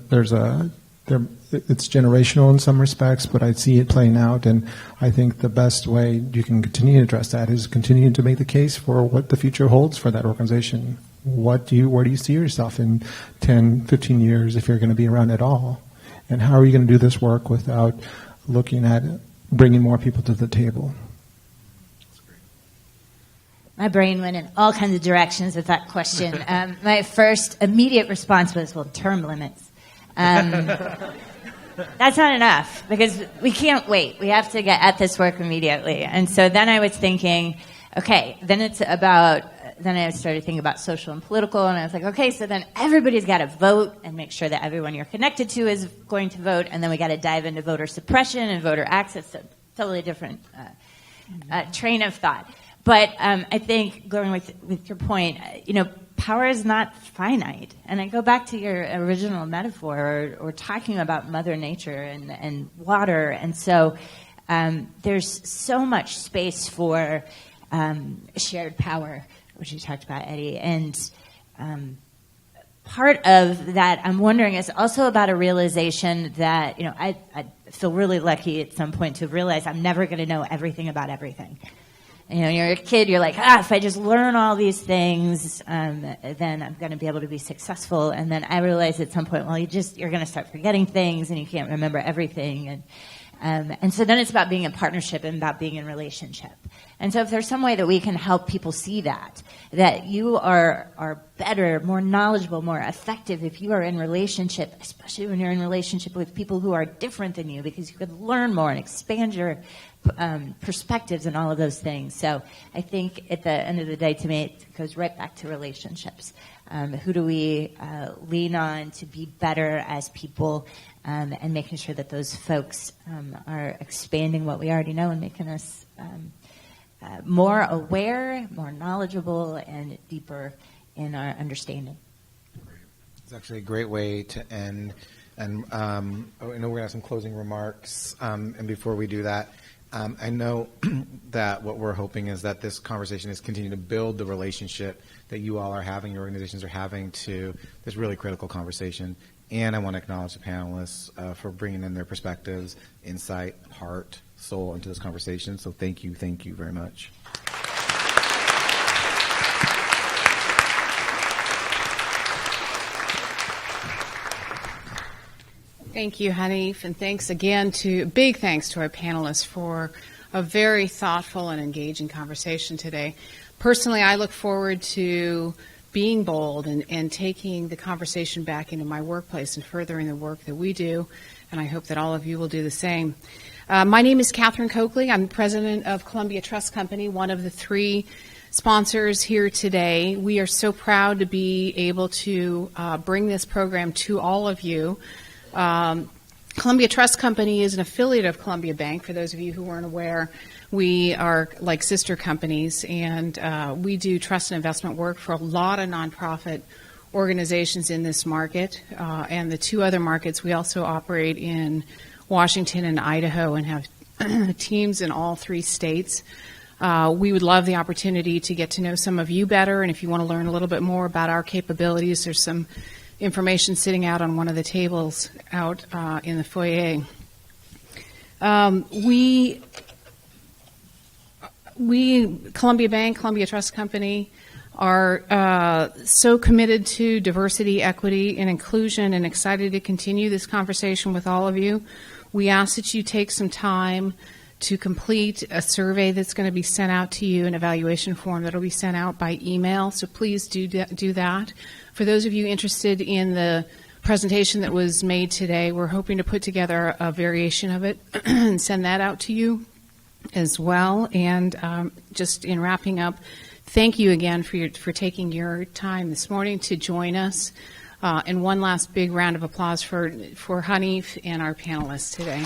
it's generational in some respects, but I see it playing out, and I think the best way you can continue to address that is continuing to make the case for what the future holds for that organization. Where do you see yourself in 10, 15 years if you're going to be around at all? And how are you going to do this work without looking at bringing more people to the table? My brain went in all kinds of directions with that question. My first immediate response was, term limits. That's not enough, because we can't wait. We have to get at this work immediately. And so then I was thinking, okay, then I started thinking about social and political, and I was like, okay, so then everybody's got to vote and make sure that everyone you're connected to is going to vote, and then we got to dive into voter suppression and voter access. So totally different train of thought. But I think, going with your point, power is not finite. And I go back to your original metaphor, or talking about Mother Nature and water. And so there's so much space for shared power, which you talked about, Eddie. And part of that, I'm wondering, is also about a realization that, I feel really lucky at some point to have realized I'm never going to know everything about everything. You're a kid, you're like, if I just learn all these things, then I'm going to be able to be successful. And then I realized at some point, you're going to start forgetting things, and you can't remember everything. And so then it's about being in partnership and about being in relationship. And so if there's some way that we can help people see that you are better, more knowledgeable, more effective if you are in relationship, especially when you're in relationship with people who are different than you, because you could learn more and expand your perspectives and all of those things. So I think at the end of the day, to me, it goes right back to relationships. Who do we lean on to be better as people, and making sure that those folks are expanding what we already know and making us more aware, more knowledgeable, and deeper in our understanding. It's actually a great way to end. And I know we're going to have some closing remarks. And before we do that, I know that what we're hoping is that this conversation is continuing to build the relationship that you all are having, your organizations are having, to this really critical conversation. And I want to acknowledge the panelists for bringing in their perspectives, insight, heart, soul into this conversation. So thank you very much. Thank you, Hanif, and big thanks to our panelists for a very thoughtful and engaging conversation today. Personally, I look forward to being bold and taking the conversation back into my workplace and furthering the work that we do, and I hope that all of you will do the same. My name is Catherine Coakley. I'm president of Columbia Trust Company, one of the 3 sponsors here today. We are so proud to be able to bring this program to all of you. Columbia Trust Company is an affiliate of Columbia Bank. For those of you who weren't aware, we are like sister companies, and we do trust and investment work for a lot of nonprofit organizations in this market. And the 2 other markets, we also operate in Washington and Idaho and have teams in all 3 states. We would love the opportunity to get to know some of you better, and if you want to learn a little bit more about our capabilities, there's some information sitting out on one of the tables out in the foyer. We, Columbia Bank, Columbia Trust Company, are so committed to diversity, equity, and inclusion, and excited to continue this conversation with all of you. We ask that you take some time to complete a survey that's going to be sent out to you, an evaluation form that will be sent out by email, so please do that. For those of you interested in the presentation that was made today, we're hoping to put together a variation of it and send that out to you as well. And just in wrapping up, thank you again for taking your time this morning to join us. And one last big round of applause for Hanif and our panelists today.